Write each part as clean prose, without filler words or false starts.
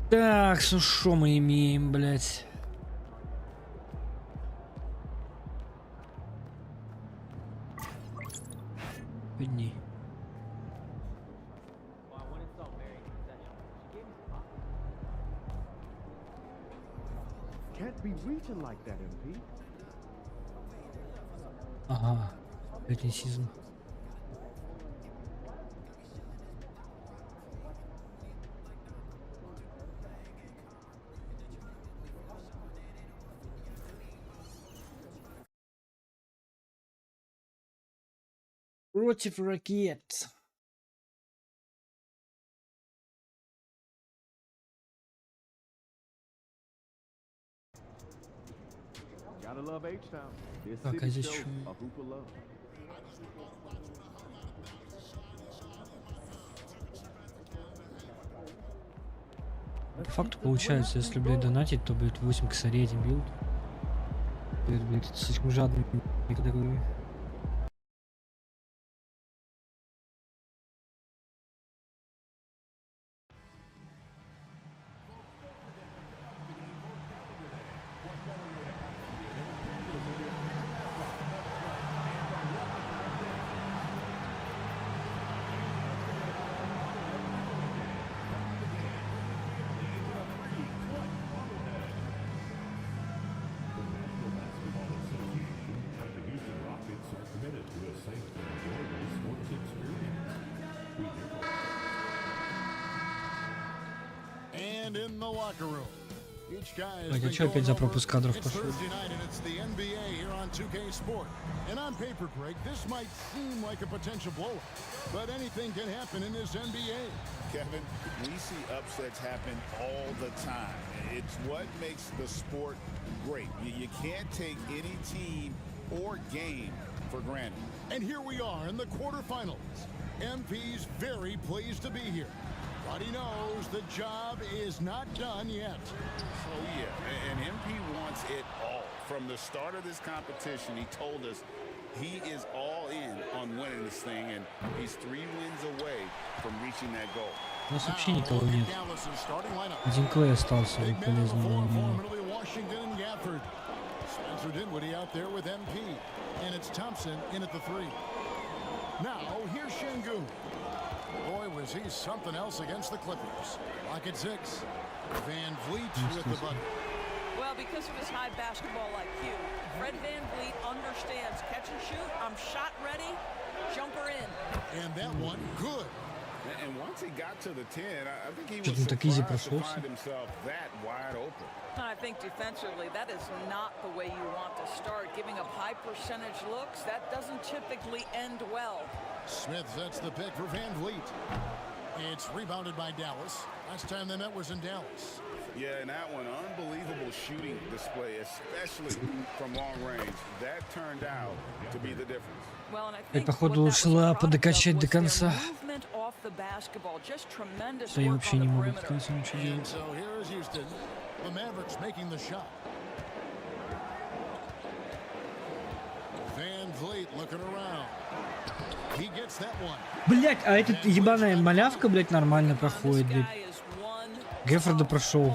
Так, что мы имеем, блядь? Одни. Ага, летний сезон. Против ракет. Так, а здесь что? По факту получается, если, блядь, донатить, то, блядь, 8 косарей один билд. Блядь, это слишком жадный такой. Ой, а что опять за пропуск кадров пошел? And on paper, Greg, this might seem like a potential blowout, but anything can happen in this NBA. Kevin, we see upsets happen all the time. It's what makes the sport great. You can't take any team or game for granted. And here we are in the quarterfinals. MP's very pleased to be here, but he knows the job is not done yet. Oh, yeah, and MP wants it all. From the start of this competition, he told us he is all in on winning this thing, and he's 3 wins away from reaching that goal. У нас вообще никого нет. Один Клей остался, полезный момент. Spencer Dinwiddie out there with MP, and it's Thompson in at the 3. Now, here's Şengün. Boy, was he something else against the Clippers. Pocket 6. Van Vliet with the bucket. Well, because of his high basketball IQ, Fred Van Vliet understands catch and shoot. I'm shot ready, jumper in. And that one good. And once he got to the 10, I think he was surprised to find himself that wide open. I think defensively, that is not the way you want to start. Giving up high percentage looks, that doesn't typically end well. Smith sets the pick for Van Vliet. It's rebounded by Dallas. Last time they met was in Dallas. Yeah, and that one, unbelievable shooting display, especially from long range. That turned out to be the difference. И походу ушла подокачать до конца. Что я вообще не могу до конца ничего делать. Блять, а этот ебаная малявка, блять, нормально проходит, блядь. Гефорда прошел.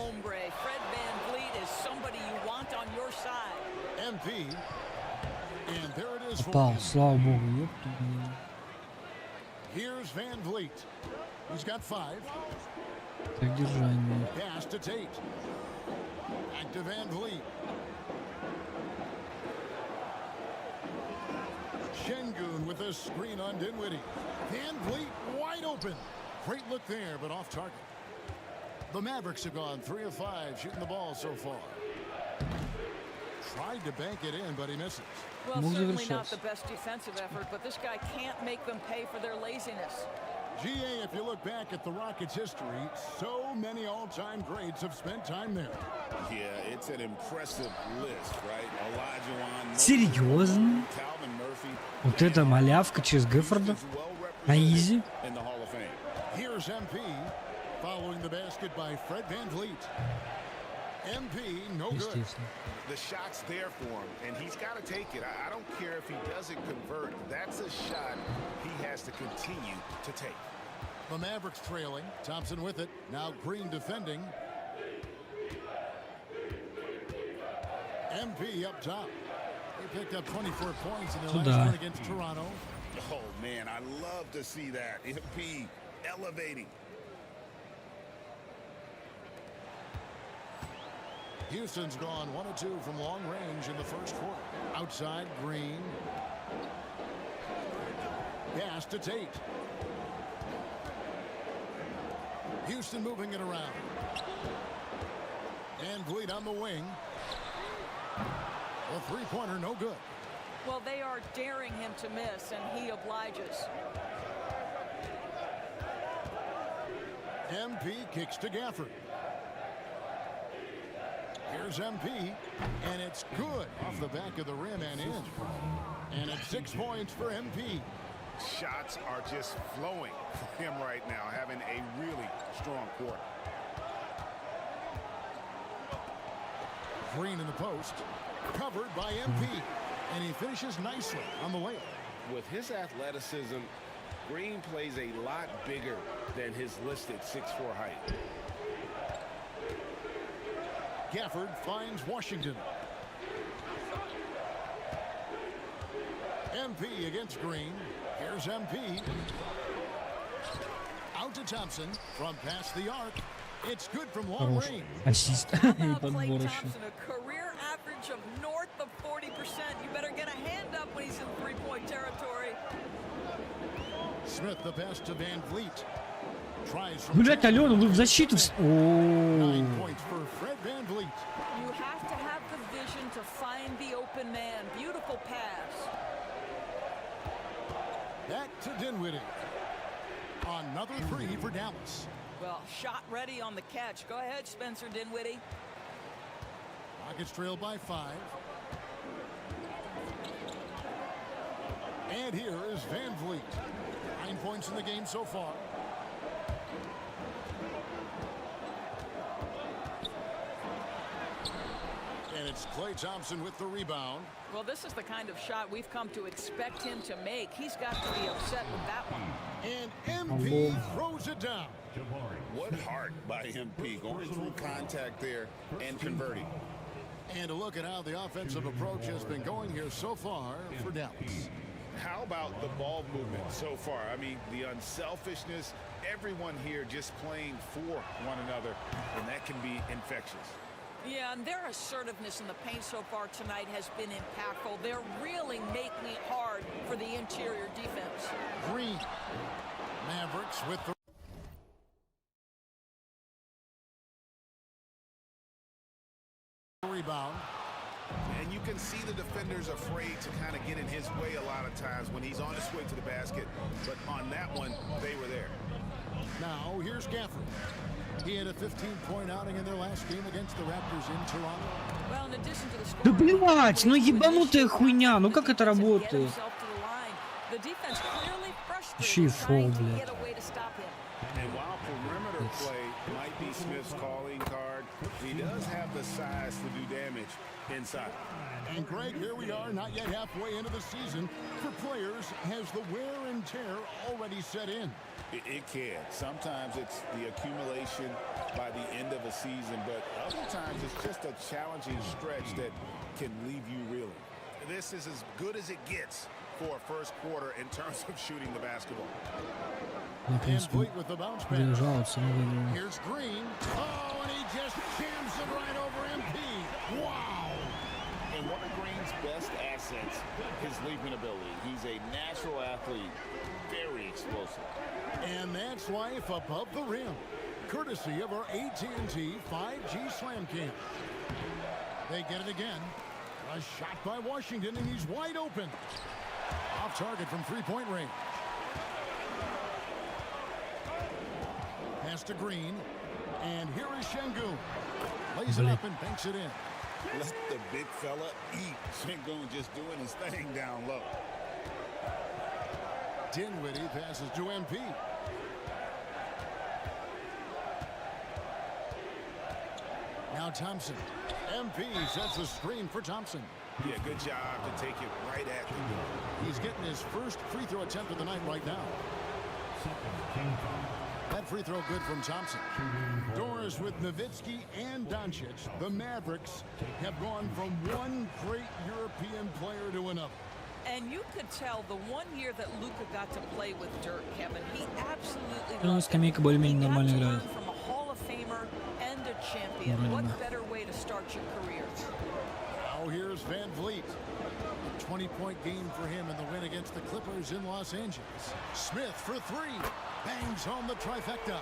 Попал, слава богу, ёпта. Так держание. Şengün with a screen on Dinwiddie. Van Vliet wide open. Great look there, but off target. The Mavericks have gone 3 of 5 shooting the ball so far. Tried to bank it in, but he misses. Well, certainly not the best defensive effort, but this guy can't make them pay for their laziness. GA, if you look back at the Rockets' history, so many all-time greats have spent time there. Yeah, it's an impressive list, right? Elijah, Серьезно? Calvin Murphy. Вот это малявка через Гефорда? На изи? In the Hall of Fame. Here's MP following the basket by Fred VanVleet. MP, no good. The shot's there for him, and he's got to take it. I don't care if he doesn't convert. That's a shot he has to continue to take. The Mavericks trailing. Thompson with it. Now Green defending. MP up top. He picked up 24 points in their last one against Toronto. Oh, man, I love to see that. MP elevating. Houston's gone 1 of 2 from long range in the first quarter. Outside, Green. Pass to Tate. Houston moving it around. And VanVleet on the wing. A three-pointer, no good. Well, they are daring him to miss, and he obliges. MP kicks to Gafford. Here's MP, and it's good off the back of the rim and in. And it's 6 points for MP. Shots are just flowing for him right now, having a really strong quarter. Green in the post, covered by MP, and he finishes nicely on the layup. With his athleticism, Green plays a lot bigger than his listed 6'4" height. Gafford finds Washington. MP against Green. Here's MP. Out to Thompson from past the arc. It's good from long range. Ассист. How about Klay Thompson, a career average of north of 40%. You better get a hand up when he's in three-point territory. Smith the pass to VanVleet. Tries from Блять, Алена, вы в защиту. 9 points for Fred VanVleet. You have to have the vision to find the open man. Beautiful pass. Back to Dinwiddie. Another three for Dallas. Well, shot ready on the catch. Go ahead, Spencer Dinwiddie. Rockets trail by 5. And here is VanVleet. 9 points in the game so far. And it's Klay Thompson with the rebound. Well, this is the kind of shot we've come to expect him to make. He's got to be upset with that one. And MP throws it down. What heart by MP, going through contact there and converting. And a look at how the offensive approach has been going here so far for Dallas. How about the ball movement so far? I mean, the unselfishness, everyone here just playing for one another, and that can be infectious. Yeah, and their assertiveness in the paint so far tonight has been impactful. They're really making it hard for the interior defense. Green. Mavericks with the rebound. And you can see the defenders afraid to kind of get in his way a lot of times when he's on his way to the basket. But on that one, they were there. Now, here's Gafford. He had a 15-point outing in their last game against the Raptors in Toronto. Well, in addition to the scoring, Да плевать, ну ебанутая хуйня, ну как это работает? The defense clearly Еще и frustrated, фол, trying to блядь. get a way to stop him. And while perimeter play might be Smith's calling card, he does have the size to do damage inside. And Greg, here we are, not yet halfway into the season. For players, has the wear and tear already set in? It can. Sometimes it's the accumulation by the end of a season, but other times it's just a challenging stretch that can leave you reeling. This is as good as it gets for a first quarter in terms of shooting the basketball. VanVleet with the bounce pass. Жаловаться не выиграл. Here's Green. Oh, and he just jams it right over MP. Wow. And one of Green's best assets, his leaping ability. He's a natural athlete, very explosive. And that's life above the rim. courtesy of our AT&T 5G Slam Cam. They get it again. A shot by Washington, and he's wide open. Off target from three-point range. Pass to Green. And here is Şengün. Lays it up and banks it in. Let the big fella eat. Şengün just doing his thing down low. Dinwiddie passes to MP. Now Thompson. MP sets the screen for Thompson. Yeah, good job to take it right at the goal. He's getting his first free throw attempt of the night right now. That free throw good from Thompson. Doors with Nowitzki and Doncic. The Mavericks have gone from one great European player to another. And you could tell the 1 year that Luka got to play with Dirk, Kevin, he absolutely Ну, loved it. скамейка более-менее He got нормально to играет. learn from a Hall of Famer and a champion. What better way to start your career? Now here's Van Vliet. A 20-point game for him in the win against the Clippers in Los Angeles. Smith for three. Bangs home the trifecta.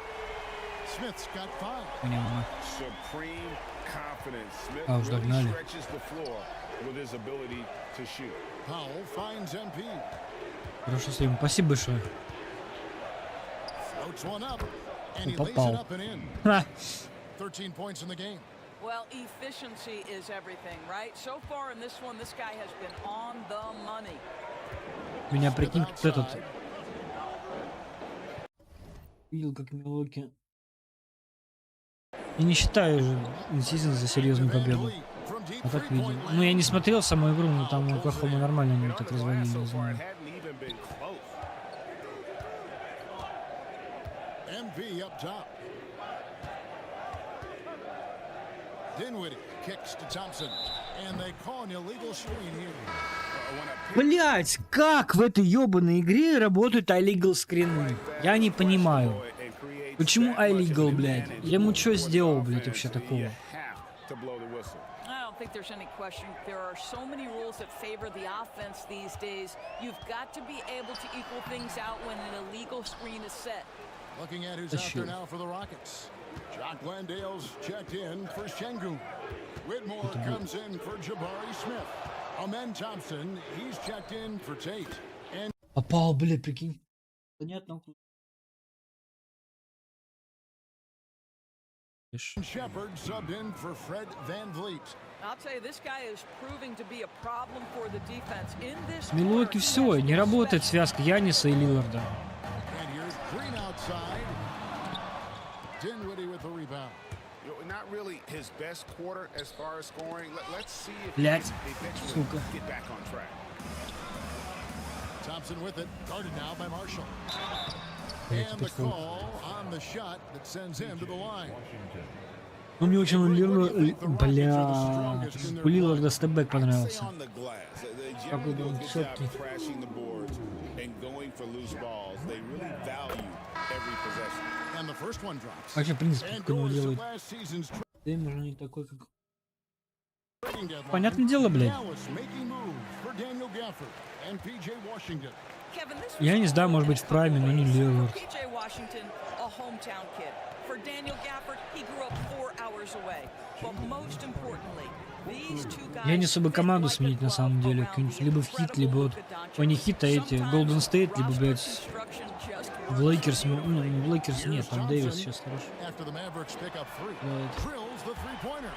Smith's got 5. Понятно. Supreme confidence. Smith А, уже really догнали. stretches the floor with his ability to shoot. Powell finds MP. Хорошо стоим. Спасибо большое. Floats one up. And he Ну, lays it попал. up and in. Ха. 13 points in the game. Well, efficiency is everything, right? So far in this one, this guy has been on the money. Меня прикинь, кто этот видел, как Милоки. И не считаю же инсистент за серьезную победу. А так видел. Ну, я не смотрел саму игру, но там у Оклахомы нормально они так развалили, не знаю. MP up top. Dinwiddie kicks to Thompson. And they call an illegal screen here. Блять, как в этой ебаной игре работают illegal скрины? Я не понимаю. Почему illegal, блядь? Я ему что сделал, блядь, вообще такого? I don't think there's any question. There are so many rules that favor the offense these days. You've got to be able to equal things out when an illegal screen is set. Looking at who's out there now for the Rockets. Jock Landale's checked in for Şengün. Whitmore comes in for Jabari Smith. Amen Thompson, he's checked in for Tate. And Попал, блядь, прикинь. Понятно. Shepard subbed in for Fred Van Vliet. I'll tell you, this guy is proving to be a problem for the defense in this. Милоки все, не работает связка Яниса и Лиларда. And here's Green outside. Dinwiddie with the rebound. Not really his best quarter as far as scoring. Let's see if Блять, he can сука. get back on track. Thompson with it, guarded now by Marshall. And the call on the shot that sends him to the line. Ну, мне очень у Лиларда степбэк понравился. Как он был четкий. And the first one drops. Вообще, в принципе, And как он его goes to делает. last season's Дэмер не такой, как... trading deadline. Понятное дело, блядь. Dallas making moves for Daniel Gafford and PJ Washington. Kevin, this Я не знаю, может быть, в прайме, но не Лилард. PJ Washington, a hometown kid. For Daniel Gafford, he grew up 4 hours away. But most importantly, these two guys. Я не особо команду сменить, на самом деле. Какую-нибудь либо в хит, либо вот... Ой, не хит, а эти, Golden State, либо, блядь, в Лейкерс. Ну, в Лейкерс нет, там Дэвис сейчас хорошо. After the Mavericks pick up 3. Right. Drills the three-pointer.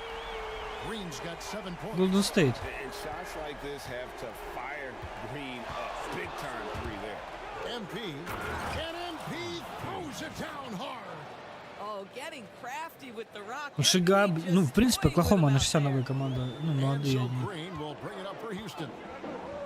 Green's got 7 points. Golden State. And shots like this have to fire Green up. Big time three there. MP. And MP throws it down hard. Oh, getting crafty with the rock. Ну, Шига, ну, в принципе, Оклахома, она же вся новая команда. Ну, And молодые so одни. Green will bring it up for Houston.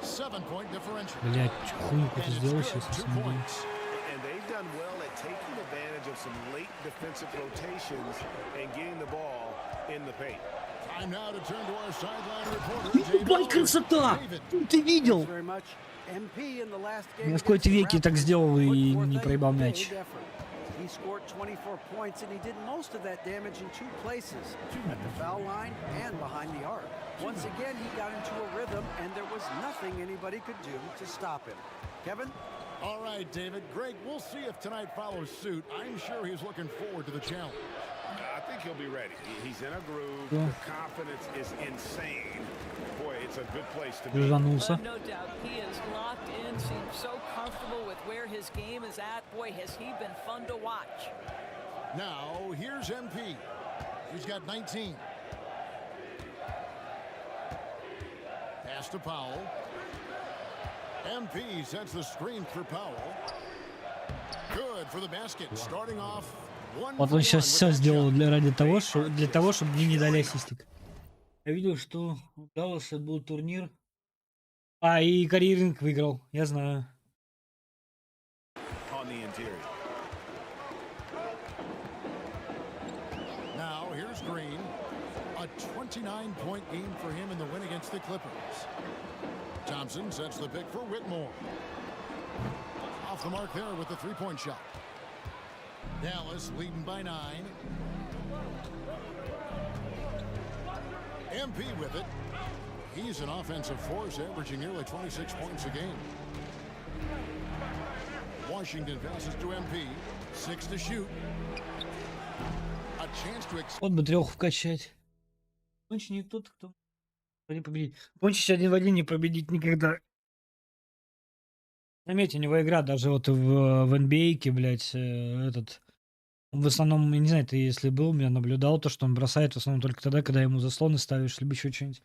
7-point differential. Блядь, хуйню And какую-то it's сделал good, сейчас, на 2 самом деле. points. And they've done well at taking advantage of some late defensive rotations and getting the ball in the paint. Time now to turn to our sideline reporter. Ебать, красота! Ты видел? Я в какой-то веке так сделал и не проебал мяч. He scored 24 points, and he did most of that damage in 2 places, at the foul line and behind the arc. Once again, he got into a rhythm, and there was nothing anybody could do to stop him. Kevin? All right, David. Greg, we'll see if tonight follows suit. I'm sure he's looking forward to the challenge. I think he'll be ready. He's in a groove. The confidence is insane. Boy, it's a good place to be. No doubt. He is locked in, seems so comfortable with where his game is at. Boy, has he been fun to watch. Now, here's MP. He's got 19. Pass to Powell. MP sets the screen for Powell. Good for the basket. Starting off. Вот он сейчас все сделал ради того, чтобы мне не дали ассистик. Я видел, что у Далласа был турнир. А, и карьеринг выиграл, я знаю. Now here's Green. A 29-point game for him in the win against the Clippers. Thompson sets the pick for Whitmore. Off the mark there with the three-point shot. Dallas leading by 9. MP with it. He's an offensive force, averaging nearly 26 points a game. Washington passes to MP. 6 to shoot. A chance to Вот бы трех вкачать. Пончи не тот, кто не победит. Пончич один в один не победить никогда. Заметьте, у него игра даже вот в NBA, блядь, этот... В основном, я не знаю, ты если был, я наблюдал то, что он бросает в основном только тогда, когда ему заслоны ставишь, либо еще что-нибудь.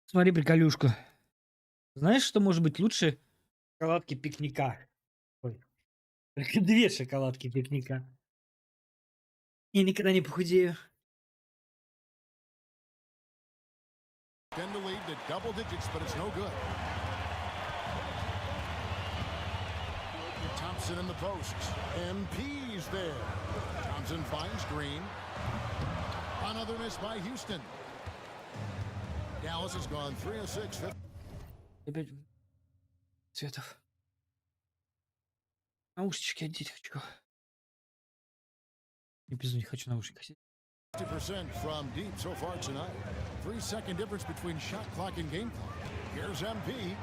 Смотри, приколюшка. Знаешь, что может быть лучше шоколадки пикника? Ой. Только 2 шоколадки пикника. Я никогда не похудею. Thompson in the post. MP's there. Thompson finds Green. Another miss by Houston. Dallas has gone 3 of 6. Опять цветов. Наушнички одеть хочу. Не пизду, не хочу наушники. 50% from deep so far tonight. 3-second difference between shot clock and game clock. Here's MP.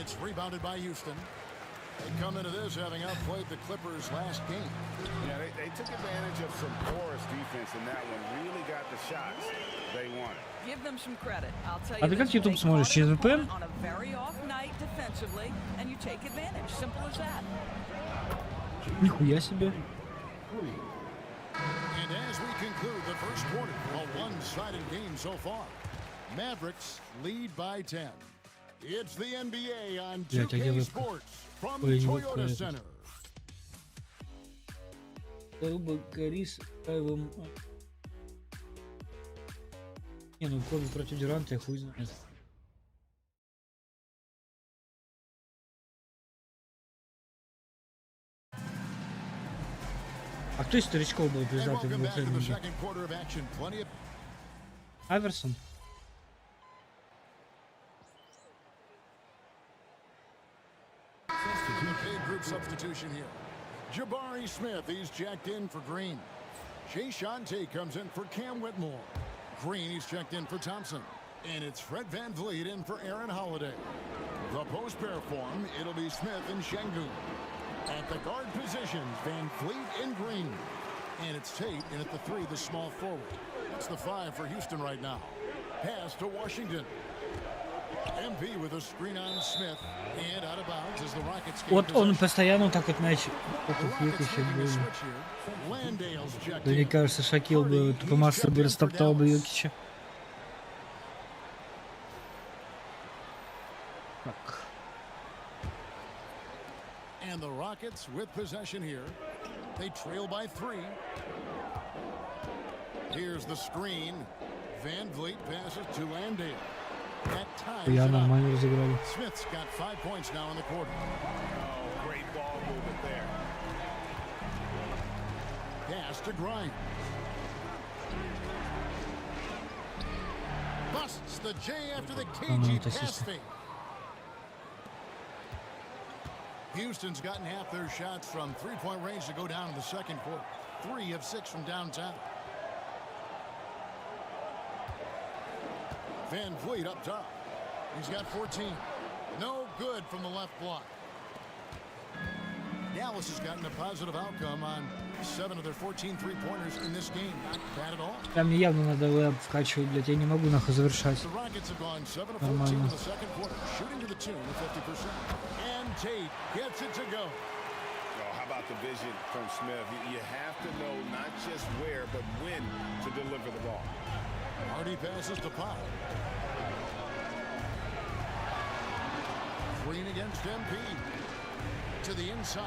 It's rebounded by Houston. They come into this having outplayed the Clippers last game. Yeah, they took advantage of some porous defense in that one. Really got the shots they wanted. Give them some credit. I'll tell А you ты как this, YouTube they смотришь? caught Через it VPN? on a very off night defensively, and you take advantage. Simple as that. Нихуя себе. And as we conclude the first quarter, a one-sided game so far. Mavericks lead by 10. It's the NBA on 2K Sports from the Toyota Center. Не, ну Корби против Дюранта, я хуй знает. А кто из старичков был пиздатый в двухцельнике? Аверсон? Substitution here. Jabari Smith, he's checked in for Green. Jay Shante comes in for Cam Whitmore. Green, he's checked in for Thompson. And it's Fred VanVleet in for Aaron Holiday. The post pair form, it'll be Smith and Şengün. At the guard positions, VanVleet and Green. And it's Tate in at the 3, the small forward. That's the 5 for Houston right now. Pass to Washington. MP with a screen on Smith and out of bounds as the Rockets. Вот он постоянно так вот мяч вытащит. Да мне кажется, Шакил бы тупо массой бы растоптал бы Йокича. Так. And the Rockets with possession here. They trail by 3. Here's the screen. VanVleet passes to Landale. Я нормально разыграли. Smith's got 5 points now in the quarter. Oh, great ball movement there. Pass to Grimes. Busts the J after the cagey pass fake. Houston's gotten half their shots from three-point range to go down in the second quarter. 3 of 6 from downtown. Van Vliet up top. He's got 14. No good from the left block. Dallas has gotten a positive outcome on 7 of their 14 three-pointers in this game. Not bad at all. Там мне явно надо лэп вкачивать, блядь, я не могу нахуй завершать. The Rockets have gone 7 of 14 in the second quarter, shooting to the tune of 50%. And Tate gets it to go. Oh, how about the vision from Smith? You have to know not just where, but when to deliver the ball. Hardy passes to Pop. Green against MP. To the inside.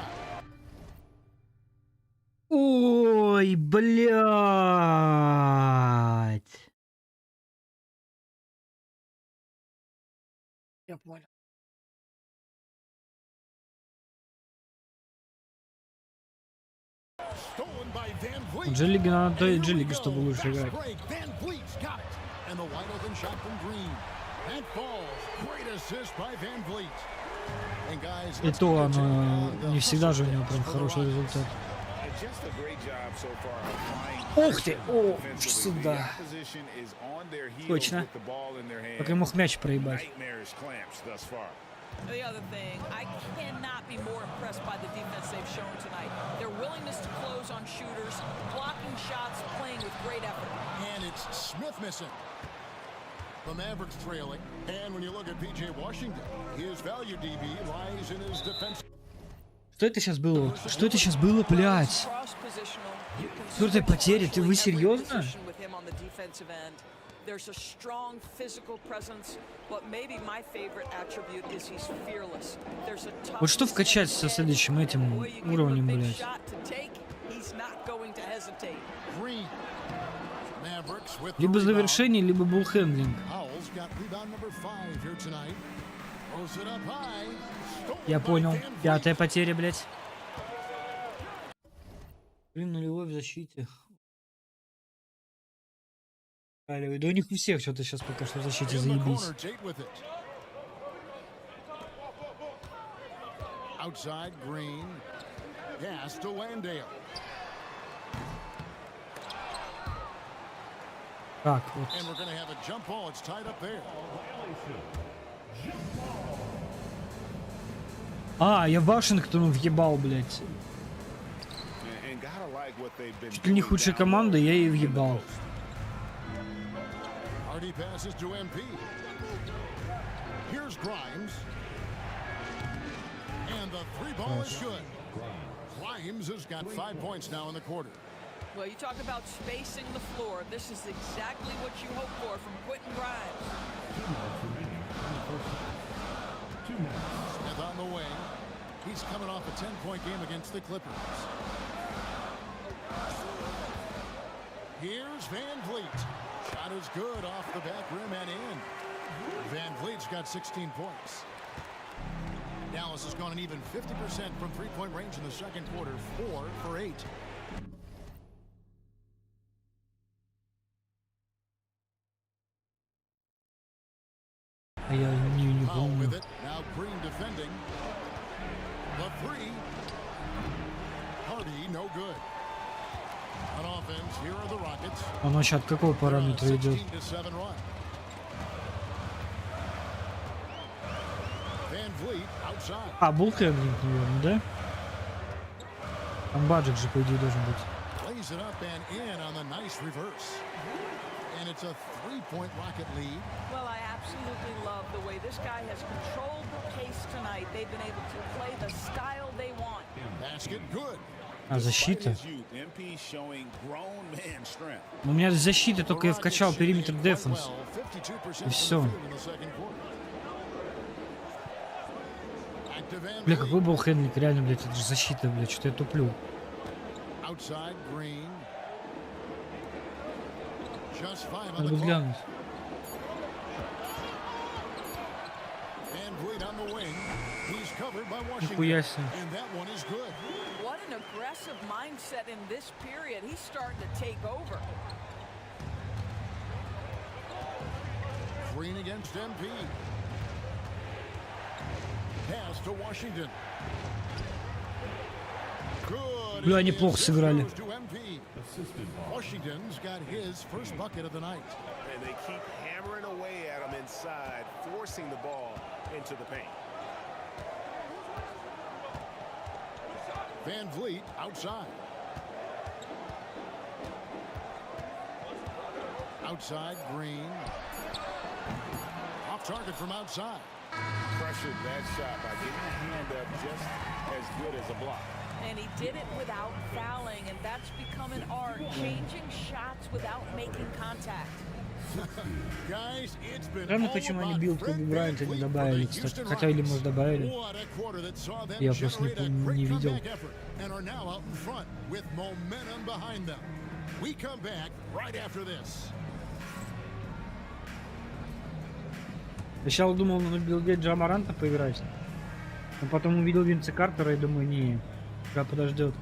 Ой, блядь. Я понял. Stolen by Van Vliet. G-лиги надо той G-лиги, чтобы лучше играть. Van Vliet's got it. And the wide open shot from Green. That falls. Great assist by Van Vliet. And guys, И то оно не всегда же у него прям хороший результат. Ух ты! О, сюда. Точно. Как я мог мяч проебать. The other thing, I cannot be more impressed by the defense they've shown tonight. Their willingness to close on shooters, blocking shots, playing with great effort. And it's Smith missing. The Mavericks trailing. And when you look at PJ Washington, his value DB lies in his defense. Что это сейчас было? Что это сейчас было, блядь? Четвертая потеря, вы серьезно? There's a strong physical presence, but maybe my favorite attribute is he's fearless. There's a tough. Вот что вкачать со следующим этим уровнем, блядь? Либо завершение, либо буллхендлинг. Я понял. 5-я потеря, блядь. Блин, нулевой в защите. Да у них у всех что-то сейчас пока что в защите заебись. Так, вот. А, я Вашингтону въебал, блядь. Чуть ли не худшая команда, я ей въебал. Hardy passes to MP. Here's Grimes. And the three ball is good. Grimes has got 5 points now in the quarter. Well, you talk about spacing the floor. This is exactly what you hope for from Quentin Grimes. Smith on the wing. He's coming off a 10-point game against the Clippers. Here's Van Vliet. Shot is good off the back rim and in. Van Vliet's got 16 points. Dallas has gone an even 50% from three-point range in the second quarter, 4 for 8. Foul with it. Now Green defending. The three. Hardy, no good. On offense, here are the Rockets. Он вообще от какого параметра идет? А, буллхендлинг, наверное, да? Там баджик же, по идее, должен быть. And it's a 3-point Rocket lead. Well, I absolutely love the way this guy has controlled the pace tonight. They've been able to play the style they want. Basket good. А, защита. У меня защита, только я вкачал периметр дефенс. И все. Бля, какой буллхендлинг, реально, блядь, это же защита, блядь, что-то я туплю. Надо глянуть. Нихуя себе. an aggressive mindset in this period. He's starting to take over. Green against MP. Pass to Washington. Good. Бля, неплохо сыграли. To MP. Washington's got his first bucket of the night. And they keep hammering away at him inside, forcing the ball into the paint. Van Vliet outside. Outside, Green. Off target from outside. Pressured that shot by getting a hand up just as good as a block. And he did it without fouling, and that's become an art, changing shots without making contact. Guys, it's been Странно, почему они билд Коби Брайанта не добавили, кстати. Хотя, или, может, добавили. Я просто не видел. And are now out in front with momentum behind them. We come back right after this. Я сначала думал, на билде Джамаранта поиграть. Но потом увидел Винса Картера и думаю, не, пока подождет.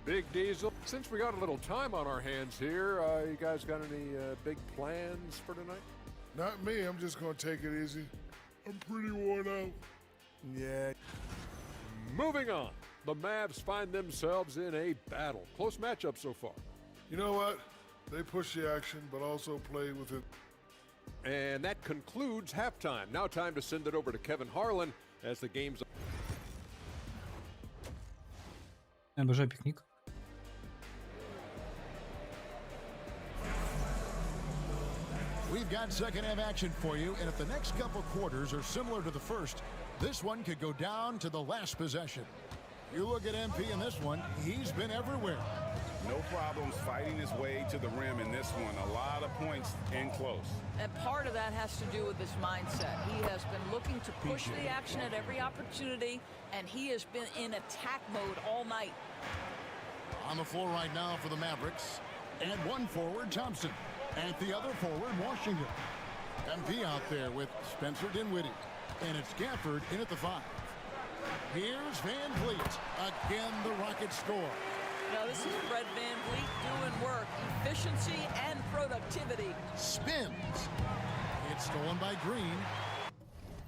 Big Diesel, since we got a little time on our hands here, you guys got any big plans for tonight? Not me, I'm just gonna take it easy. I'm pretty worn out. Yeah. Moving on, the Mavs find themselves in a battle. Close matchup so far. You know what? They push the action, but also play with it. And that concludes halftime. Now time to send it over to Kevin Harlan as the game's... Обожаю пикник. We've got second half action for you, and if the next couple quarters are similar to the first, this one could go down to the last possession. You look at MP in this one, he's been everywhere. No problems fighting his way to the rim in this one. A lot of points in close. And part of that has to do with his mindset. He has been looking to push the action at every opportunity, and he has been in attack mode all night. On the floor right now for the Mavericks, and one forward, Thompson. At the other forward, Washington. MP out there with Spencer Dinwiddie. And it's Gafford in at the 5. Here's Van Vliet. Again, the Rockets score. Now this is Fred Van Vliet doing work. Efficiency and productivity. Spins. It's stolen by Green.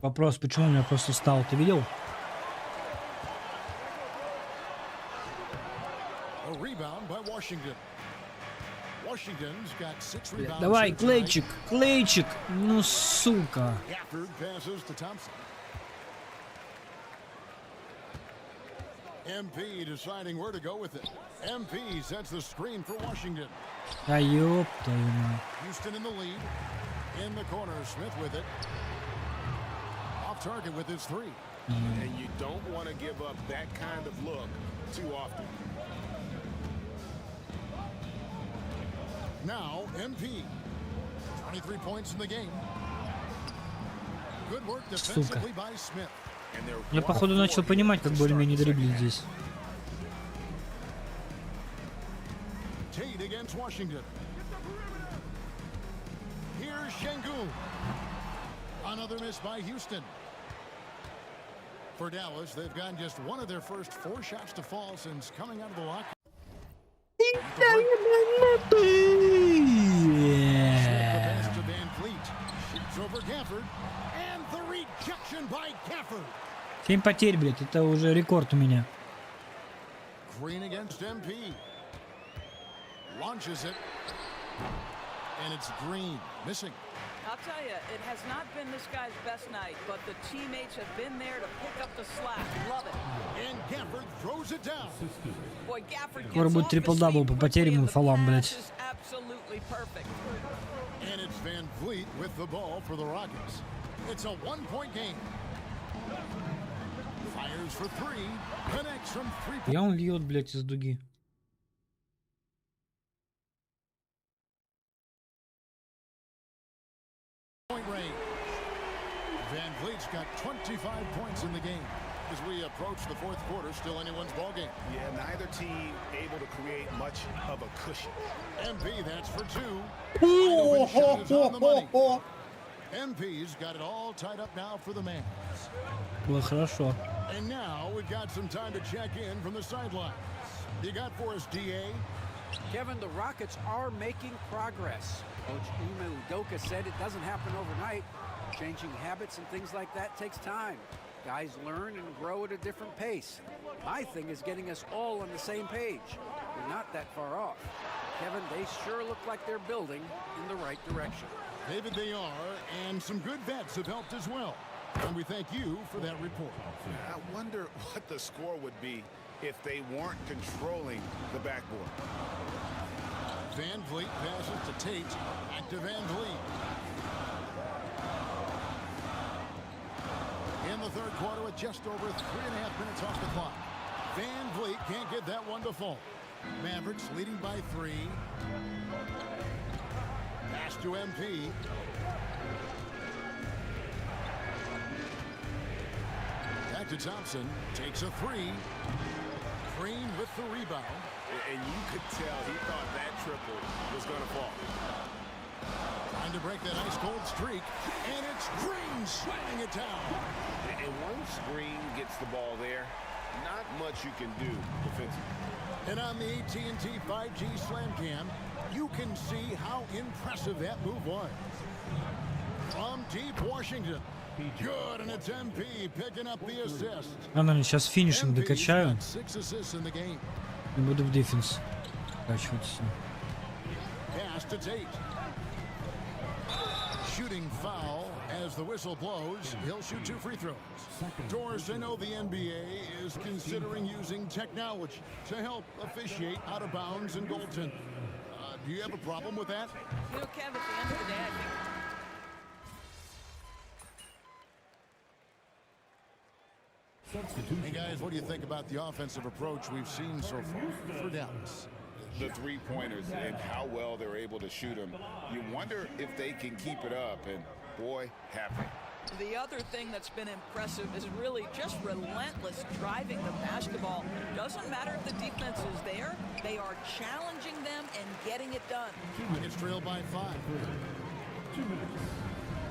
Вопрос, почему у меня просто устал, ты видел? A rebound by Washington. Washington's got 6 rebounds. Давай, Клейчик, Клейчик, ну сука. Gafford passes to Thompson. MP deciding where to go with it. MP sets the screen for Washington. Да ёб твою мать. Houston in the lead. In the corner, Smith with it. Off target with his 3. And you don't want to give up that kind of look too often. Now, MP. 23 points in the game. Good work defensively by Smith. Я, походу, начал понимать, как более-менее дриблить здесь. Tate against Washington. Here's Şengün. Another miss by Houston. For Dallas, they've gotten just one of their first 4 shots to fall since coming out of the locker. To Van Vliet. Shoots over Gafford. And the rejection by Gafford. 7 потерь, блядь, это уже рекорд у меня. Green against MP. Launches it. And it's Green. Missing. I'll tell you, it has not been this guy's best night, but the teammates have been there to pick up the slack. Love it. And Gafford throws it down. Boy, Gafford Скоро gets будет off his трипл-дабл feet по quickly, потерям и and the фолам, pass блядь. is absolutely perfect. And it's Van Vliet with the ball for the Rockets. It's a 1-point game. Fires for 3. Connects from 3. Я он льет, блядь, из дуги. Point range. Van Vliet's got 25 points in the game. As we approach the fourth quarter, still anyone's ballgame. Yeah, neither team able to create much of a cushion. MP, that's for two. Open shot is on the money. MP's got it all tied up now for the man. Было хорошо. And now we've got some time to check in from the sidelines. You got for us, DA? Kevin, the Rockets are making progress. Coach Ime Udoka said it doesn't happen overnight. Changing habits and things like that takes time. Guys learn and grow at a different pace. My thing is getting us all on the same page. We're not that far off. Kevin, they sure look like they're building in the right direction. David, they are, and some good vets have helped as well. And we thank you for that report. I wonder what the score would be if they weren't controlling the backboard. Van Vliet passes to Tate. Back to Van Vliet. In the third quarter with just over 3.5 minutes off the clock. Van Vliet can't get that one to fall. Mavericks leading by 3. Pass to MP. Back to Thompson. Takes a 3. Green with the rebound. And you could tell he thought that triple was going to fall. Trying to break that ice-cold streak. And it's Green slamming it down. And once Green gets the ball there, not much you can do defensively. And on the AT&T 5G Slam Cam, you can see how impressive that move was. From deep Washington. Good, and it's MP picking up the assist. Наверное, сейчас финишинг докачаю. 6 assists in the game. И буду в дефенс качиваться. Pass to Tate. Shooting foul as the whistle blows. He'll shoot 2 free throws. Doris, I know the NBA is considering using technology to help officiate out of bounds and goaltending. Do you have a problem with that? You know, Kev, at the end of the day, I think Hey guys, what do you think about the offensive approach we've seen so far for Dallas? The three-pointers and how well they're able to shoot them. You wonder if they can keep it up, and boy, happy. the other thing that's been impressive is really just relentless driving the basketball. Doesn't matter if the defense is there, they are challenging them and getting it done. It's trailed by 5. 2 minutes.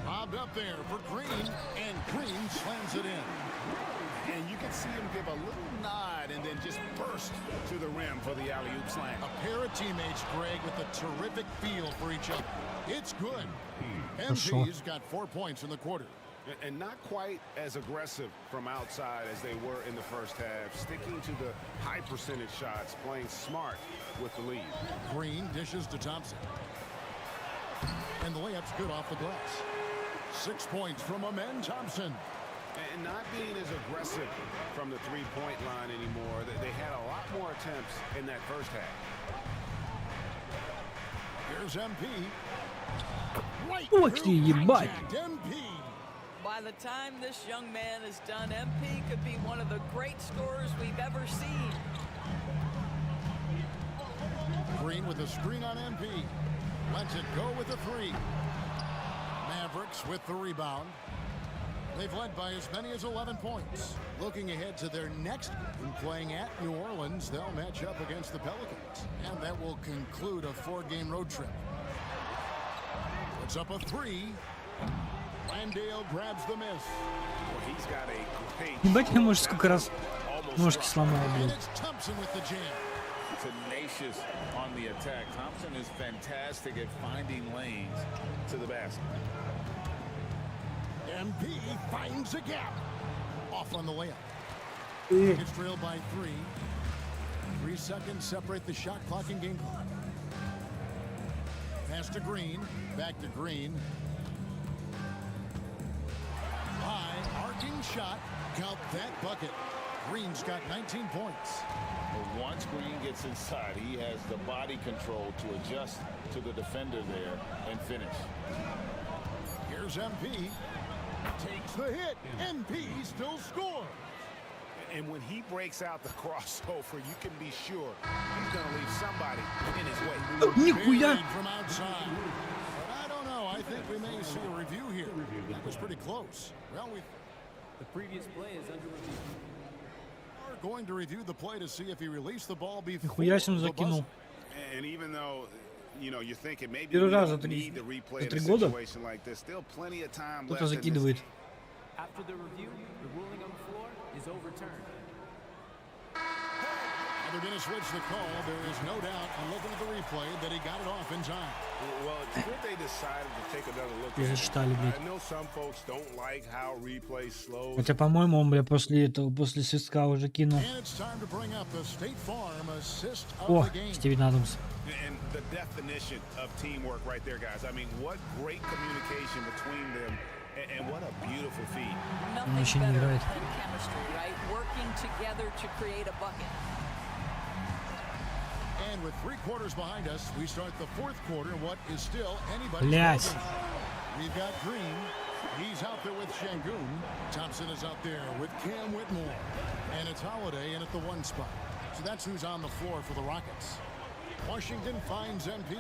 Bobbed up there for Green, and Green slams it in. And you can see him give a little nod and then just burst to the rim for the alley-oop slam. A pair of teammates, Greg, with a terrific feel for each other. It's good. MP's got 4 points in the quarter. And not quite as aggressive from outside as they were in the first half, sticking to the high percentage shots, playing smart with the lead. Green dishes to Thompson. And the layup's good off the glass. 6 points from Amen Thompson. And not being as aggressive from the three-point line anymore. They had a lot more attempts in that first half. Here's MP. Right Ох through ты, ебать. contact. MP. By the time this young man is done, MP could be one of the great scorers we've ever seen. Green with a screen on MP. Lets it go with a 3. Mavericks with the rebound. They've led by as many as 11 points. Looking ahead to their next game, playing at New Orleans, they'll match up against the Pelicans. And that will conclude a 4-game road trip. Puts up a 3. Landale grabs the miss. Well, he's got a great Ебать, я, может, сколько раз ножки сломал, And блин. it's Thompson with the jam. Tenacious on the attack. Thompson is fantastic at finding lanes to the basket. MP finds a gap. Off on the layup. It's trailed by 3. 3 seconds separate the shot clock and game clock. Pass to Green. Back to Green. High arcing shot. Count that bucket. Green's got 19 points. But once Green gets inside, he has the body control to adjust to the defender there and finish. Here's MP. Takes the hit. MP still scores. And when he breaks out the crossover, you can be sure he's going to leave somebody in his way. Нихуя! Buried from outside. But I don't know. I think we may see a review here. That was pretty close. Well, The previous play is under review. We're going to review the play to see if he released the ball before Нихуя себе он the закинул. buzzer. And even though, you know, you're thinking maybe Первый we раз don't за need to replay три a года situation like this, still plenty of time кто-то left in this. закидывает. After the review, the ruling on the floor is overturned. They're going to switch the call. There is no doubt, and looking at the replay, that he got it off in time. Well, it's good they decided to take another look. Пересчитали, блядь. I know some folks don't like how replay slows. Хотя, по-моему, он, бля, после этого, после свистка уже кинул. And it's time to bring up the State Farm assist of О, the game. Стивен Адамс. And the definition of teamwork right there, guys. I mean, what great communication between them, and what a beautiful feed. Nothing еще не better играет. than chemistry, right? Working together to create a bucket. And with 3 quarters behind us, we start the 4th quarter. What is still anybody's Блядь. ballgame. We've got Green. He's out there with Şengün. Thompson is out there with Cam Whitmore. And it's Holiday in at the 1 spot. So that's who's on the floor for the Rockets. Washington finds MP.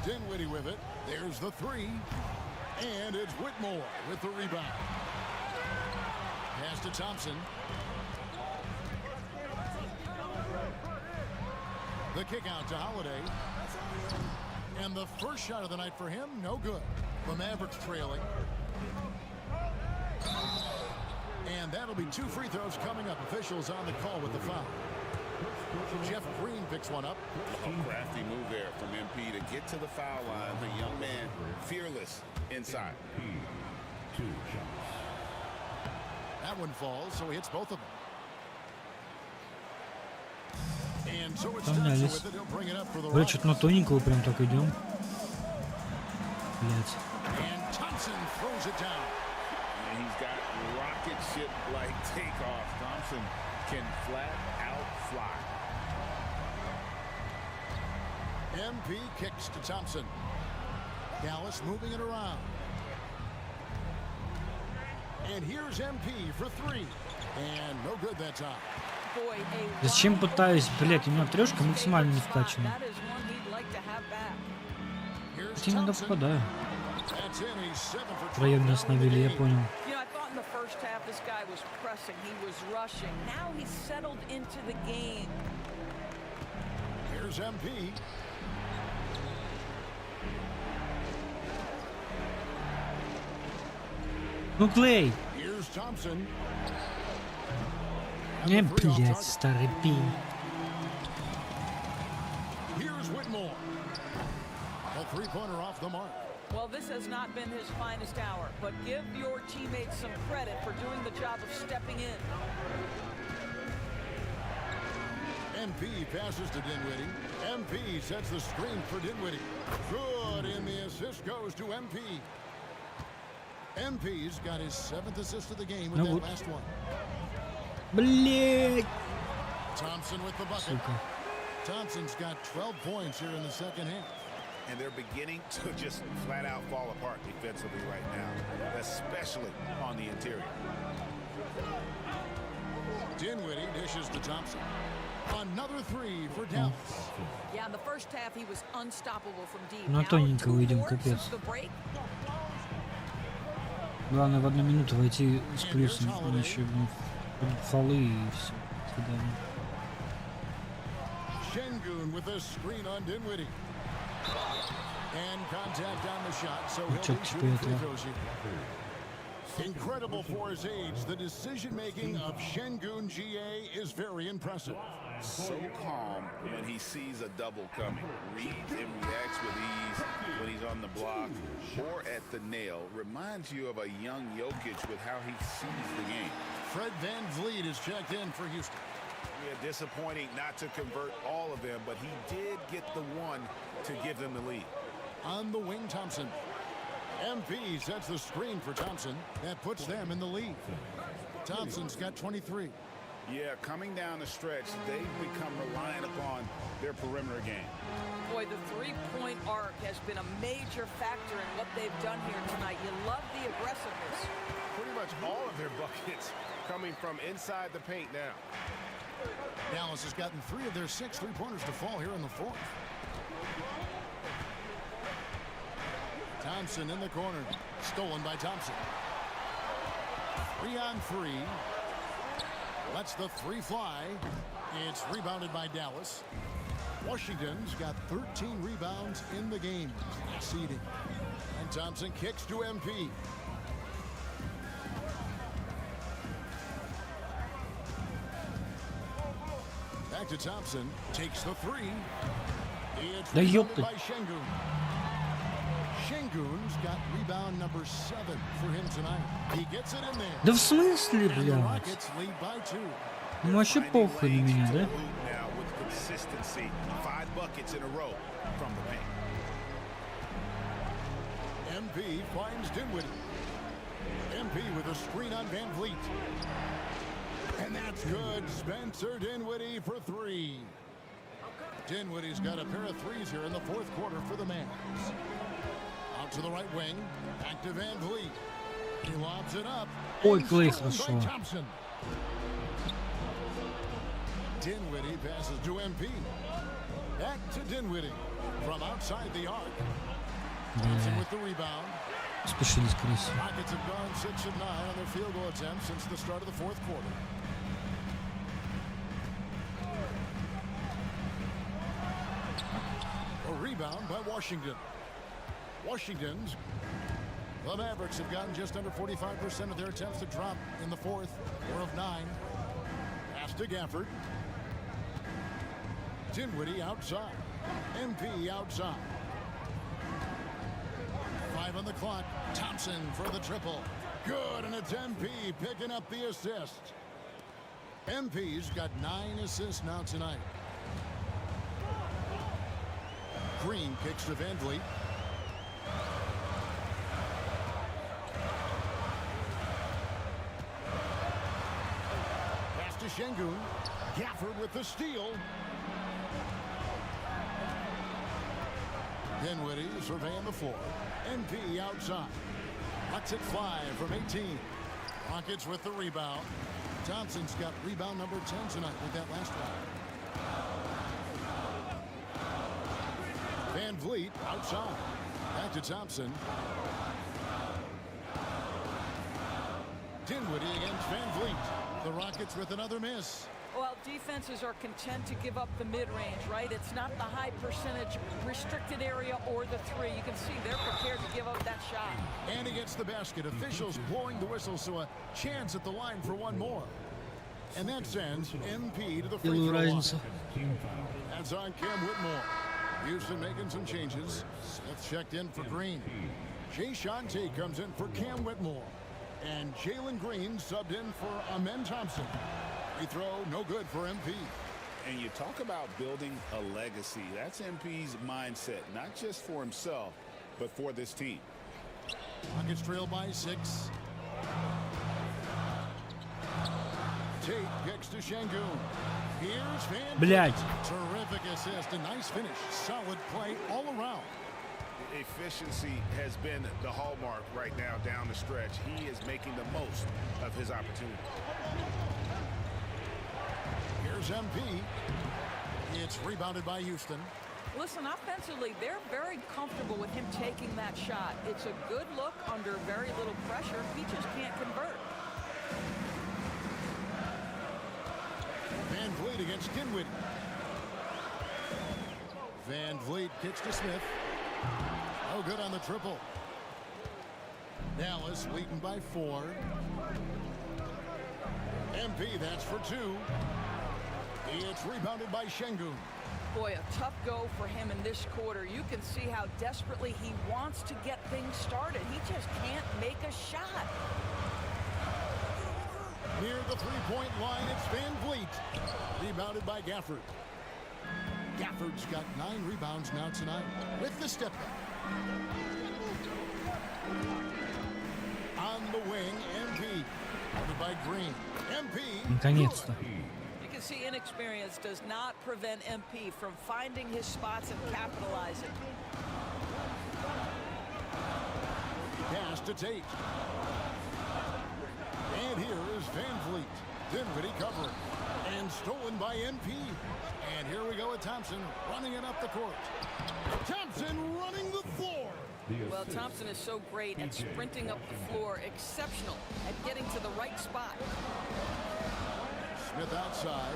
Dinwiddie with it. There's the 3. And it's Whitmore with the rebound. Pass to Thompson. The kick out to Holiday. And the first shot of the night for him, no good. The Mavericks trailing. And that'll be 2 free throws coming up. Officials on the call with the foul. Jeff Green picks one up. A crafty move there from MP to get to the foul line. The young man, fearless inside. That one falls, so he hits both of them. And so it's Thompson with it. He'll bring it up for the Бля, что-то на тоненького прям так идем. Блять. And Thompson throws it down. And he's got rocket ship-like takeoff. Thompson can flat out fly. MP kicks to Thompson. Dallas moving it around. And here's MP for 3. And no good that time. Зачем пытаюсь, блять, у меня трешка максимально не вкачана. Хотя иногда попадаю. Втроем не остановили, я понял. Here's MP. Ну, Клей! Here's Thompson. Не, блядь, старый пень. Here's Whitmore. A 3-pointer off the mark. Well, this has not been his finest hour, but give your teammates some credit for doing the job of stepping in. MP passes to Dinwiddie. MP sets the screen for Dinwiddie. Good, and the assist goes to MP. MP's got his 7th assist of the game with that last one. Блять! Thompson with the bucket. Сука. Thompson's got 12 points here in the second half. And they're beginning to just flat out fall apart defensively right now, especially on the interior. Dinwiddie dishes to Thompson. Another 3 for Dallas. Yeah, in the first half he was unstoppable from deep. На тоненького идем, капец. Главное в 1 минуту войти с плюсом, иначе фолы и все. Şengün with a screen on Dinwiddie. And contact on the shot, so he'll be shooting free throws here. Incredible for his age. The decision-making of Şengün GA is very impressive. So calm when he sees a double coming. Reads and reacts with ease when he's on the block or at the nail. Reminds you of a young Jokic with how he sees the game. Fred VanVleet is checked in for Houston. Yeah, disappointing not to convert all of them, but he did get the one to give them the lead. On the wing, Thompson. MP sets the screen for Thompson. That puts them in the lead. Thompson's got 23. Yeah, coming down the stretch, they've become reliant upon their perimeter game. Boy, the three-point arc has been a major factor in what they've done here tonight. You love the aggressiveness. Pretty much all of their buckets coming from inside the paint now. Dallas has gotten 3 of their 6 3-pointers to fall here in the 4th. Thompson in the corner. Stolen by Thompson. 3-on-3. Lets the three fly. It's rebounded by Dallas. Washington's got 13 rebounds in the game, exceeding. And Thompson kicks to MP. Back to Thompson, takes the three. It's rebounded by Şengün. Şengün's got rebound number 7 for him tonight. He gets it in there. Да в смысле, And the блядь? Rockets lead by 2. Ну вообще похуй на меня, да? Now with consistency, 5 buckets in a row from the paint. MP finds Dinwiddie. MP with a screen on Van Vliet. And that's good. Spencer Dinwiddie for 3. Dinwiddie's got a pair of threes here in the fourth quarter for the Mavs. Out to the right wing. Back to Van Vliet. He lobs it up. Ой, Клей, Stolen by хорошо. Thompson. Dinwiddie passes to MP. Back to Dinwiddie from outside the arc. Thompson with the rebound. Спешились крысы. Rockets have gone 6 of 9 on their field goal attempts since the start of the fourth quarter. A rebound by Washington. Washington's. The Mavericks have gotten just under 45% of their attempts to drop in the fourth. 4 of 9. Pass to Gafford. Dinwiddie outside. MP outside. 5 on the clock. Thompson for the triple. Good, and it's MP picking up the assist. MP's got 9 assists now tonight. Green kicks to Van Vliet. Pass to Şengün. Gafford with the steal. Dinwiddie surveying the floor. MP outside. Lets it fly from 18. Rockets with the rebound. Thompson's got rebound number 10 tonight with that last one. Van Vliet outside. Back to Thompson. Dinwiddie against Van Vliet. The Rockets with another miss. Well, defenses are content to give up the mid-range, right? It's not the high percentage restricted area or the three. You can see they're prepared to give up that shot. And he gets the basket. Officials blowing the whistle, so a chance at the line for one more. And that sends MP to the free throw line. That's on Cam Whitmore. Houston making some changes. Smith checked in for Green. Jay Shante comes in for Cam Whitmore. And Jalen Green subbed in for Amen Thompson. Free throw, no good for MP. And you talk about building a legacy. That's MP's mindset, not just for himself, but for this team. Rockets trail by 6. Tate kicks to Şengün. Here's Van Vliet. Terrific assist, a nice finish. Solid play all around. Efficiency has been the hallmark right now down the stretch. He is making the most of his opportunity. Here's MP. It's rebounded by Houston. Listen, offensively, they're very comfortable with him taking that shot. It's a good look under very little pressure. He just can't convert. Van Vliet against Dinwiddie. Van Vliet kicks to Smith. No good on the triple. Dallas leading by 4. MP, that's for 2. It's rebounded by Şengün. Boy, a tough go for him in this quarter. You can see how desperately he wants to get things started. He just can't make a shot. Near the three-point line, it's Van Vliet. Rebounded by Gafford. Gafford's got 9 rebounds now tonight with the step back. On the wing, MP. Covered by Green. MP. Наконец-то. You can see inexperience does not prevent MP from finding his spots and capitalizing. Pass to Tate. And here is Van Vliet. Dinwiddie covering. And stolen by MP. And here we go with Thompson running it up the court. Thompson running the floor. Well, Thompson is so great at sprinting up the floor, exceptional at getting to the right spot. Smith outside.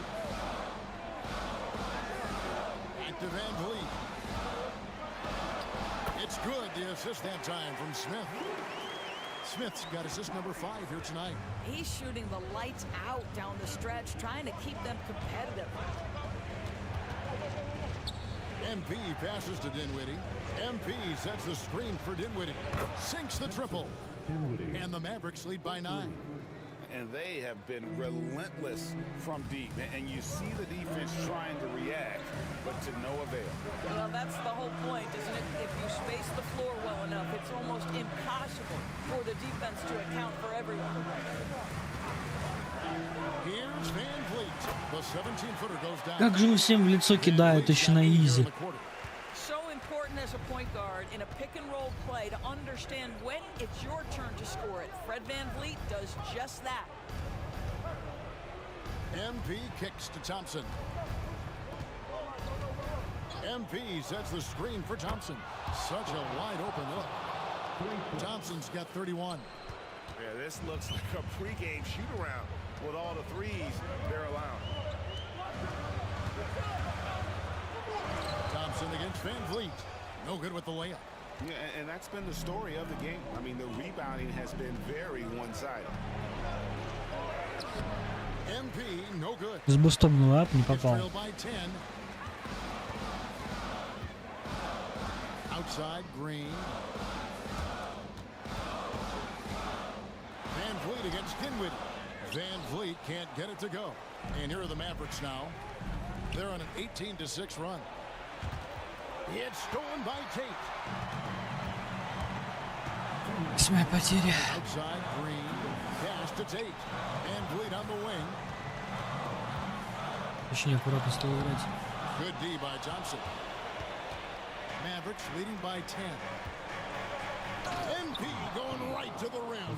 Back to Van Vliet. It's good, the assist that time from Smith. Smith's got assist number 5 here tonight. He's shooting the lights out down the stretch, trying to keep them competitive. MP passes to Dinwiddie. MP sets the screen for Dinwiddie. Sinks the triple. And the Mavericks lead by 9. And they have been relentless from deep. And you see the defense trying to react, but to no avail. Well, that's the whole point, isn't it? If you space the floor well enough, it's almost impossible for the defense to account for everyone. Here's Van Vliet. The 17-footer goes down. Как же вы всем в лицо кидают еще на изи? So important as a point guard in a pick and roll play to understand when it's your turn to score it. Fred Van Vliet does just that. MP kicks to Thompson. MP sets the screen for Thompson. Such a wide open look. Thompson's got 31. Yeah, this looks like a pregame shoot-around with all the threes they're allowing. Thompson against Van Vliet. No good with the layup. Yeah, and that's been the story of the game. I mean, the rebounding has been very one-sided. MP, no good. С бустом на лап не попал. Trail by 10. Outside, Green. Van Vliet against Dinwiddie. Van Vliet can't get it to go. And here are the Mavericks now. They're on an 18-6 run. It's stolen by Tate. Восьмая потеря. Outside, Green. Pass to Tate. Van Vliet on the wing. Очень аккуратно стал играть. Good D by Thompson. Mavericks leading by 10. MP going right to the rim.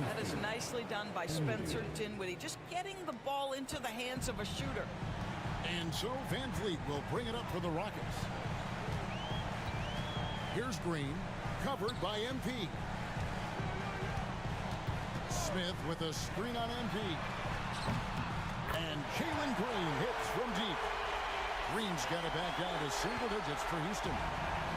That is nicely done by Spencer Dinwiddie, just getting the ball into the hands of a shooter. And so Van Vliet will bring it up for the Rockets. Here's Green, covered by MP. Smith with a screen on MP. And Jalen Green hits from deep. Green's got it back down to single digits for Houston.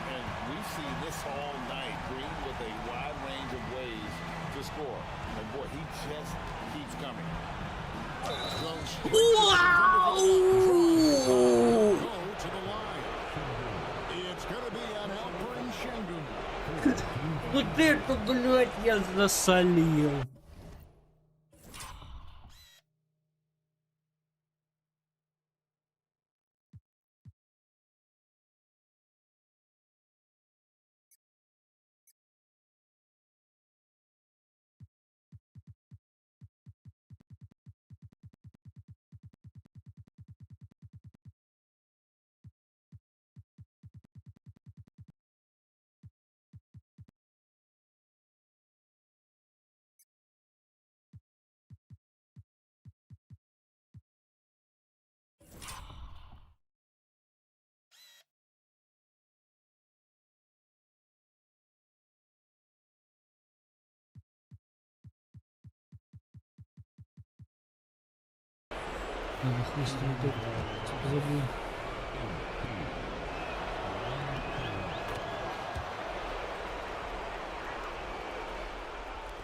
And we've seen this all night. Green with a wide range of ways to score. And boy, he just keeps coming. Wow! Go to the line. It's going to be an Alperen Şengün. Вот это, блядь, я засолил. Надо хвост забыл.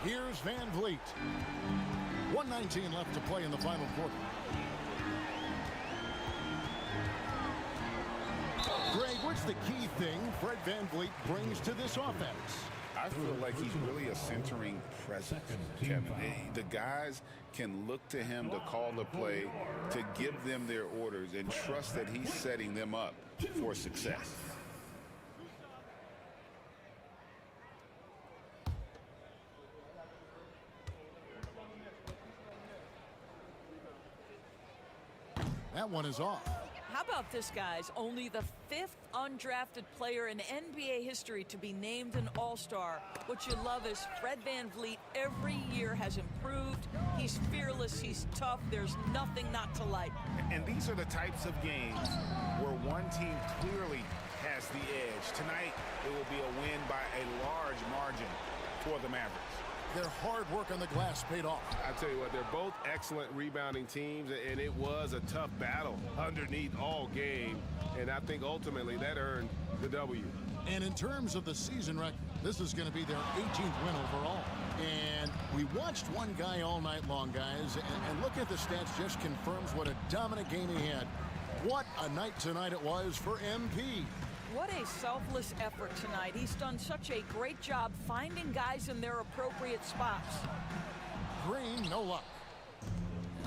Here's Van Vliet. 1:19 left to play in the final quarter. Greg, what's the key thing Fred Van Vliet brings to this offense? I feel like he's really a centering presence, Kevin. The guys can look to him to call the play, to give them their orders, and trust that he's setting them up for success. That one is off. How about this, guys? Only the 5th undrafted player in NBA history to be named an All-Star. What you love is Fred Van Vliet every year has improved. He's fearless, he's tough, there's nothing not to like. And these are the types of games where one team clearly has has the edge. Tonight, it will be a win by a large margin for the Mavericks. Their hard work on the glass paid off. I tell you what, they're both excellent rebounding teams, and it was a tough battle underneath all game, and I think ultimately that earned the W. And in terms of the season record, this is going to be their 18th win overall. And we watched one guy all night long, guys, and look at the stats, just confirms what a dominant game he had. What a night tonight it was for MP. What a selfless effort tonight. He's done such a great job finding guys in their appropriate spots. Green, no luck.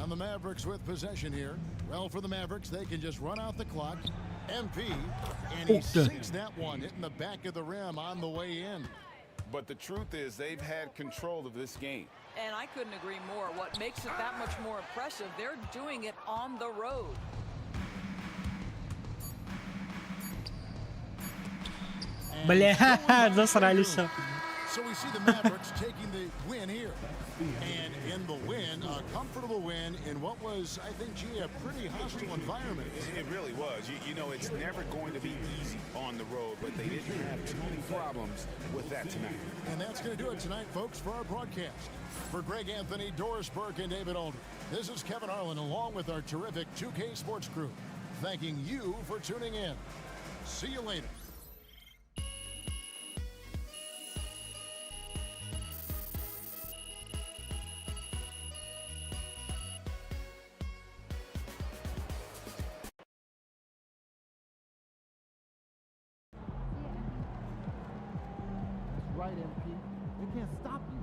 And the Mavericks with possession here. Well, for the Mavericks, they can just run out the clock. MP, and he sinks that one, hitting the back of the rim on the way in. But the truth is, they've had control of this game. And I couldn't agree more. What makes it that much more impressive, they're doing it on the road. Бля, засрались. So we see the Mavericks taking the win here. And in the win, a comfortable win in what was, I think, gee, a pretty hostile environment. It really was. You know, it's never going to be easy on the road, but they didn't have too many problems with that tonight. And that's going to do it tonight, folks, for our broadcast. For Greg Anthony, Doris Burke, and David Aldridge, this is Kevin Harlan, along with our terrific 2K Sports crew, thanking you for tuning in. See you later. Right, MP. They can't stop you.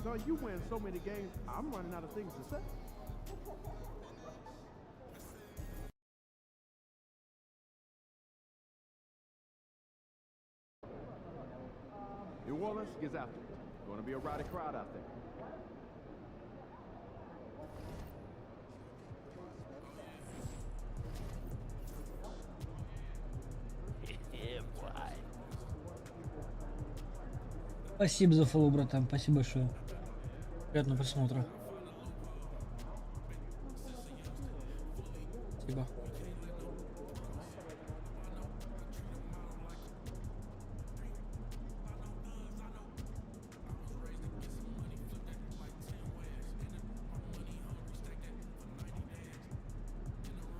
So you win so many games, I'm running out of things to say. New Orleans gets after it. Going to be a rowdy crowd out there. Спасибо за фоллоу, братан. Спасибо большое. Приятного просмотра. Спасибо.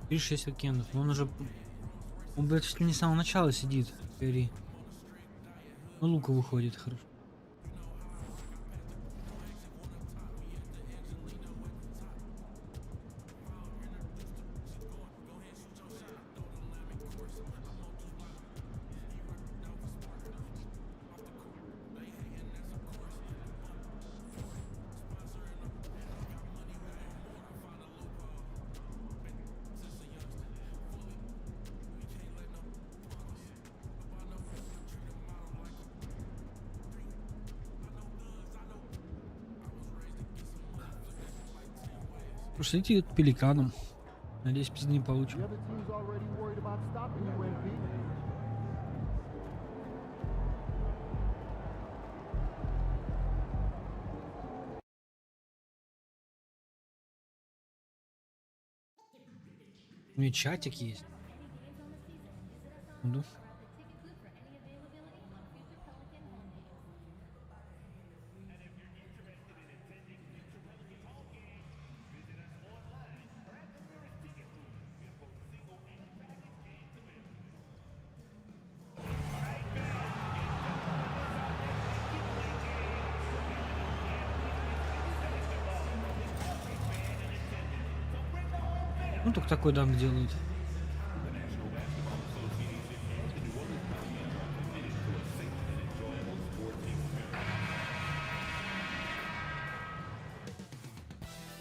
Видишь, 6 уикендов. Он уже... Он, блядь, чуть ли не с самого начала сидит. Говори. Ну, Лука выходит, хорошо. Пошлите пеликаном. Надеюсь, пизды не получим. У меня чатик есть. Буду. Ну, только такой данк делают.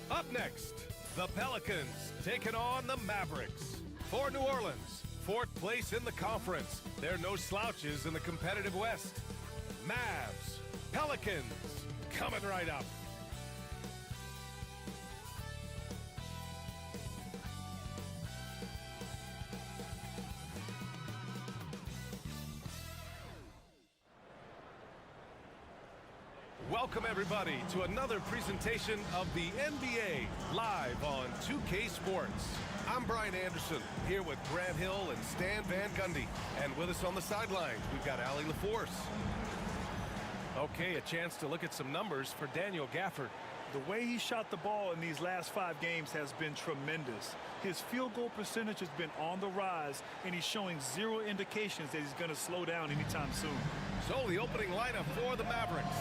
Up next, the Pelicans taking on the Mavericks. For New Orleans, 4th place in the conference. There are no slouches in the competitive West. Mavs, Pelicans, coming right up. Welcome everybody to another presentation of the NBA live on 2K Sports. I'm Brian Anderson here with Grant Hill and Stan Van Gundy. And with us on the sidelines, we've got Allie LaForce. Okay, a chance to look at some numbers for Daniel Gafford. The way he shot the ball in these last 5 games has been tremendous. His field goal percentage has been on the rise, and he's showing zero indications that he's going to slow down anytime soon. So the opening lineup for the Mavericks.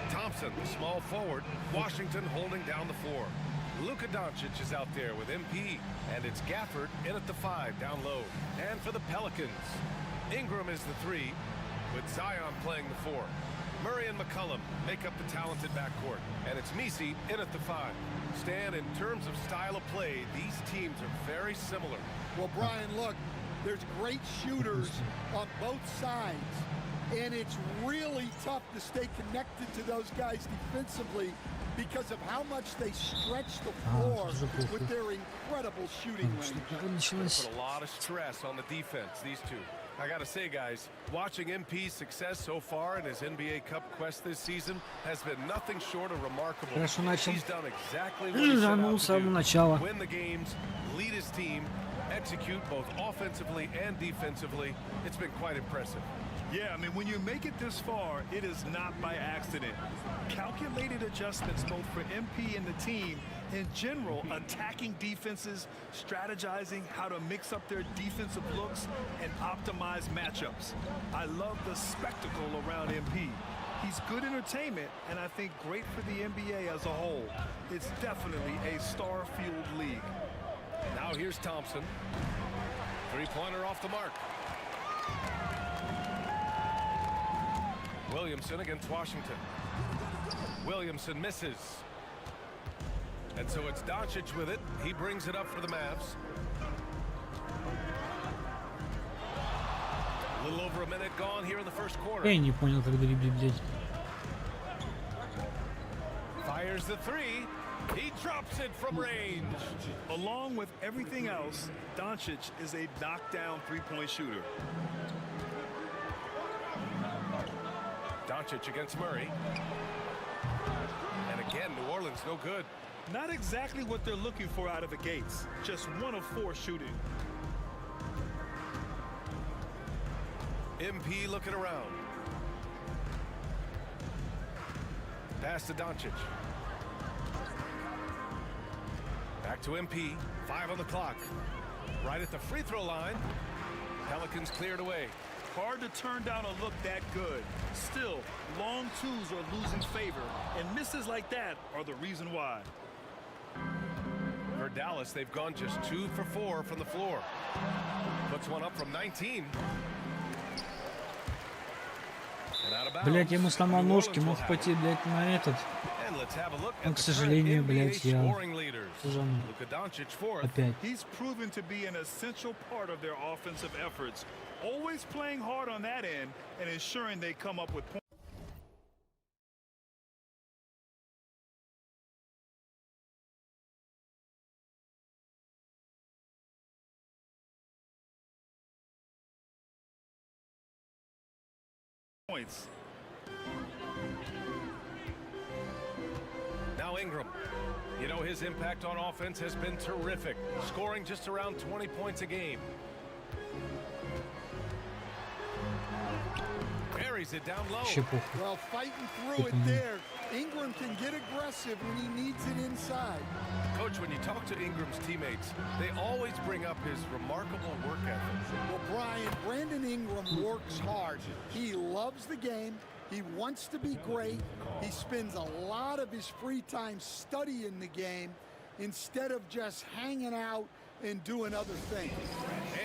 Thompson, the small forward. Washington holding down the 4. Luka Doncic is out there with MP, and it's Gafford in at the 5 down low. And for the Pelicans, Ingram is the 3, with Zion playing the 4. Murray and McCollum make up the talented backcourt, and it's Messi in at the 5. Stan, in terms of style of play, these teams are very similar. Well, Brian, look, there's great shooters on both sides, and it's really tough to stay connected to those guys defensively because of how much they stretch the floor with their incredible shooting range. Put a lot of stress on the defense, these two. I gotta say, guys, watching MP's success so far in his NBA Cup quest this season has been nothing short of remarkable. He's done exactly what he set out to do. Win the games, lead his team, execute both offensively and defensively. It's been quite impressive. Yeah, I mean, when you make it this far, it is not by accident. Calculated adjustments both for MP and the team. In general, attacking defenses, strategizing how to mix up their defensive looks, and optimize matchups. I love the spectacle around MP. He's good entertainment, and I think great for the NBA as a whole. It's definitely a star-fueled league. Now here's Thompson. Three-pointer off the mark. Williamson against Washington. Williamson misses. And so it's Doncic with it. He brings it up for the Mavs. A little over a minute gone here in the first quarter. Я не понял, как дриблить, блядь. Fires the 3. He drops it from range. Along with everything else, Doncic is a knockdown three-point shooter. Doncic against Murray. And again, New Orleans no good. Not exactly what they're looking for out of the gates. Just 1 of 4 shooting. MP looking around. Pass to Doncic. Back to MP. 5 on the clock. Right at the free throw line. Pelicans cleared away. Hard to turn down a look that good. Still, long twos are losing favor, and misses like that are the reason why. For Dallas, they've gone just 2 for 4 from the floor. Puts one up from 19. Блять, я ему сломал ножки, мог пойти, блять, на этот. Но, к сожалению, блять, я опять. He's proven to be an essential part of their offensive efforts, always playing hard on that end and ensuring they come up with points. Now Ingram. You know, his impact on offense has been terrific, scoring just around 20 points a game. Buries it down low. Well, fighting through it there. Ingram can get aggressive when he needs it inside. Coach, when you talk to Ingram's teammates, they always bring up his remarkable work ethic. Well, Brian, Brandon Ingram works hard. He loves the game. He wants to be great. He spends a lot of his free time studying the game instead of just hanging out and doing other things.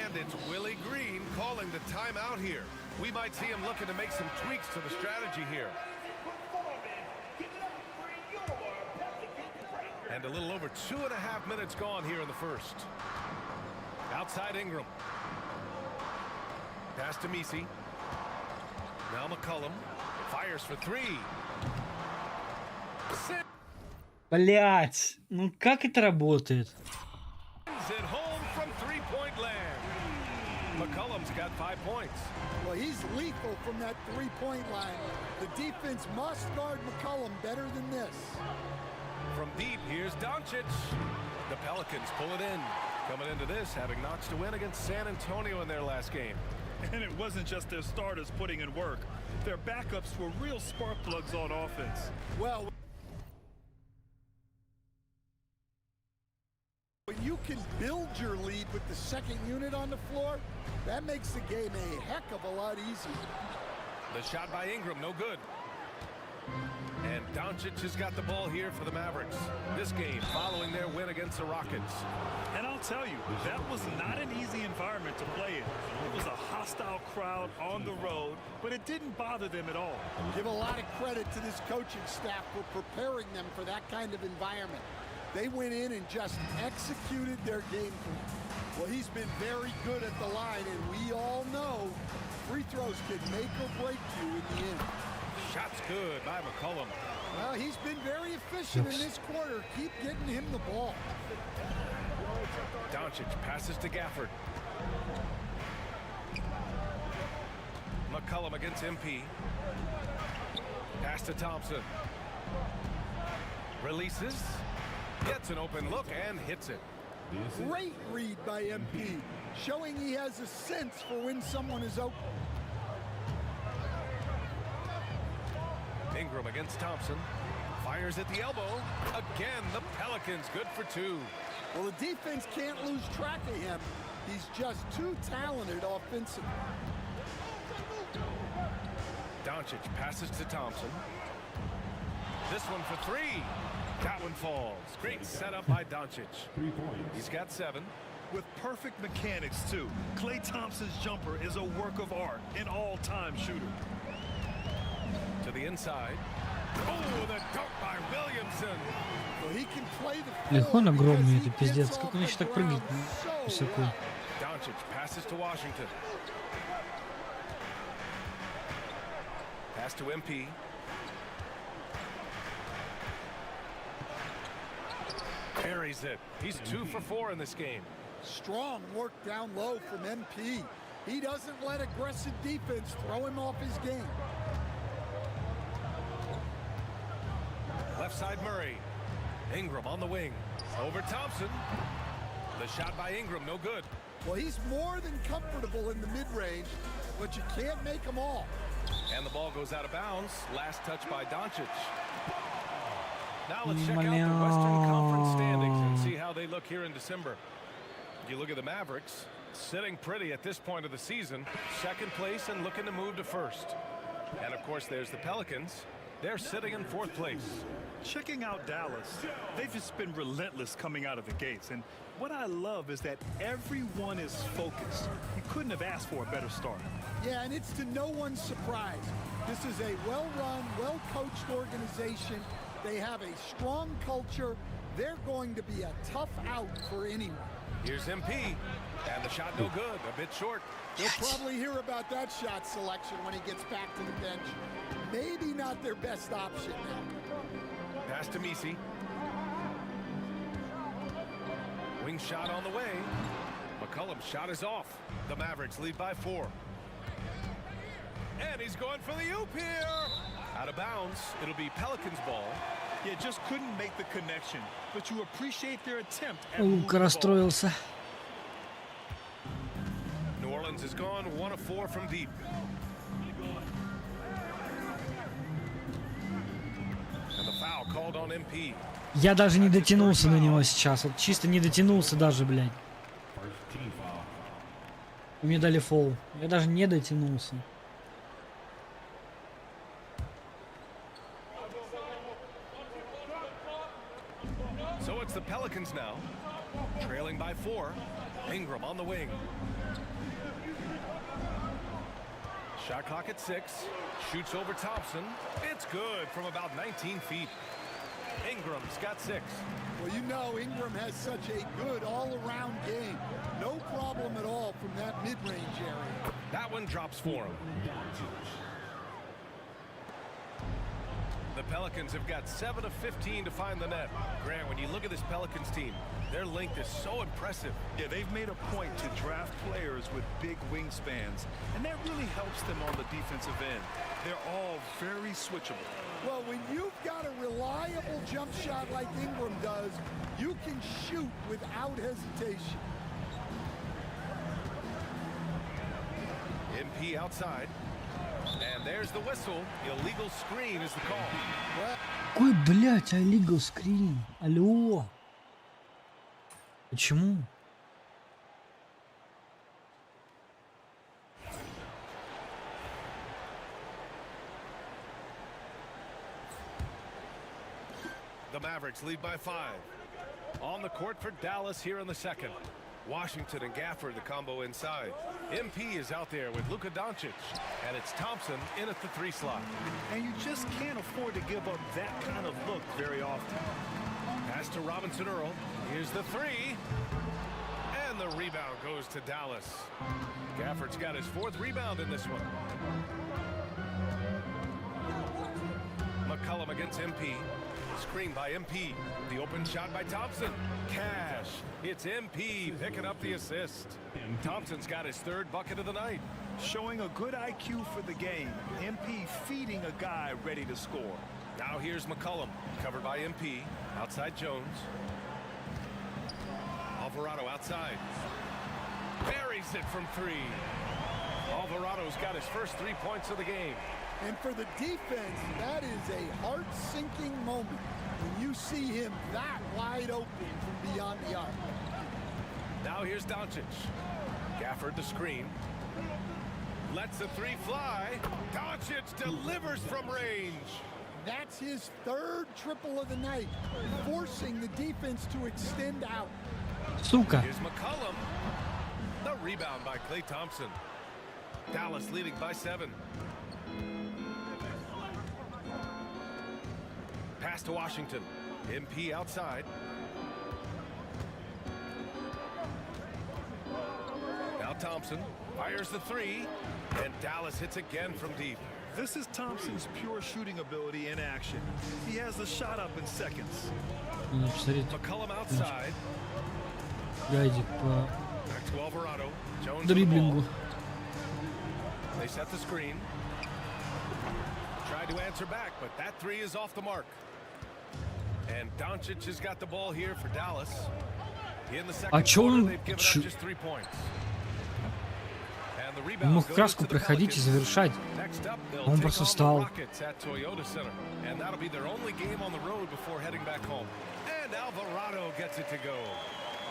And it's Willie Green calling the timeout here. We might see him looking to make some tweaks to the strategy here. And a little over 2.5 minutes gone here in the first. Outside Ingram. Pass to Messi. Now McCollum. Fires for 3. Блять, ну как это работает? At home from 3-point land. McCollum McCollum's got 5 points. Well, he's lethal from that three-point line. The defense must guard McCollum better than this. From deep, here's Doncic. The Pelicans pull it in. Coming into this, having notched a win against San Antonio in their last game. And it wasn't just their starters putting in work. Their backups were real spark plugs on offense. Well, when you can build your lead with the second unit on the floor, that makes the game a heck of a lot easier. The shot by Ingram, no good. And Doncic has got the ball here for the Mavericks. This game following their win against the Rockets. And I'll tell you, that was not an easy environment to play in. It was a hostile crowd on the road, but it didn't bother them at all. Give a lot of credit to this coaching staff for preparing them for that kind of environment. They went in and just executed their game plan. Well, he's been very good at the line, and we all know free throws can make or break you in the end. Shot's good by McCollum. Well, he's been very efficient in this quarter. Keep getting him the ball. Doncic passes to Gafford. McCollum against MP. Pass to Thompson. Releases. Gets an open look and hits it. Great read by MP, showing he has a sense for when someone is open. Ingram against Thompson. Fires at the elbow. Again, the Pelicans good for 2. Well, the defense can't lose track of him. He's just too talented offensively. Doncic passes to Thompson. This one for 3. That one falls. Great setup by Doncic. 3 points. He's got 7. With perfect mechanics, too. Klay Thompson's jumper is a work of art, an all-time shooter. To the inside. Oh, the dunk by Williamson. Well, he can play the Эх, он огромный, это пиздец. Как он еще так прыгает высоко? Doncic passes to Washington. Pass to MP. Carries it. He's 2 for 4 in this game. Strong work down low from MP. He doesn't let aggressive defense throw him off his game. Left side Murray. Ingram on the wing. Over Thompson. The shot by Ingram, no good. Well, he's more than comfortable in the mid-range, but you can't make them all. And the ball goes out of bounds. Last touch by Doncic. Now let's check out the Western Conference standings and see how they look here in December. You look at the Mavericks, sitting pretty at this point of the season. 2nd place and looking to move to 1st. And of course, there's the Pelicans. They're sitting in 4th place. Checking out Dallas, they've just been relentless coming out of the gates. And what I love is that everyone is focused. You couldn't have asked for a better start. Yeah, and it's to no one's surprise. This is a well-run, well-coached organization. They have a strong culture. They're going to be a tough out for anyone. Here's MP, and the shot no good, a bit short. You'll probably hear about that shot selection when he gets back to the bench. Maybe not their best option now. Pass to Messi. Wing shot on the way. McCollum's shot is off. The Mavericks lead by 4. And he's going for the oop here. Out of bounds. It'll be Pelicans ball. Yeah, just couldn't make the connection, but you appreciate their attempt at Лука расстроился. New Orleans has gone 1 of 4 from deep. And the foul called on MP. Я даже не дотянулся до него сейчас. Вот чисто не дотянулся даже, блядь. Мне дали фол. Я даже не дотянулся. So it's the Pelicans now, trailing by 4. Ingram on the wing. Shot clock at 6. Shoots over Thompson. It's good from about 19 feet. Ingram's got 6. Well, you know Ingram has such a good all-around game. No problem at all from that mid-range area. That one drops for him. The Pelicans have got 7 of 15 to find the net. Grant, when you look at this Pelicans team, their length is so impressive. Yeah, they've made a point to draft players with big wingspans, and that really helps them on the defensive end. They're all very switchable. Well, when you've got a reliable jump shot like Ingram does, you can shoot without hesitation. MP outside. And there's the whistle. Illegal screen is the call. Какой, блядь, illegal screen? Алло. Почему? The Mavericks lead by 5. On the court for Dallas here in the second. Washington and Gafford, the combo inside. MP is out there with Luka Doncic, and it's Thompson in at the 3 slot. And you just can't afford to give up that kind of look very often. Pass to Robinson Earl. Here's the 3. And the rebound goes to Dallas. Gafford's got his 4th rebound in this one. McCollum against MP. Screen by MP. The open shot by Thompson. Cash. It's MP picking up the assist. Thompson's got his 3rd bucket of the night. Showing a good IQ for the game. MP feeding a guy ready to score. Now here's McCollum. Covered by MP. Outside Jones. Alvarado outside. Buries it from 3. Alvarado's got his first 3 points of the game. And for the defense, that is a heart-sinking moment when you see him that wide open from beyond the arc. Now here's Doncic. Gafford the screen. Lets the 3 fly. Doncic delivers from range. That's his 3rd triple of the night, forcing the defense to extend out. Сука. Here's McCollum. The rebound by Klay Thompson. Dallas leading by 7. Pass to Washington. MP outside. Now Thompson fires the 3, and Dallas hits again from deep. This is Thompson's pure shooting ability in action. He has the shot up in seconds. McCollum outside. Гайдик по Back to Alvarado. Jones дриблингу. They set the screen. Tried to answer back, but that 3 is off the mark. And Doncic has got the ball here for Dallas. In the second quarter, they've given up just 3 points. And the rebound Мог goes краску to the проходить и завершать. Next up, they'll Он take просто on the встал. Rockets at Toyota Center. And that'll be their only game on the road before heading back home. And Alvarado gets it to go.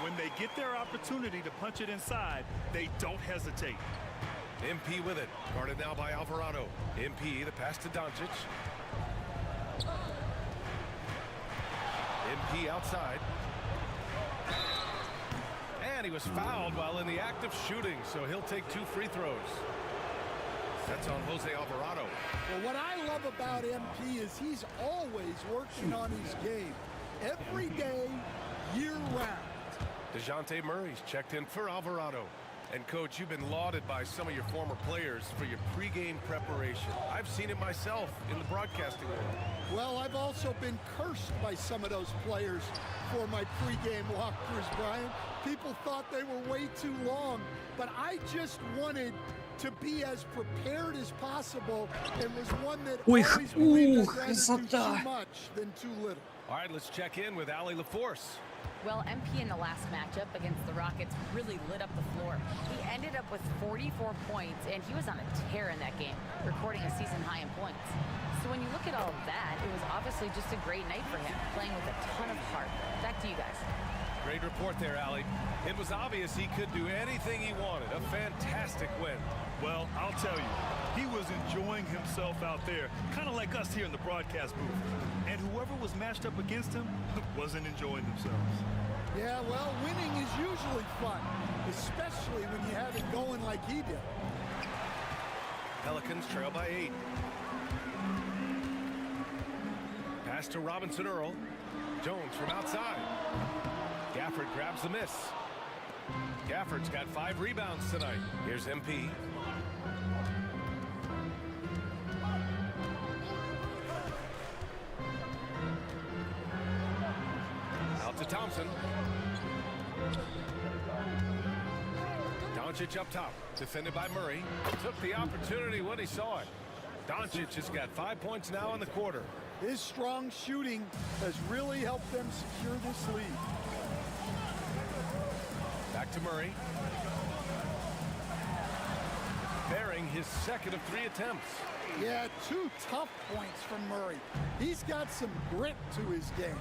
When they get their opportunity to punch it inside, they don't hesitate. MP with it. Guarded now by Alvarado. MP, the pass to Doncic. MP outside. And he was fouled while in the act of shooting, so he'll take 2 free throws. That's on Jose Alvarado. Well, what I love about MP is he's always working on his game. Every day, year-round. DeJounte Murray's checked in for Alvarado. And, Coach, you've been lauded by some of your former players for your pregame preparation. I've seen it myself in the broadcasting world. Well, I've also been cursed by some of those players for my pregame walkthroughs, Brian. People thought they were way too long, but I just wanted to be as prepared as possible and was one that always believed I'd rather do too much than too little. All right, let's check in with Allie LaForce. Well, MP in the last matchup against the Rockets really lit up the floor. He ended up with 44 points, and he was on a tear in that game, recording a season high in points. So when you look at all of that, it was obviously just a great night for him, playing with a ton of heart. Back to you guys. Great report there, Allie. It was obvious he could do anything he wanted. A fantastic win. Well, I'll tell you, he was enjoying himself out there, kind of like us here in the broadcast booth. And whoever was matched up against him wasn't enjoying themselves. Yeah, well, winning is usually fun, especially when you have it going like he did. Pelicans trail by 8. Pass to Robinson Earl. Jones from outside. Gafford grabs the miss. Gafford's got 5 rebounds tonight. Here's MP. Thompson. Doncic up top, defended by Murray. Took the opportunity when he saw it. Doncic has got 5 points now in the quarter. His strong shooting has really helped them secure this lead. Back to Murray. Bearing his second of 3 attempts. Yeah, 2 tough points from Murray. He's got some grit to his game.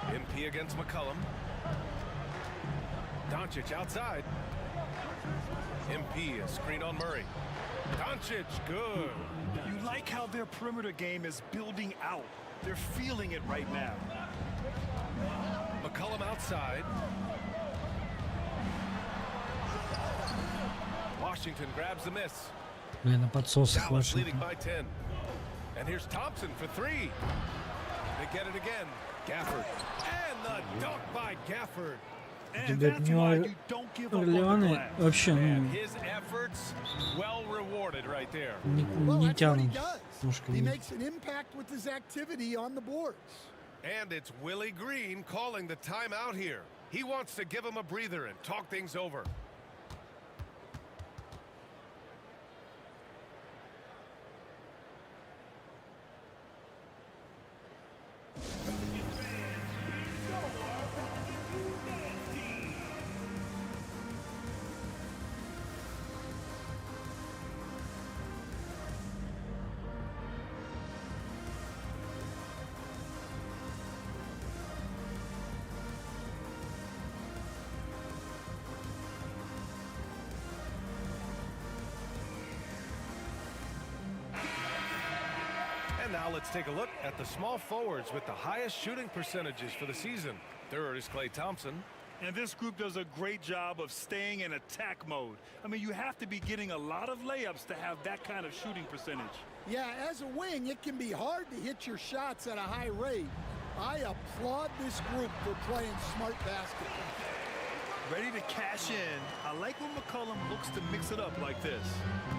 MP against McCollum. Doncic outside. MP a screen on Murray. Doncic, good. You like how their perimeter game is building out. They're feeling it right now. McCollum outside. Washington grabs the miss. Блин, на подсосах Dallas Вашингтон. leading by 10. And here's Thompson for 3. They get it again. Gafford. And the dunk by Gafford. Ребят, у него Орлеаны вообще, And his efforts well rewarded right there. не тянут. Немножко He makes an impact with his activity on the boards. And it's Willie Green calling the timeout here. He wants to give him a breather and talk things over. And now let's take a look at the small forwards with the highest shooting percentages for the season. Third is Klay Thompson. And this group does a great job of staying in attack mode. I mean, you have to be getting a lot of layups to have that kind of shooting percentage. Yeah, as a wing, it can be hard to hit your shots at a high rate. I applaud this group for playing smart basketball. Ready to cash in. I like when McCollum looks to mix it up like this.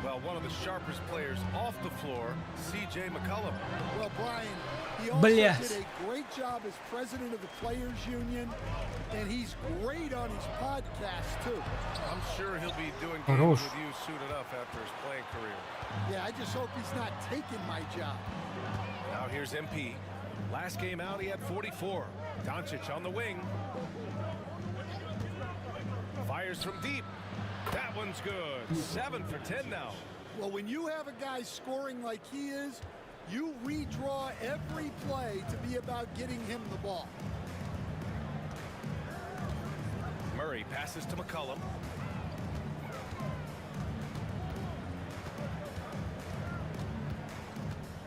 Well, one of the sharpest players off the floor, C.J. McCollum. Well, Brian, he also Блядь. did a great job as president of the Players Union, and he's great on his podcast, too. I'm sure he'll be doing Хорош. games with you soon enough after his playing career. Yeah, I just hope he's not taking my job. Now here's MP. Last game out, he had 44. Doncic on the wing. Fires from deep. That one's good. 7 for 10 now. Well, when you have a guy scoring like he is, you redraw every play to be about getting him the ball. Murray passes to McCollum.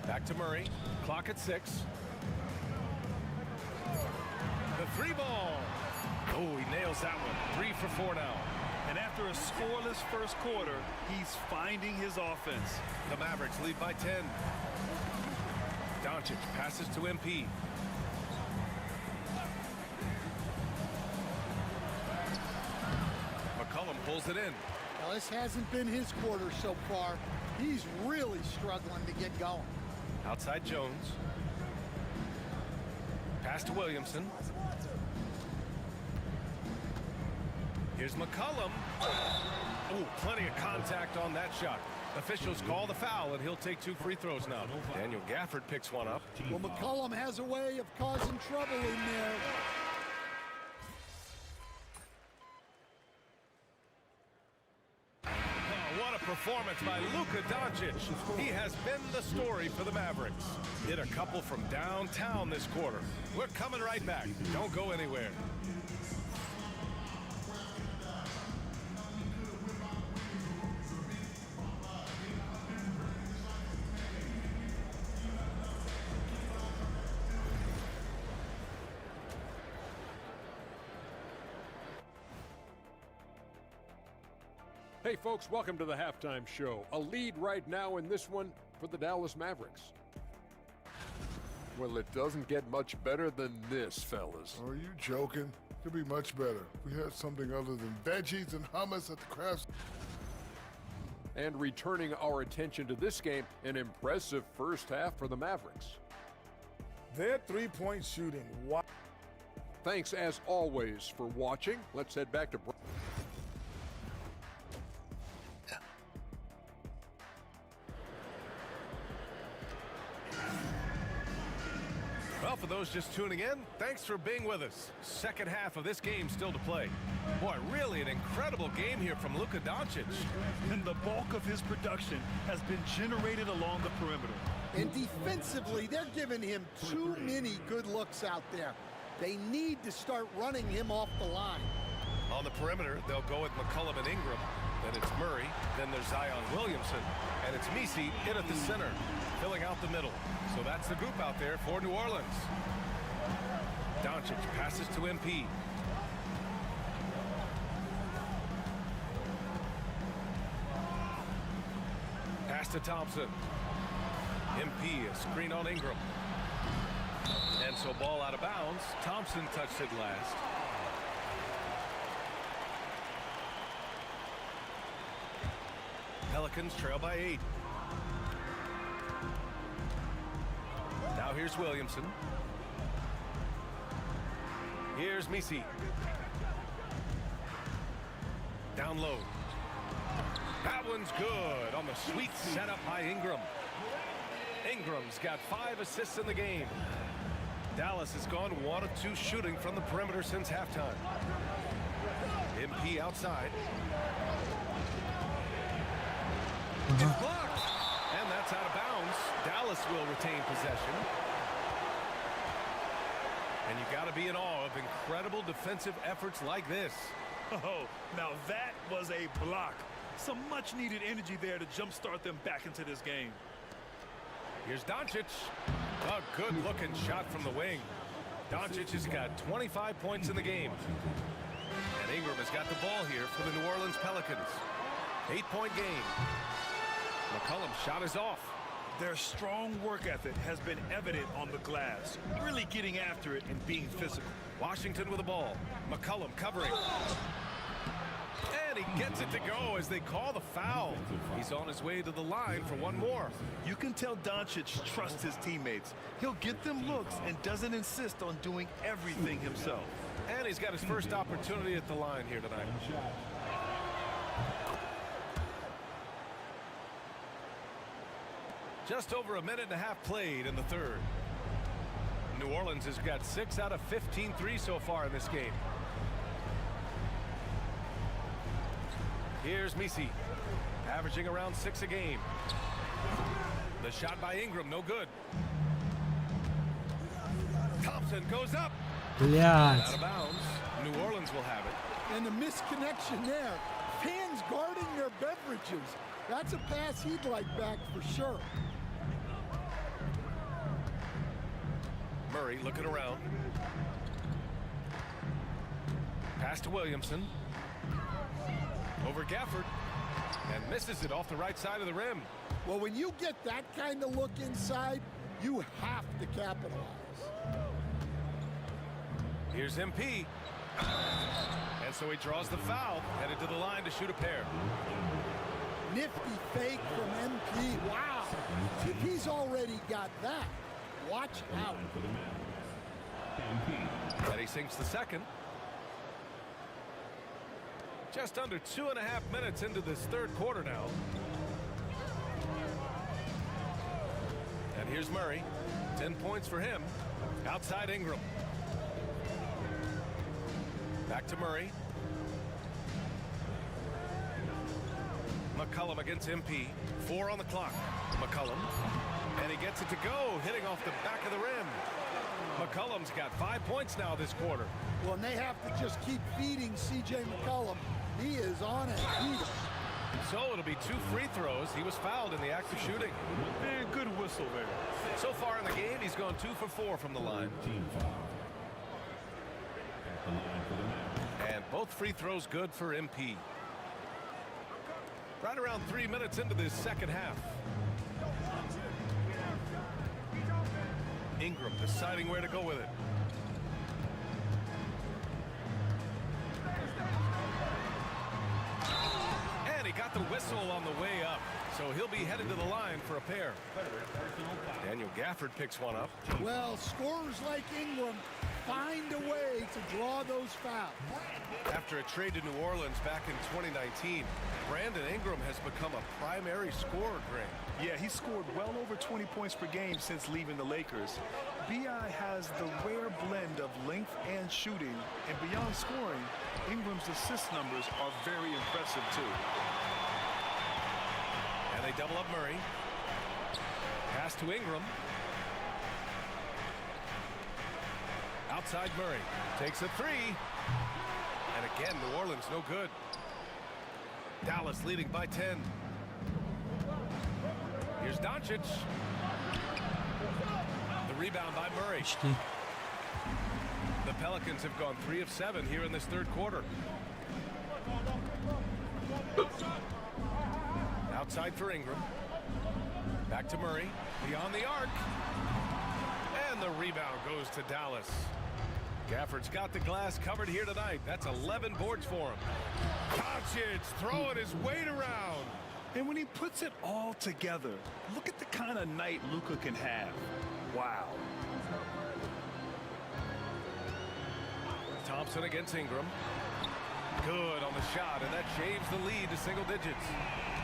Back to Murray. Clock at 6. The 3 ball. Oh, he nails that one. 3 for 4 now. And after a scoreless first quarter, he's finding his offense. The Mavericks lead by 10. Doncic passes to MP. McCollum pulls it in. Well, this hasn't been his quarter so far. He's really struggling to get going. Outside Jones. Pass to Williamson. Here's McCollum. Oh, plenty of contact on that shot. Officials call the foul, and he'll take 2 free throws now. Daniel Gafford picks one up. Well, McCollum has a way of causing trouble in there. Oh, what a performance by Luka Doncic. He has been the story for the Mavericks. Hit a couple from downtown this quarter. We're coming right back. Don't go anywhere. Hey folks, welcome to the halftime show. A lead right now in this one for the Dallas Mavericks. Well, it doesn't get much better than this, fellas. Are you joking? Could be much better. We had something other than veggies and hummus at the crafts. And returning our attention to this game, an impressive first half for the Mavericks. Their three-point shooting. Wow. Thanks as always for watching. Let's head back to. Well, for those just tuning in, thanks for being with us. Second half of this game still to play. Boy, really an incredible game here from Luka Doncic. And the bulk of his production has been generated along the perimeter. And defensively, they're giving him too many good looks out there. They need to start running him off the line. On the perimeter, they'll go with McCollum and Ingram. Then it's Murray. Then there's Zion Williamson. And it's Messi in at the center, filling out the middle. So that's the group out there for New Orleans. Doncic passes to MP. Pass to Thompson. MP, a screen on Ingram. And so ball out of bounds. Thompson touched it last. Pelicans trail by 8. Now here's Williamson. Here's Messi. Down low. That one's good on the sweet setup by Ingram. Ingram's got 5 assists in the game. Dallas has gone 1 of 2 shooting from the perimeter since halftime. MP outside. It's blocked. And that's out of bounds. Dallas will retain possession. And you got to be in awe of incredible defensive efforts like this. Oh, now that was a block. Some much needed energy there to jumpstart them back into this game. Here's Doncic. A good looking shot from the wing. Doncic has got 25 points in the game. And Ingram has got the ball here for the New Orleans Pelicans. 8-point game. McCollum's shot is off. Their strong work ethic has been evident on the glass, really getting after it and being physical. Washington with the ball. McCollum covering. And he gets it to go as they call the foul. He's on his way to the line for one more. You can tell Doncic trusts his teammates. He'll get them looks and doesn't insist on doing everything himself. And he's got his first opportunity at the line here tonight. Just over a minute and a half played in the third. New Orleans has got 6 out of 15 threes so far in this game. Here's Messi, averaging around 6 a game. The shot by Ingram, no good. Thompson goes up. Блядь. Out of bounds. New Orleans will have it. And the misconnection there. Fans guarding their beverages. That's a pass he'd like back for sure. Murray looking around. Pass to Williamson. Over Gafford. And misses it off the right side of the rim. Well, when you get that kind of look inside, you have to capitalize. Here's MP. And so he draws the foul, headed to the line to shoot a pair. Nifty fake from MP. Wow. If he's already got that, watch out. And he sinks the second. Just under 2.5 minutes into this third quarter now. And here's Murray. 10 points for him. Outside Ingram. Back to Murray. McCollum against MP. 4 on the clock. McCollum. And he gets it to go, hitting off the back of the rim. McCollum's got 5 points now this quarter. Well, and they have to just keep feeding C.J. McCollum. He is on it. So it'll be 2 free throws. He was fouled in the act of shooting. And good whistle there. So far in the game, he's gone 2 for 4 from the line. And both free throws good for MP. Right around 3 minutes into this second half. Ingram deciding where to go with it. And he got the whistle on the way up. so he'll be headed to the line for a pair. Daniel Gafford picks one up. Well, scorers like Ingram find a way to draw those fouls. After a trade to New Orleans back in 2019, Brandon Ingram has become a primary scorer, Grant. Yeah, he scored well over 20 points per game since leaving the Lakers. B.I. has the rare blend of length and shooting, and beyond scoring, Ingram's assist numbers are very impressive too. And they double up Murray. Pass to Ingram. Outside Murray. Takes a three. And again, New Orleans no good. Dallas leading by 10. Here's Doncic. The rebound by Murray. The Pelicans have gone 3 of 7 here in this third quarter. Outside for Ingram. Back to Murray. Beyond the arc. And the rebound goes to Dallas. Gafford's got the glass covered here tonight. That's 11 boards for him. Doncic throwing his weight around. And when he puts it all together, look at the kind of night Luka can have. Wow. Thompson against Ingram. Good on the shot, and that shaves the lead to single digits.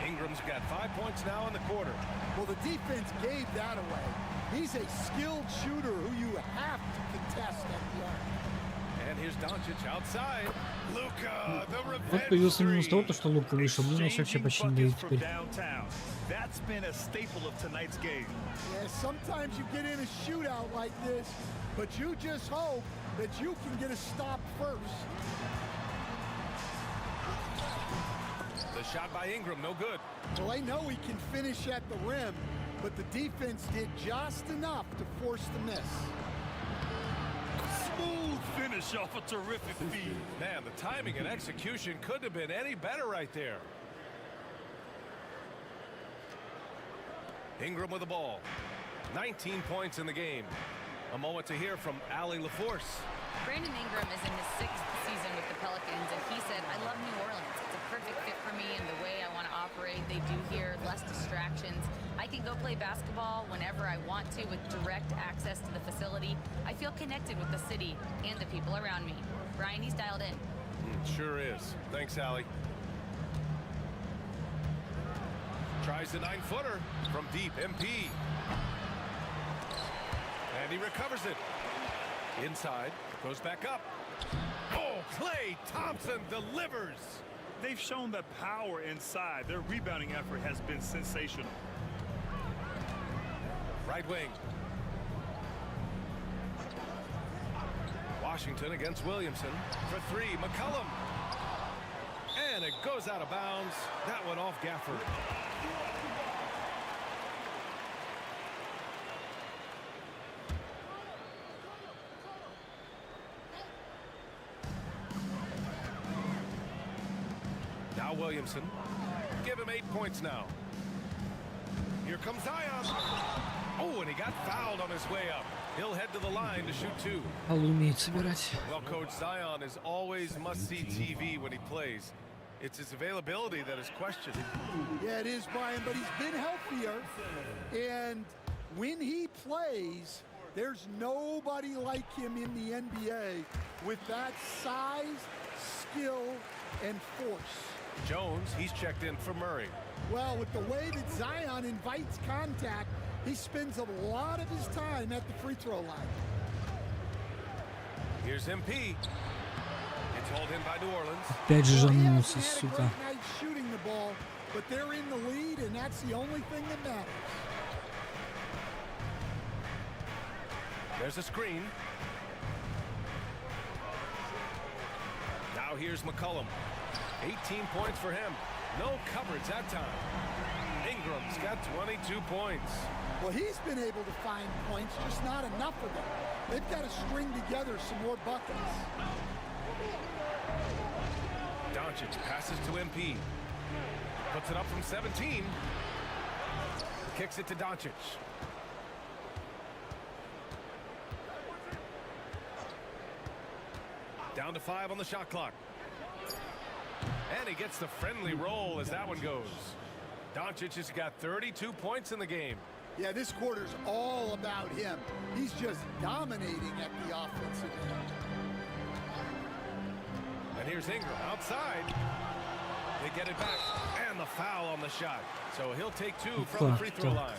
Ingram's got 5 points now in the quarter. Well, the defense gave that away. He's a skilled shooter who you have to contest at the arc. And here's Doncic outside. Luka, the Вот revenge появился минус three. того, то, что Лука вышел. У нас вообще почти не дают теперь. That's been a staple of tonight's game. Yeah, sometimes you get in a shootout like this, but you just hope that you can get a stop first. The shot by Ingram, no good. Well, they know he can finish at the rim, but the defense did just enough to force the miss. Smooth finish off a terrific feed. Man, the timing and execution couldn't have been any better right there. Ingram with the ball. 19 points in the game. A moment to hear from Allie LaForce. Brandon Ingram is in his 6th season with the Pelicans, and he said, I love New Orleans. It's a perfect fit for me and the way I want to operate. They do here, less distractions. I can go play basketball whenever I want to with direct access to the facility. I feel connected with the city and the people around me. Brian, he's dialed in. Sure is. Thanks, Allie. Tries the 9-footer from deep, MP. And he recovers it. Inside, goes back up. Oh, Klay Thompson delivers. They've shown that power inside. Their rebounding effort has been sensational. Right wing. Washington against Williamson. For three, McCollum. And it goes out of bounds. That one off Gafford. Now Williamson. Give him 8 points now. Here comes Zion. Oh, and he got fouled on his way up. He'll head to the line to shoot 2. Алло умеет собирать. Well, Coach, Zion is always must-see TV when he plays. It's his availability that is questioned. Yeah, it is, Brian, but he's been healthier. And when he plays, there's nobody like him in the NBA with that size, skill, and force. Jones, he's checked in for Murray. Well, with the way that Zion invites contact, he spends a lot of his time at the free throw line. Here's MP. It's hauled in by New Orleans. Опять же Well, he жаннулся, hasn't had a сука. great night shooting the ball, but they're in the lead, and that's the only thing that matters. There's a screen. Now here's McCollum. 18 points for him. No coverage that time. Ingram's got 22 points. Well, he's been able to find points, just not enough of them. They've got to string together some more buckets. Doncic passes to MP. Puts it up from 17. Kicks it to Doncic. Down to 5 on the shot clock. And he gets the friendly roll as that one goes. Doncic has got 32 points in the game. Yeah, this quarter's all about him. He's just dominating at the offensive end. And here's Ingram outside. They get it back. And the foul on the shot. So he'll take 2 from the free throw line.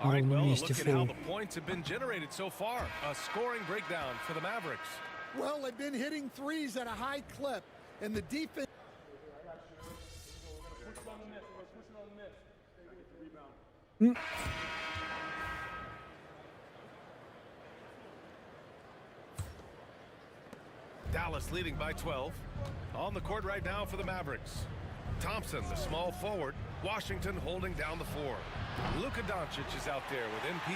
All right, well, a look at how the points have been generated so far. A scoring breakdown for the Mavericks. Well, they've been hitting threes at a high clip, and the defense... Dallas leading by 12. On the court right now for the Mavericks. Thompson, the small forward. Washington holding down the 4. Luka Doncic is out there with MP.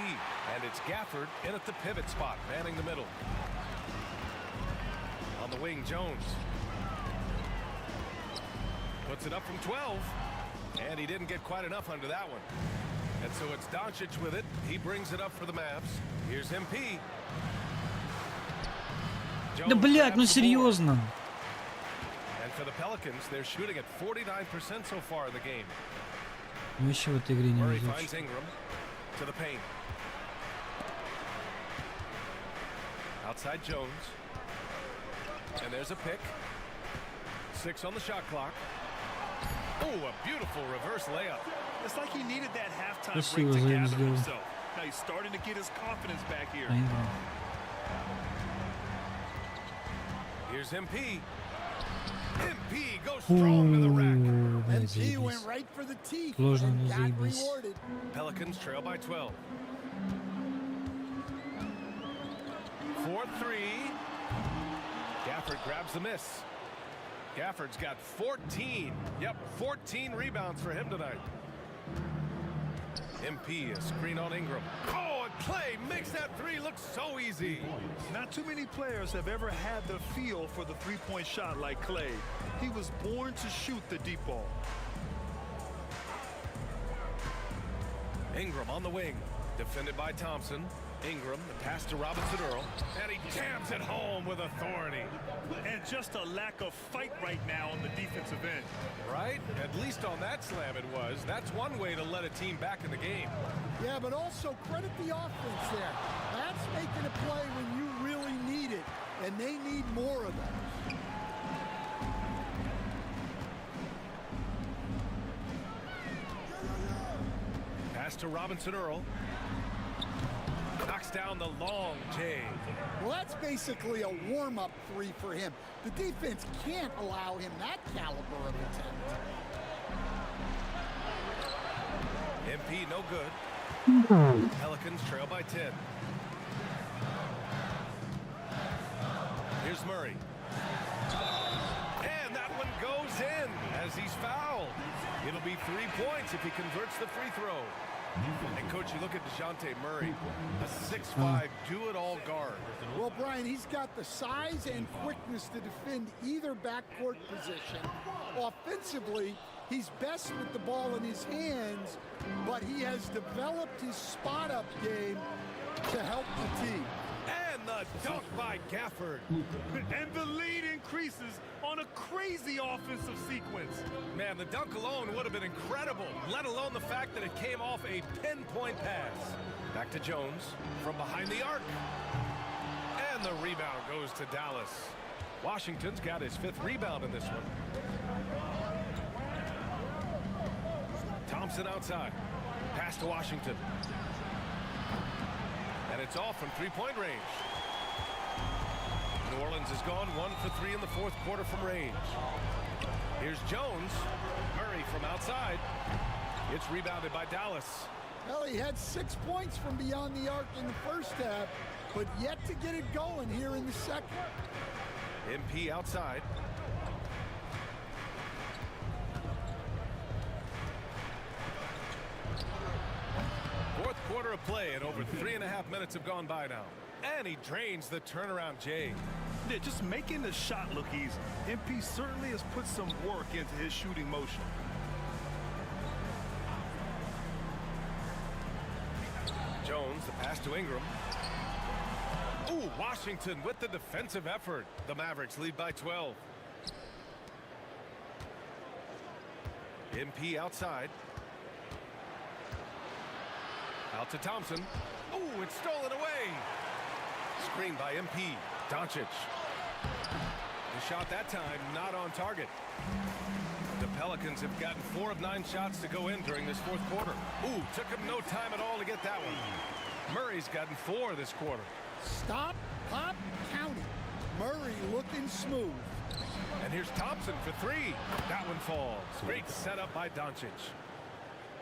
And it's Gafford in at the pivot spot, manning the middle. On the wing, Jones. Puts it up from 12. And he didn't get quite enough under that one. And so it's Doncic with it. He brings it up for the Mavs. Here's MP. Да, блядь, ну серьезно. And for the Pelicans, they're shooting at 49% so far in the game. Ну еще в этой игре не Murray везет. finds Ingram to the paint. Outside Jones. And there's a pick. 6 on the shot clock. Oh, a beautiful reverse layup. It's like he needed that halftime Красиво break to gather сделал. himself. Now he's starting to get his confidence back here. Here's MP. MP goes strong to the rack. MP went right for the teeth Сложно, and но got заебись. rewarded. Pelicans trail by 12. 4-3. Gafford grabs the miss. Gafford's got 14. Yep, 14 rebounds for him tonight. MP, a screen on Ingram. Oh, and Clay makes that 3 look so easy. Not too many players have ever had the feel for the three-point shot like Clay. He was born to shoot the deep ball. Ingram on the wing, defended by Thompson. Ingram, the pass to Robinson Earl, and he jams it home with authority. And just a lack of fight right now on the defensive end. Right? At least on that slam it was. That's one way to let a team back in the game. Yeah, but also credit the offense there. That's making a play when you really need it, and they need more of those. Pass to Robinson Earl. Knocks down the long J. Well, that's basically a warm-up 3 for him. The defense can't allow him that caliber of attempt. MP no good. Pelicans trail by 10. Here's Murray. And that one goes in as he's fouled. It'll be 3 points if he converts the free throw. And, Coach, you look at DeJounte Murray, a 6'5", do-it-all guard. Well, Brian, he's got the size and quickness to defend either backcourt position. Offensively, he's best with the ball in his hands, but he has developed his spot-up game to help the team. And the dunk by Gafford. And the lead increases on a crazy offensive sequence. Man, the dunk alone would have been incredible, let alone the fact that it came off a pinpoint pass. Back to Jones from behind the arc. And the rebound goes to Dallas. Washington's got his 5th rebound in this one. Thompson outside. Pass to Washington. And it's off from 3-point range. New Orleans has gone 1 for 3 in the 4th quarter from range. Here's Jones. Murray from outside. It's rebounded by Dallas. Well, he had 6 points from beyond the arc in the first half, but yet to get it going here in the second. MP outside. Fourth quarter of play, and over 3.5 minutes have gone by now. And he drains the turnaround J. Yeah, just making the shot look easy. MP certainly has put some work into his shooting motion. Jones, the pass to Ingram. Ooh, Washington with the defensive effort. The Mavericks lead by 12. MP outside. Out to Thompson. Oh, it's stolen away. Screen by MP. Doncic. The shot that time not on target. The Pelicans have gotten 4 of 9 shots to go in during this fourth quarter. Ooh, took him no time at all to get that one. Murray's gotten 4 this quarter. Stop, pop, count it. Murray looking smooth. And here's Thompson for 3. That one falls. Great setup by Doncic.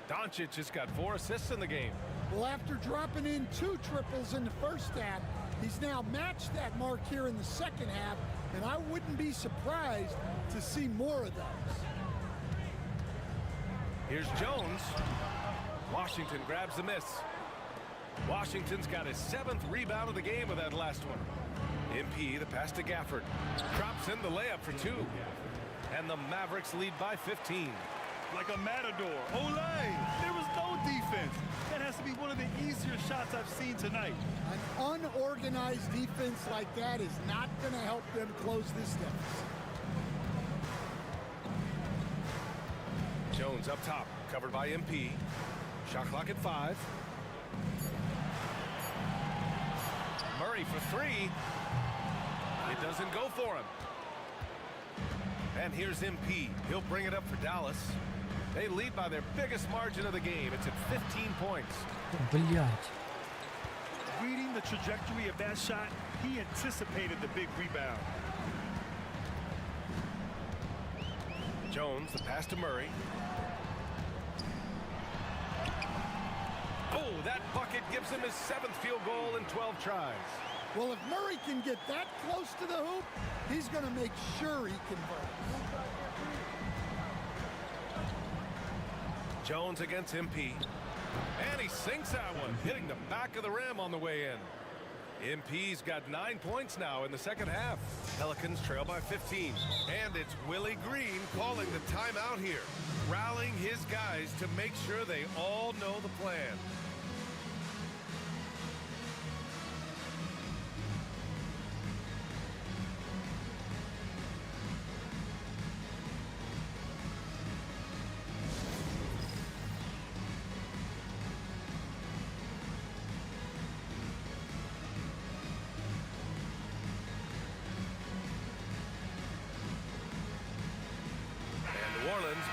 Doncic has got 4 assists in the game. Well, after dropping in 2 triples in the first half, he's now matched that mark here in the second half, and I wouldn't be surprised to see more of those. Here's Jones. Washington grabs the miss. Washington's got his 7th rebound of the game with that last one. MP, the pass to Gafford. Drops in the layup for 2. And the Mavericks lead by 15. Like a matador. Olay! There was no defense. That has to be one of the easier shots I've seen tonight. An unorganized defense like that is not going to help them close this deficit. Jones up top, covered by MP. Shot clock at 5. Murray for 3. It doesn't go for him. And here's MP. He'll bring it up for Dallas. They lead by their biggest margin of the game. It's at 15 points. Reading the trajectory of that shot, he anticipated the big rebound. Jones, the pass to Murray. Oh, that bucket gives him his 7th field goal in 12 tries. Well, if Murray can get that close to the hoop, he's going to make sure he converts. Jones against MP. And he sinks that one, hitting the back of the rim on the way in. MP's got 9 points now in the second half. Pelicans trail by 15. And it's Willie Green calling the timeout here, rallying his guys to make sure they all know the plan.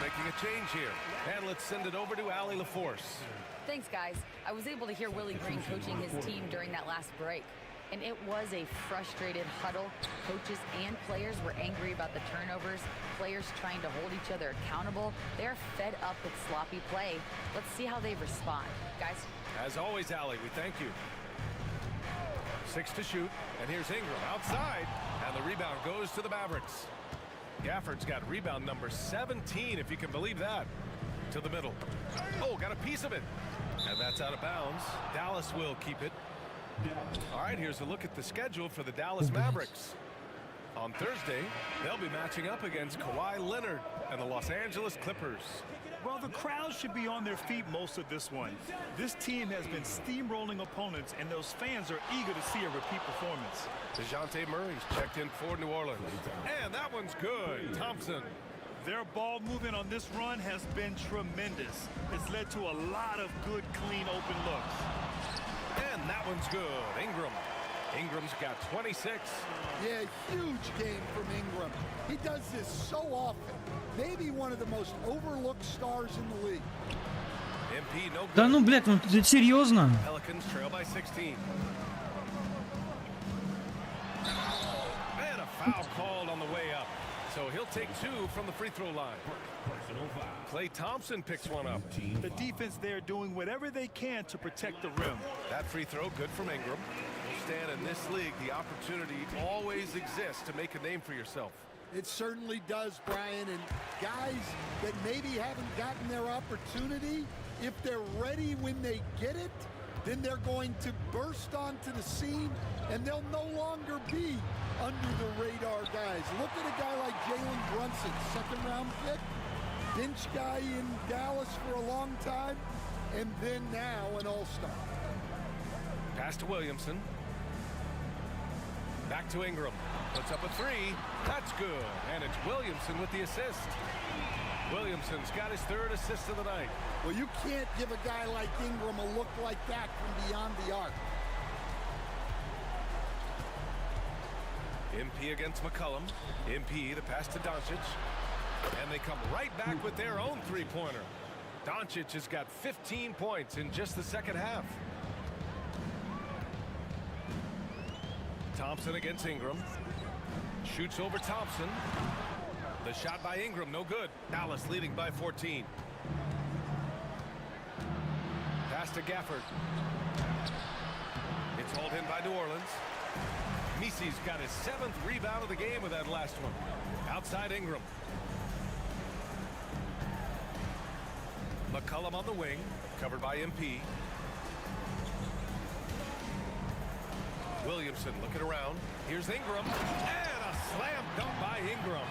Making a change here. And let's send it over to Allie LaForce. Thanks, guys. I was able to hear Willie Green coaching his team during that last break. And it was a frustrated huddle. Coaches and players were angry about the turnovers. Players trying to hold each other accountable. They're fed up with sloppy play. Let's see how they respond. Guys? As always, Allie, we thank you. 6 to shoot. And here's Ingram outside. And the rebound goes to the Mavericks. Gafford's got rebound number 17, if you can believe that. To the middle. Oh, got a piece of it. And that's out of bounds. Dallas will keep it. All right, here's a look at the schedule for the Dallas Mavericks. On Thursday, they'll be matching up against Kawhi Leonard and the Los Angeles Clippers. Well, the crowd should be on their feet most of this one. This team has been steamrolling opponents, and those fans are eager to see a repeat performance. DeJounte Murray's checked in for New Orleans. And that one's good. Thompson. Their ball movement on this run has been tremendous. It's led to a lot of good, clean, open looks. And that one's good. Ingram. Ingram's got 26. Yeah, huge game from Ingram. He does this so often. Maybe one of the most overlooked stars in the league. MP no good. Да ну, блядь, ну серьезно? Pelicans trail by 16. And a foul called on the way up. So he'll take 2 from the free throw line. Klay Thompson picks one up. The defense there doing whatever they can to protect the rim. That free throw good from Ingram. Stan, in this league, the opportunity always exists to make a name for yourself. It certainly does, Brian. And guys that maybe haven't gotten their opportunity, if they're ready when they get it, then they're going to burst onto the scene, and they'll no longer be under the radar guys. Look at a guy like Jalen Brunson, second-round pick, bench guy in Dallas for a long time, and then now an all-star. Pass to Williamson. Back to Ingram. Puts up a 3. That's good. And it's Williamson with the assist. Williamson's got his third assist of the night. Well, you can't give a guy like Ingram a look like that from beyond the arc. MP against McCollum. MP, the pass to Doncic. And they come right back with their own three-pointer. Doncic has got 15 points in just the second half. Thompson against Ingram. Shoots over Thompson. The shot by Ingram, no good. Dallas leading by 14. Pass to Gafford. It's hauled in by New Orleans. Misi's got his 7th rebound of the game with that last one. Outside Ingram. McCollum on the wing, covered by MP. Williamson looking around. Here's Ingram. And a slam dunk by Ingram.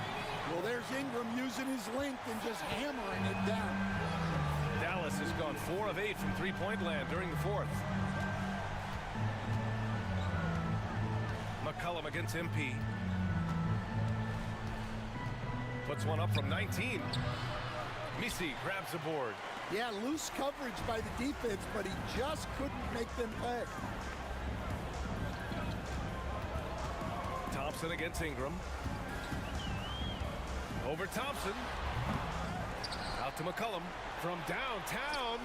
Well, there's Ingram using his length and just hammering it down. Dallas has gone 4 of 8 from three-point land during the fourth. McCollum against MP. Puts one up from 19. Misi grabs the board. Yeah, loose coverage by the defense, but he just couldn't make them pay. Thompson against Ingram. Over Thompson. Out to McCollum. From downtown.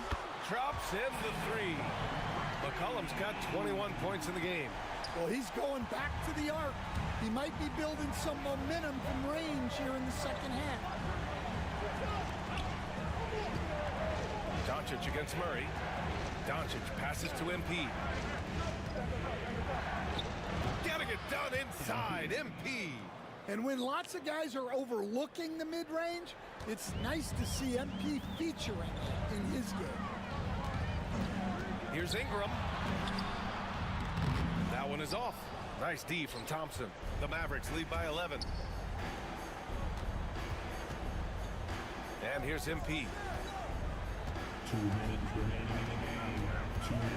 Drops in the three. McCollum's got 21 points in the game. Well, he's going back to the arc. He might be building some momentum from range here in the second half. Doncic against Murray. Doncic passes to MP. Getting it done inside MP. And when lots of guys are overlooking the mid-range, it's nice to see MP featuring it in his game. Here's Ingram. That one is off. Nice D from Thompson. The Mavericks lead by 11. And here's MP. 2 minutes remaining in the game. 2 minutes.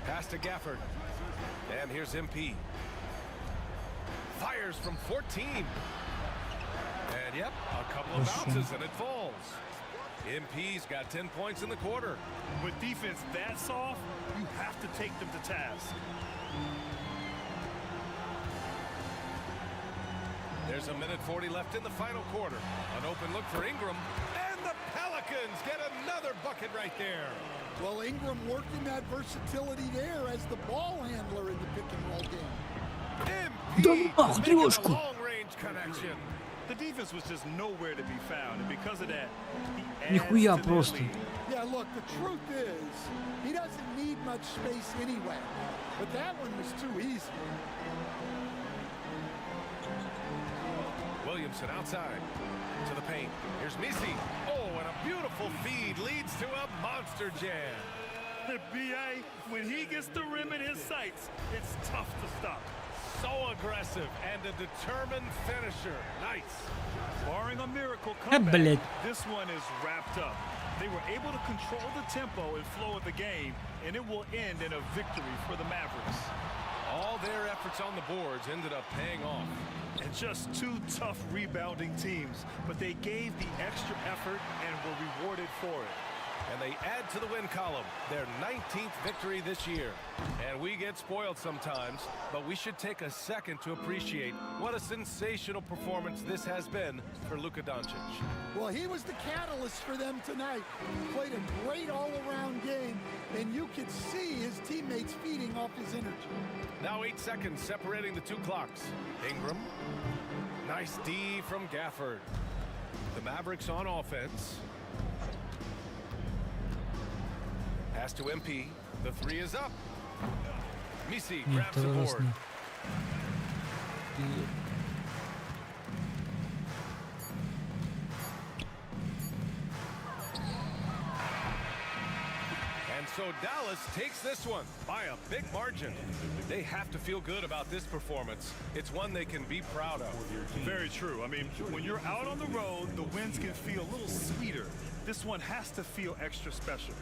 Pass to Gafford. And here's MP. Fires from 14. And yep, a couple of bounces and it falls. MP's got 10 points in the quarter. With defense that soft, you have to take them to task. There's a minute 40 left in the final quarter. An open look for Ingram. And the Pelicans get another bucket right there. Well, Ingram working that versatility there as the ball handler in the pick and roll game. MP making a long-range connection. The defense was just nowhere to be found, and because of that, Нихуя просто. Yeah, look, the truth is, he doesn't need much space anyway. But that one was too easy. Williamson outside to the paint. Here's Misi. Oh, and a beautiful feed leads to a monster jam. The BA, when he gets the rim in his sights, it's tough to stop. So aggressive and a determined finisher. Nice. Barring a miracle comeback, this one is wrapped up. They were able to control the tempo and flow of the game, and it will end in a victory for the Mavericks. All their efforts on the boards ended up paying off. And just two tough rebounding teams, but they gave the extra effort and were rewarded for it. And they add to the win column, their 19th victory this year. And we get spoiled sometimes, but we should take a second to appreciate what a sensational performance this has been for Luka Doncic. Well, he was the catalyst for them tonight. He played a great all-around game, and you could see his teammates feeding off his energy. Now 8 seconds separating the two clocks. Ingram. Nice D from Gafford. The Mavericks on offense. Pass to MP. The three is up. Misi grabs the board. And so Dallas takes this one by a big margin. They have to feel good about this performance. It's one they can be proud of. Very true. I mean, when you're out on the road, the wins can feel a little sweeter. This one has to feel extra special.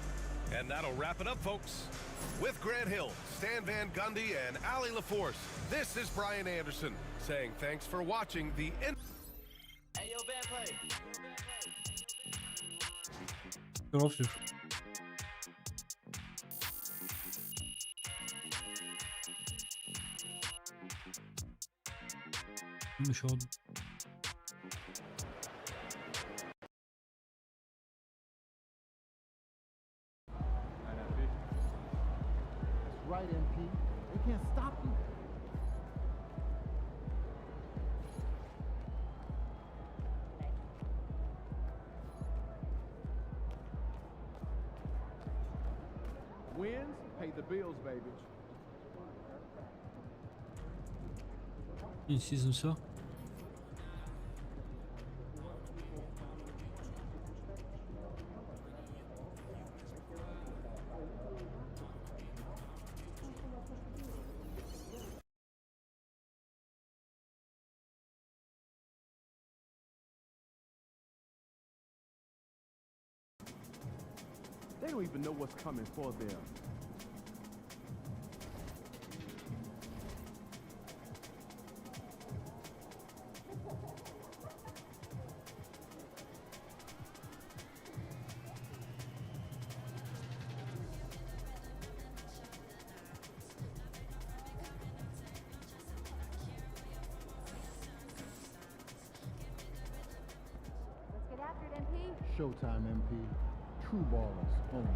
And that'll wrap it up, folks. With Grant Hill, Stan Van Gundy, and Ali LaForce, this is Brian Anderson saying thanks for watching the... Hey, yo, bad play. Рофлишь. Еще один. Right, MP. They can't stop you. Wins pay the bills, baby. In season все. They don't even know what's coming for them. Let's get after it, MP. Showtime, MP. True ballers only.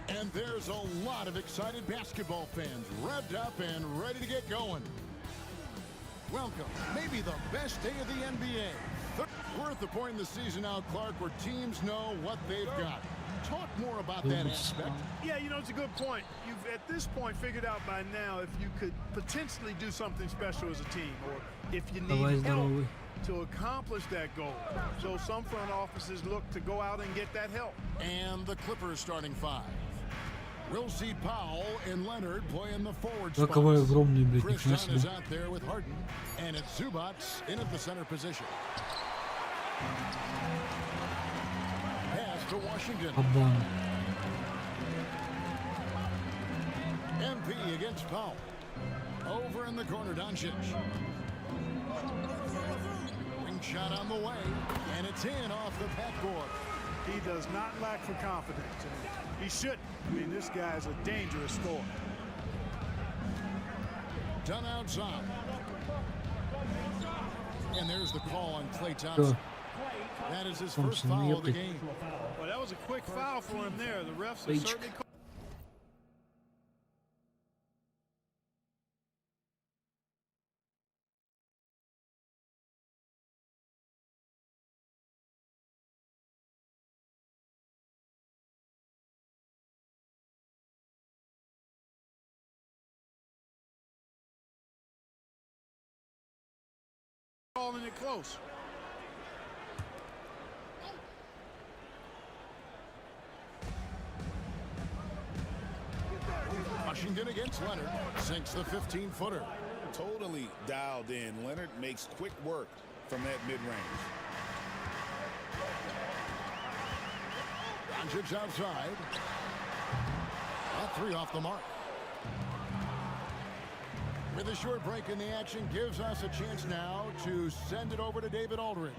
And there's a lot of excited basketball fans revved up and ready to get going. Welcome, maybe the best day of the NBA. We're at the point in the season now, Clark, where teams know what they've got. Talk more about that aspect. Yeah, you know, it's a good point. You've, at this point, figured out by now if you could potentially do something special as a team, or if you need help to accomplish that goal. So some front offices look to go out and get that help. And the Clippers starting five. We'll see Powell and Leonard play in the forward spots. Chris Dunn is out there with Harden, and it's Zubac in at the center position. Pass to Washington. MP against Powell. Over in the corner, Doncic. Wing shot on the way, and it's in off the backboard. He does not lack for confidence. He shouldn't. I mean, this guy's a dangerous scorer. Done outside. And there's the call on Klay Thompson. That is his first foul of the game. Well, that was a quick foul for him there. The refs have certainly called. Calling it close. Washington against Leonard. Sinks the 15-footer. Totally dialed in. Leonard makes quick work from that mid-range. Doncic outside. A three off the mark. With a short break in the action, gives us a chance now to send it over to David Aldridge.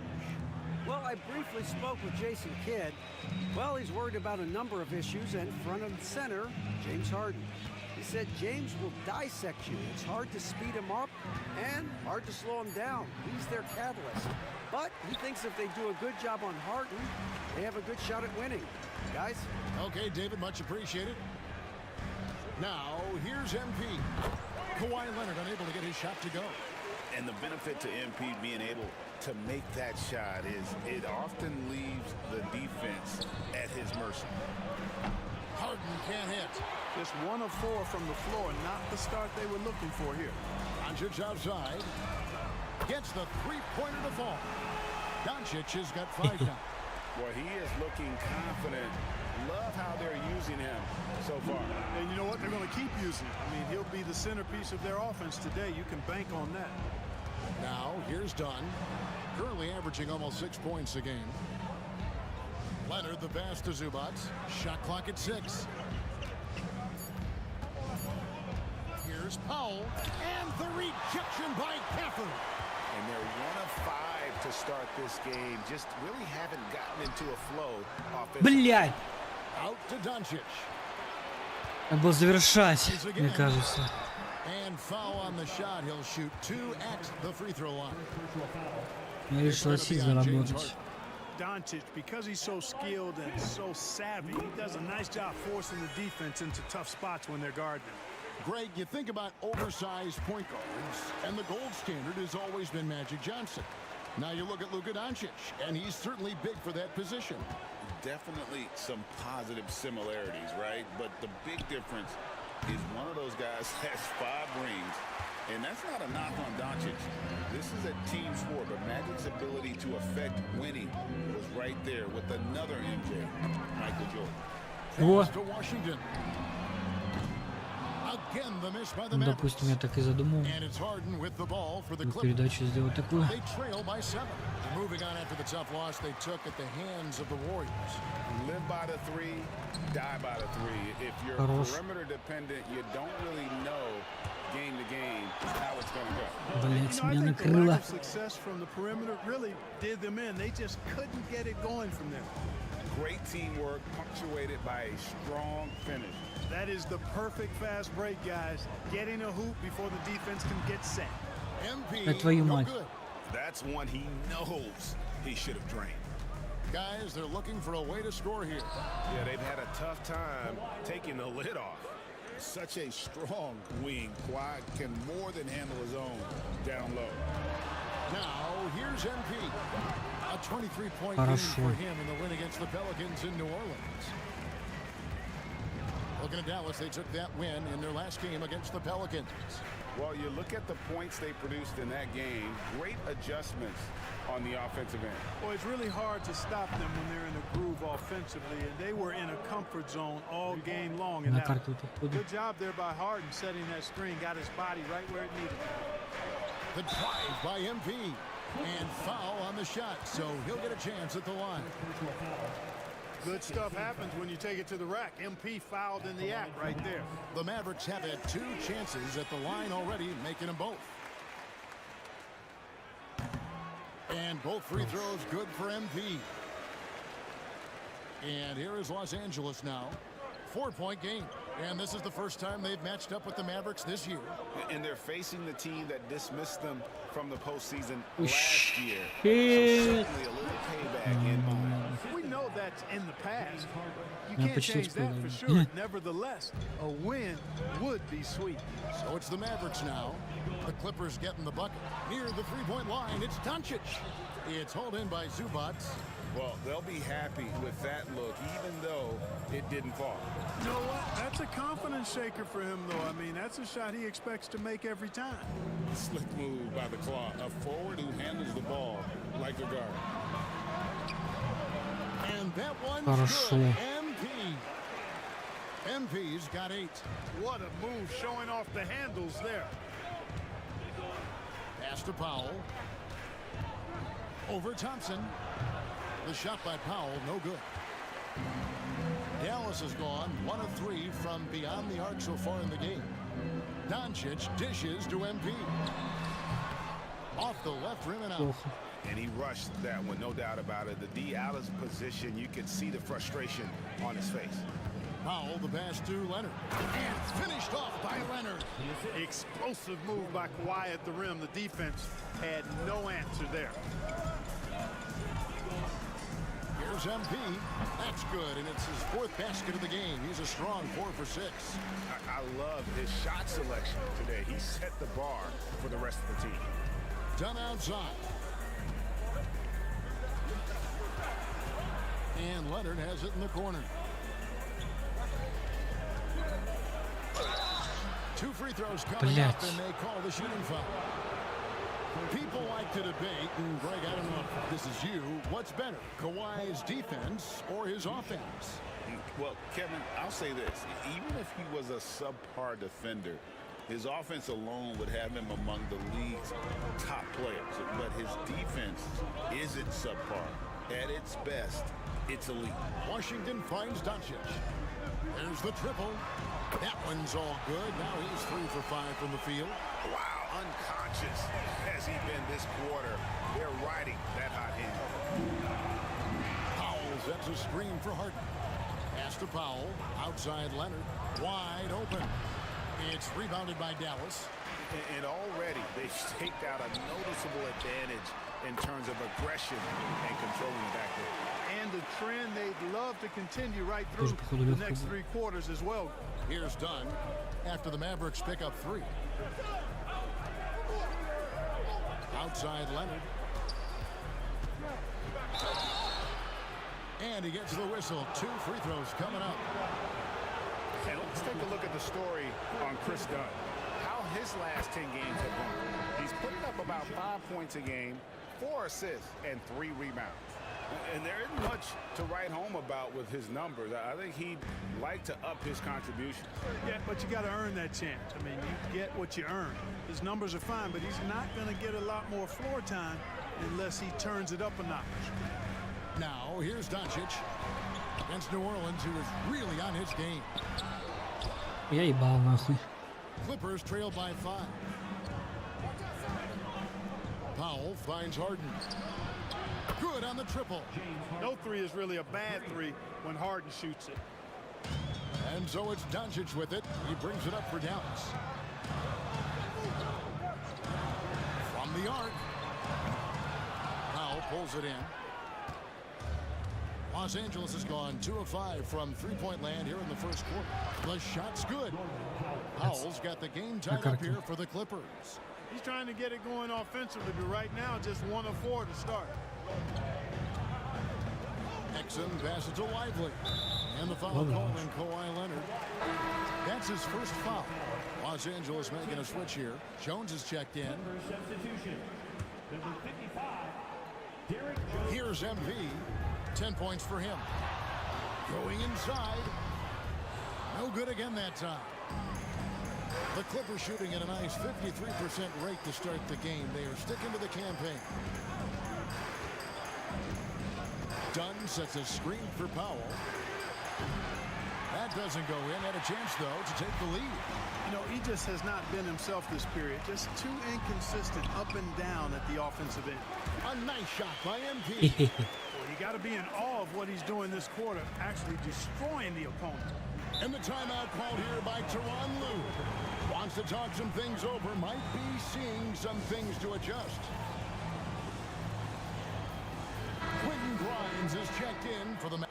Well, I briefly spoke with Jason Kidd. Well, he's worried about a number of issues, and front and center, James Harden. He said James will dissect you. It's hard to speed him up and hard to slow him down. He's their catalyst. But he thinks if they do a good job on Harden, they have a good shot at winning. guys. Okay, David, much appreciated. Now, here's MP. Kawhi Leonard unable to get his shot to go. And the benefit to MP being able to make that shot is it often leaves the defense at his mercy. Harden can't hit. Just 1 of 4 from the floor, not the start they were looking for here. Doncic outside. Gets the three-pointer to fall. Doncic has got 5 now. Well, he is looking confident. Love how they're using him so far. And you know what? They're going to keep using him. I mean, he'll be the centerpiece of their offense today. You can bank on that. Now, here's Dunn. Currently averaging almost 6 points a game. Leonard, the pass to Zubac. Shot clock at 6. Here's Powell. And the rejection by Cafford. And they're 1 of 5 to start this game. Just really haven't gotten into a flow offensively. Блядь! Out to Doncic. Надо было завершать, мне кажется. And foul on the shot. He'll shoot 2 at the free throw line. Я решил осить заработать. Doncic, because he's so skilled and so savvy, he does a nice job forcing the defense into tough spots when they're guarding him. Greg, you think about oversized point guards, and the gold standard has always been Magic Johnson. Now you look at Luka Doncic, and he's certainly big for that position. Definitely some positive similarities, right? But the big difference is one of those guys has 5 rings, and that's not a knock on Doncic. This is a team sport, but Magic's ability to affect winning was right there with another MJ, Michael Jordan. To Washington. Again, the miss by the Ну, допустим, я так и задумал and it's Harden with the ball for the передачу сделать такую. They trail by 7. Moving on after the tough loss they took at the hands of the Warriors. Live by the 3, die by the 3. If you're Хорош. perimeter dependent, you don't really know game to game how it's going to go. Блять, меня I think the накрыло. lack of success from the perimeter really did them in. They just couldn't get it going from there. Great teamwork punctuated by a strong finish. That is the perfect fast break, guys. Getting a hoop before the defense can get set. MP, Да твою no мать. good. That's one he knows he should have drained. Guys, they're looking for a way to score here. Yeah, they've had a tough time taking the lid off. Such a strong wing. Kawhi can more than handle his own down low. Now, here's MP. A 23-point game Хорошо. for him in the win against the Pelicans in New Orleans. Looking at Dallas, they took that win in their last game against the Pelicans. Well, you look at the points they produced in that game, great adjustments on the offensive end. Well, it's really hard to stop them when they're in a groove offensively, and they were in a comfort zone all game long. And На now, карту тут буду. good job there by Harden setting that screen, got his body right where it needed. The drive by MP. And foul on the shot, so he'll get a chance at the line. Good stuff happens when you take it to the rack. MP fouled in the act right there. The Mavericks have had 2 chances at the line already, making them both. And both free throws good for MP. And here is Los Angeles now. 4-point game. And this is the first time they've matched up with the Mavericks this year. And they're facing the team that dismissed them from the postseason last year. So Shit. certainly a little payback in mind. We know that's in the past. You Я can't почти change that for успел. sure. Nevertheless, a win would be sweet. So it's the Mavericks now. The Clippers getting the bucket. Near the 3-point line, it's Doncic. It's hauled in by Zubac. Well, they'll be happy with that look, even though it didn't fall. You know what? That's a confidence shaker for him, though. I mean, that's a shot he expects to make every time. Slick move by the Claw. A forward who handles the ball like a guard. And that one's Хорошо. good. MP. MP's got 8. What a move, showing off the handles there. Pass to Powell. Over Thompson. The shot by Powell, no good. Dallas has gone 1 of 3 from beyond the arc so far in the game. Doncic dishes to MP. Off the left rim and out. And he rushed that one, no doubt about it. The D out of position, you could see the frustration on his face. Powell, the pass to Leonard. And finished off by Leonard. Explosive move by Kawhi at the rim. The defense had no answer there. Here's MP. That's good, and it's his 4th basket of the game. He's a strong 4 for 6. I love his shot selection today. He set the bar for the rest of the team. Done outside. And Leonard has it in the corner. 2 free throws coming up, and they call the shooting foul. People like to debate, and Greg, I don't know if this is you, what's better, Kawhi's defense or his offense? Well, Kevin, I'll say this. Even if he was a subpar defender, his offense alone would have him among the league's top players. But his defense isn't subpar. At its best, it's elite. Washington finds Doncic. There's the triple. That one's all good. Now he's 3 for 5 from the field. Wow, unconscious has he been this quarter. They're riding that hot hand. Powell sets a screen for Harden. Pass to Powell. Outside Leonard. Wide open. It's rebounded by Dallas. And already they've staked out a noticeable advantage in terms of aggression and controlling the backcourt. And the trend they'd love to continue right through the next 3 quarters as well. Here's Dunn after the Mavericks pick up 3. Outside Leonard. And he gets the whistle. 2 free throws coming up. And let's take a look at the story on Chris Dunn. How his last 10 games have gone. He's putting up about 5 points a game, 4 assists, and 3 rebounds. And there isn't much to write home about with his numbers. I think he'd like to up his contribution. Yeah, but you got to earn that chance. I mean, you get what you earn. His numbers are fine, but he's not going to get a lot more floor time unless he turns it up a notch. Now, here's Doncic against New Orleans, who is really on his game. Я ебал нахуй. Clippers trail by 5. Powell finds Harden. Good on the triple. No 3 is really a bad 3 when Harden shoots it. And so it's Doncic with it. He brings it up for Dallas. From the arc. Powell pulls it in. Los Angeles has gone 2 of 5 from 3-point land here in the first quarter. The shot's good. Powell's got the game tied up here for the Clippers. He's trying to get it going offensively, but right now just 1 of 4 to start. Exum passes to Lively. And the foul called on Kawhi Leonard. That's his first foul. Los Angeles making a switch here. Jones is checked in. Here's MP. 10 points for him. Going inside. No good again that time. The Clippers shooting at a nice 53% rate to start the game. They are sticking to the campaign. Dunn sets a screen for Powell. That doesn't go in. Had a chance, though, to take the lead. You know, he just has not been himself this period. Just too inconsistent up and down at the offensive end. A nice shot by MP. Well, you got to be in awe of what he's doing this quarter, actually destroying the opponent. And the timeout called here by Tyronn Lue. Wants to talk some things over. Might be seeing some things to adjust. Quentin Grimes is checked in for the match.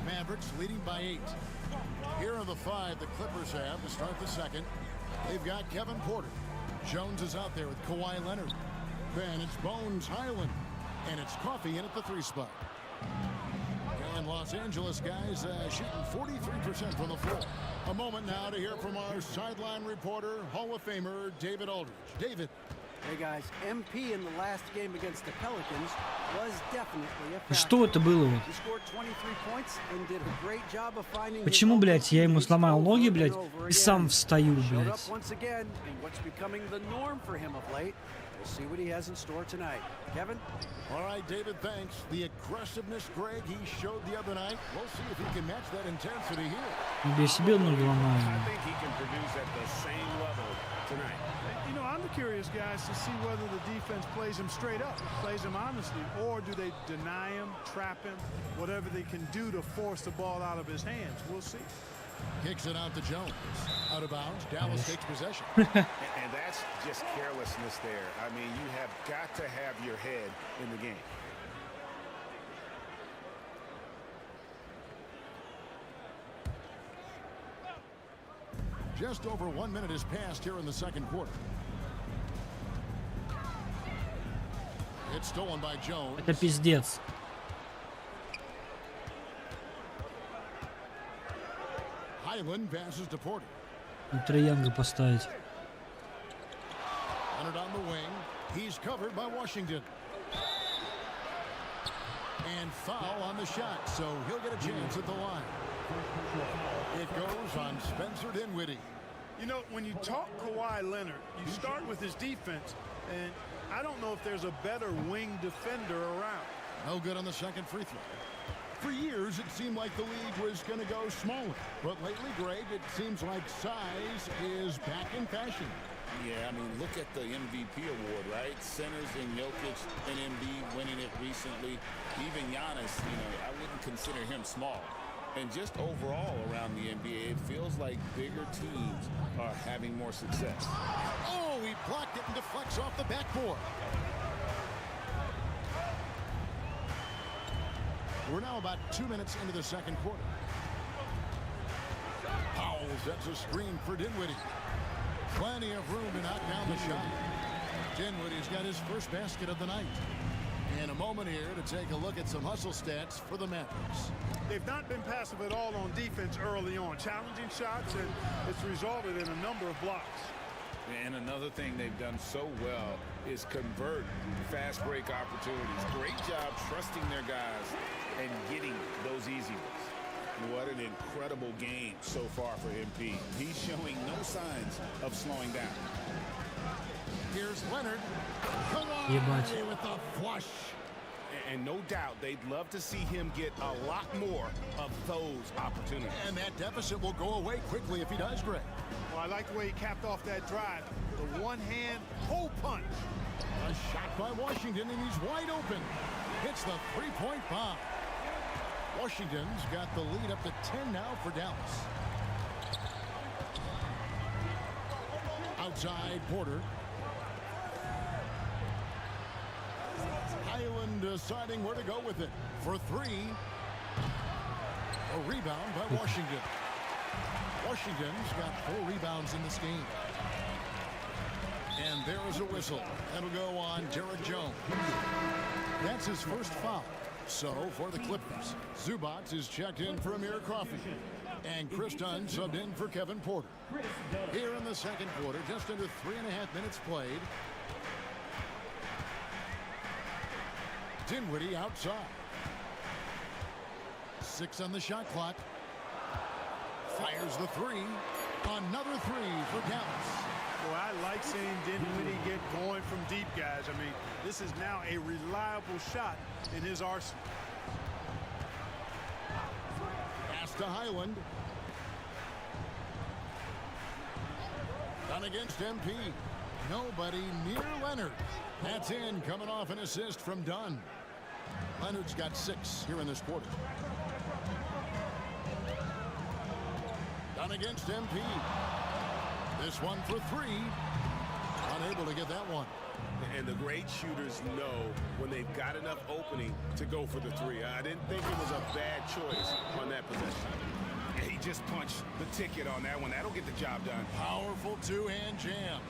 Mavericks leading by 8. Here are the 5 the Clippers have to start the second. They've got Kevin Porter. Jones is out there with Kawhi Leonard. Then it's Bones Highland. And it's Coffee in at the 3 spot. And Los Angeles guys shooting 43% from the floor. A moment now to hear from our sideline reporter, Hall of Famer David Aldridge. David. Hey guys, MP in the last game against the Pelicans was definitely a factor. Что это было? He scored 23 points and did a great job of finding. Почему, блядь, я ему сломал ноги, блядь, и сам встаю, Showed блядь? up once again in what's becoming the norm for him of late. We'll see what he has in store tonight. Kevin? All right, David, thanks. The aggressiveness, Greg, he showed the other night. We'll see if he can match that intensity here. Я себе ноги ломаю. I think he can produce at the same level tonight. You know, I'm curious, guys, to see whether the defense plays him straight up, plays him honestly, or do they deny him, trap him, whatever they can do to force the ball out of his hands. We'll see. Kicks it out to Jones. Out of bounds. Dallas takes possession. And that's just carelessness there. I mean, you have got to have your head in the game. Just over 1 minute has passed here in the second quarter. It's stolen by Jones. Это пиздец. Highland passes to Porter. Троянгу поставить. Leonard on the wing. He's covered by Washington. And foul on the shot, so he'll get a chance at the line. It goes on Spencer Dinwiddie. You know, when you talk Kawhi Leonard, you start with his defense, and I don't know if there's a better wing defender around. No good on the second free throw. For years, it seemed like the league was going to go smaller. But lately, Greg, it seems like size is back in fashion. Yeah, I mean, look at the MVP award, right? Centers in Jokic and Embiid winning it recently. Even Giannis, you know, I wouldn't consider him small. And just overall around the NBA, it feels like bigger teams are having more success. Oh, he blocked it and deflects off the backboard. We're now about 2 minutes into the second quarter. Powell sets a screen for Dinwiddie. Plenty of room to knock down the shot. Dinwiddie's got his first basket of the night. In a moment here to take a look at some hustle stats for the Mavericks. They've not been passive at all on defense early on. Challenging shots, and it's resulted in a number of blocks. And another thing they've done so well is convert fast break opportunities. Great job trusting their guys and getting those easy ones. What an incredible game so far for MP. He's showing no signs of slowing down. Here's Leonard. Ебать. With a flush. And no doubt they'd love to see him get a lot more of those opportunities. And that deficit will go away quickly if he does, Greg. Well, I like the way he capped off that drive. The one-hand hole punch. A shot by Washington, and he's wide open. Hits the three-point bomb. Washington's got the lead up to 10 now for Dallas. Outside Porter. Highland deciding where to go with it. For three. A rebound by Washington. Washington's got 4 rebounds in this game. And there is a whistle. That'll go on Derek Jones. That's his first foul. So, for the Clippers, Zubac is checked in for Amir Coffey. And Chris Dunn subbed in for Kevin Porter. Here in the second quarter, just under 3.5 minutes played. Dinwiddie outside. 6 on the shot clock. Fires the three. Another three for Dallas. Well, I like seeing Dinwiddie get going from deep, guys. I mean, this is now a reliable shot in his arsenal. Pass to Highland. Done against MP. Nobody near Leonard. That's in, coming off an assist from Dunn. Leonard's got 6 here in this quarter. Done against MP. This one for 3. Unable to get that one. And the great shooters know when they've got enough opening to go for the 3. I didn't think it was a bad choice on that possession. And he just punched the ticket on that one. That'll get the job done. Powerful two-hand jam.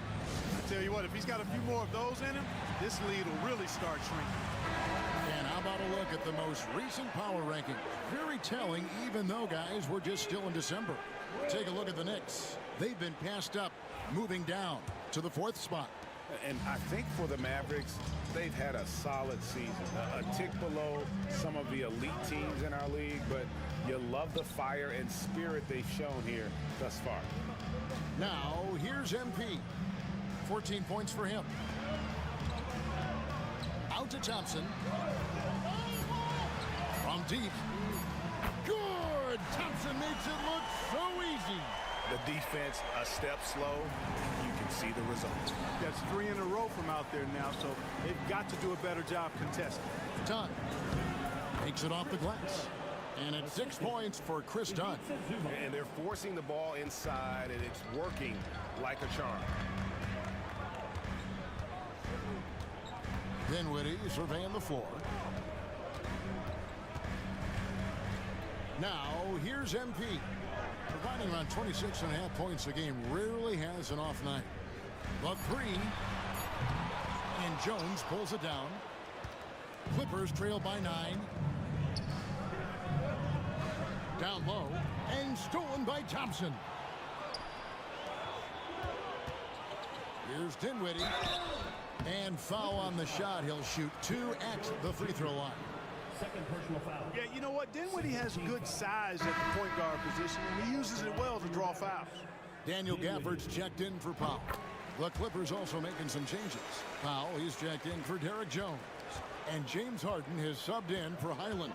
I tell you what, if he's got a few more of those in him, this lead will really start shrinking. And how about a look at the most recent power ranking? Very telling, even though, guys, we're just still in December. Take a look at the Knicks. They've been passed up, moving down to the 4th spot. And I think for the Mavericks, they've had a solid season. A tick below some of the elite teams in our league, but you love the fire and spirit they've shown here thus far. Now, here's MP. 14 points for him. Out to Thompson. From deep. Good! Thompson makes it look so easy. The defense a step slow, you can see the results. That's 3 in a row from out there now, so they've got to do a better job contesting. Dunn takes it off the glass. And it's 6 points for Chris Dunn. And they're forcing the ball inside, and it's working like a charm. Dinwiddie surveying the floor. Now, here's MP. Providing around 26.5 points a game, rarely has an off night. The three. And Jones pulls it down. Clippers trail by 9. Down low. And stolen by Thompson. Here's Dinwiddie. And foul on the shot. He'll shoot 2 at the free throw line. Second personal foul. Yeah, you know what? Dinwiddie has good size at the point guard position, and he uses it well to draw fouls. Daniel Gafford's checked in for Powell. The Clippers also making some changes. Powell, he's checked in for Derek Jones. And James Harden has subbed in for Highland.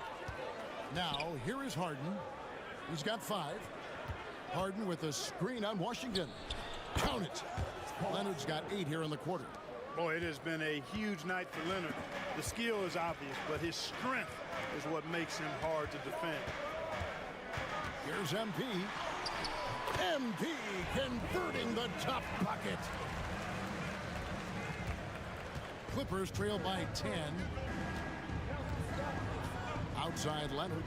Now, here is Harden. He's got 5. Harden with a screen on Washington. Count it. Leonard's got 8 here in the quarter. Boy, it has been a huge night for Leonard. The skill is obvious, but his strength is what makes him hard to defend. Here's MP. MP converting the top bucket. Clippers trail by 10. Outside Leonard.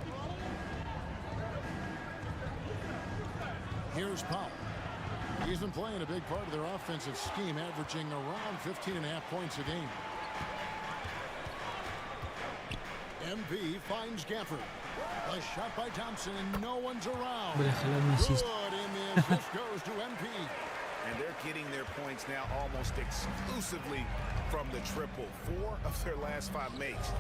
Here's Powell. He's been playing a big part of their offensive scheme, averaging around 15.5 points a game. MP finds Gafford. A shot by Thompson, and no one's around. Good, and the assist goes to MP. And they're getting their points now almost exclusively from the triple. 4 of their last 5 makes.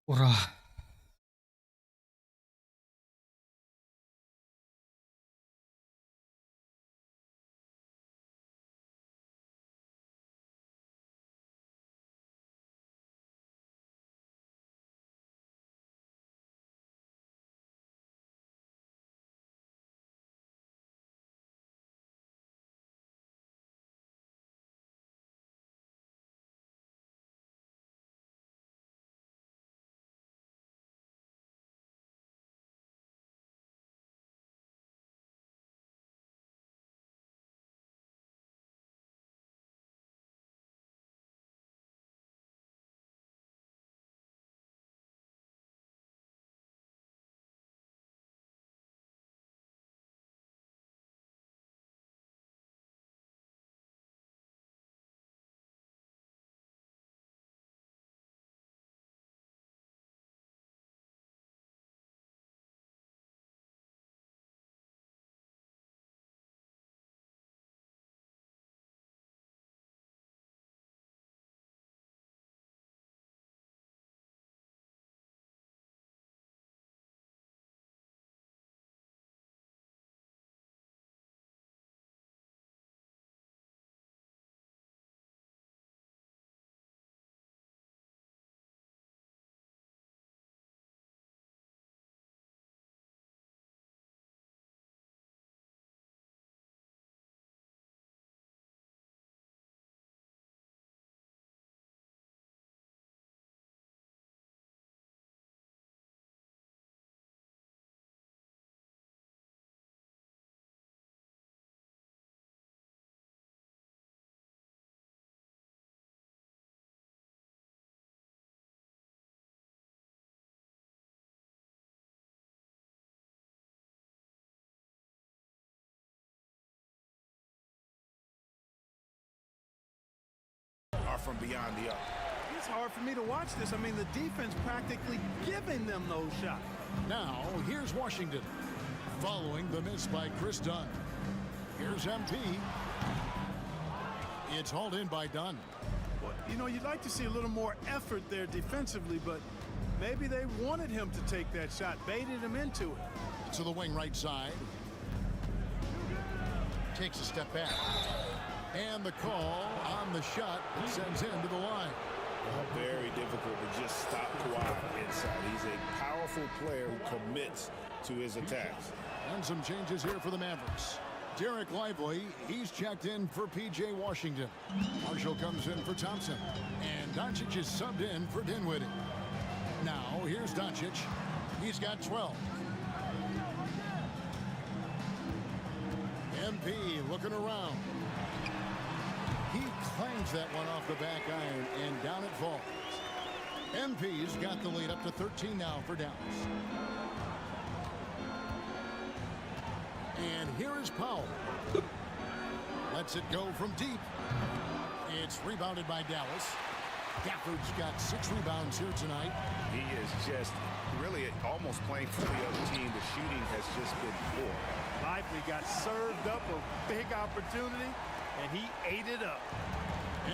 Ура! From beyond the arc. It's hard for me to watch this. I mean, the defense practically giving them those shots. Now, here's Washington. Following the miss by Chris Dunn. Here's MP. It's hauled in by Dunn. Well, you know, you'd like to see a little more effort there defensively, but maybe they wanted him to take that shot, baited him into it. To the wing right side. Takes a step back. And the call on the shot that sends him to the line. Very difficult to just stop Kawhi inside. He's a powerful player who commits to his attacks. And some changes here for the Mavericks. Derek Lively, he's checked in for P.J. Washington. Marshall comes in for Thompson. And Doncic is subbed in for Dinwiddie. Now, here's Doncic. He's got 12. MP looking around. He clangs that one off the back iron, and down it falls. MP's got the lead up to 13 now for Dallas. And here is Powell. Lets it go from deep. It's rebounded by Dallas. Gafford's got 6 rebounds here tonight. He is just really almost playing for the other team. The shooting has just been poor. Lively got served up a big opportunity, and he ate it up.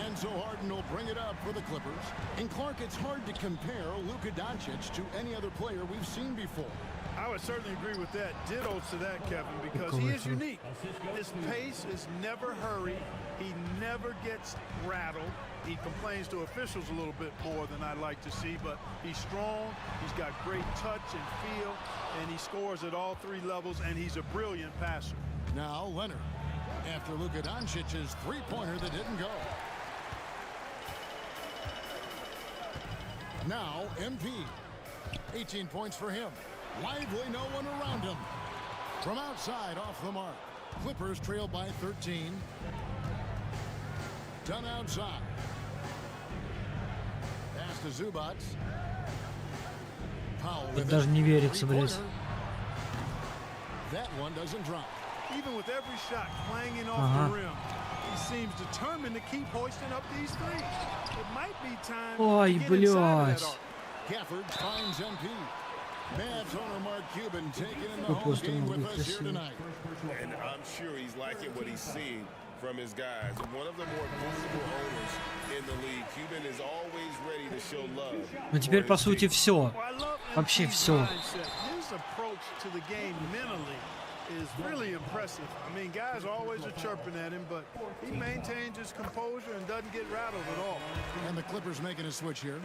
And so Harden will bring it up for the Clippers. And Clark, it's hard to compare Luka Doncic to any other player we've seen before. I would certainly agree with that. Ditto to that, Kevin, because he is unique. His pace is never hurried. He never gets rattled. He complains to officials a little bit more than I'd like to see, but he's strong. He's got great touch and feel, and he scores at all 3 levels, and he's a brilliant passer. Now Leonard, after Luka Doncic's three-pointer that didn't go. Now MP, 18 points for him. Lively, no one around him. From outside, off the mark. Clippers trail by 13. Done outside. Pass to Zubac. Powell with даже не верится, блядь. That one doesn't drop. Even with every shot clanging off the rim, he seems determined to keep hoisting up these threes. It might be time to get inside of that arc. Gafford finds MP. Mavs owner Mark Cuban taking in the home game with us here tonight. And I'm sure he's liking what he's seeing from his guys. One of the more visible owners in the league. Cuban is always ready to show love. Ну теперь по сути все. Вообще все. His approach to the game mentally is really impressive. I mean, guys always are chirping at him, but he maintains his composure and doesn't get rattled at all. And the Clippers making a switch here.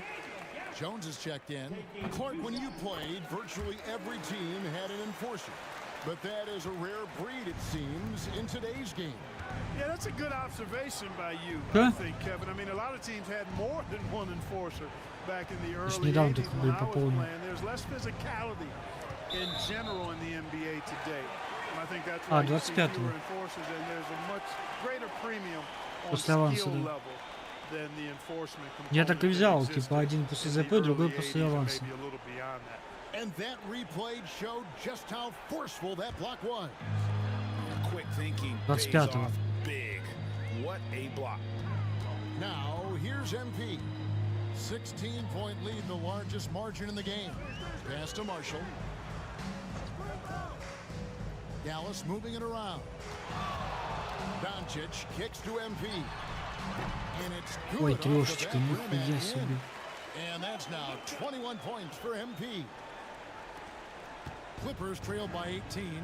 Jones is checked in. Clark, when you played, virtually every team had an enforcer. But that is a rare breed, it seems, in today's game. Yeah, that's a good observation by you, I think, Kevin. I mean, a lot of teams had more than one enforcer back in the early 80s when I was playing. There's less physicality in general in the NBA today. And I think that's why you see fewer enforcers, and there's a much greater premium on skill level. Я так и взял, типа один после ЗП, другой после аванса. And that replay showed just how forceful that block was. Quick thinking 25-го. Big. What a block. Now here's MP. 16-point lead, the largest margin in the game. Pass to Marshall. Dallas moving it around. Doncic kicks to MP. And it's Ой, good трешечка, нихуя себе. And that's now 21 points for MP. Clippers trail by 18.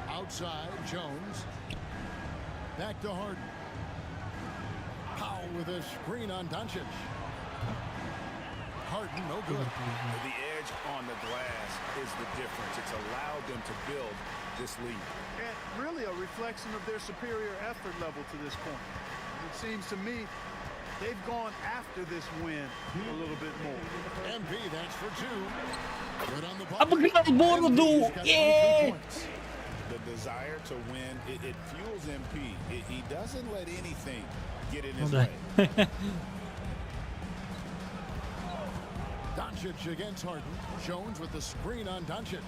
Outside, Jones. Back to Harden. Powell with a screen on Doncic. Harden, no good. The edge on the glass is the difference. It's allowed them to build this lead. And really a reflection of their superior effort level to this point. It seems to me they've gone after this win a little bit more. MP, that's for 2. Good on the Обыграл бороду! The desire to win, it fuels MP. He doesn't let anything get in his way. Doncic against Harden. Jones with the screen on Doncic.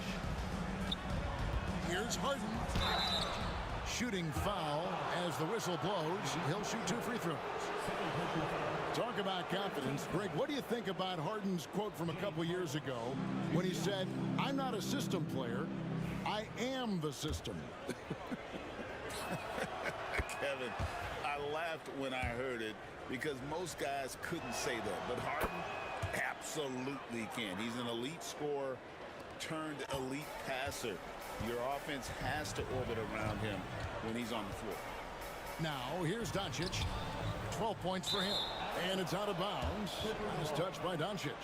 Here's Harden. Shooting foul as the whistle blows. He'll shoot 2 free throws. Talk about confidence. Greg, what do you think about Harden's quote from a couple years ago when he said, "I'm not a system player. I am the system." Kevin, I laughed when I heard it because most guys couldn't say that. But Harden absolutely can. He's an elite scorer turned elite passer. Your offense has to orbit around him when he's on the floor. Now, here's Doncic. 12 points for him. And it's out of bounds. It's touched by Doncic.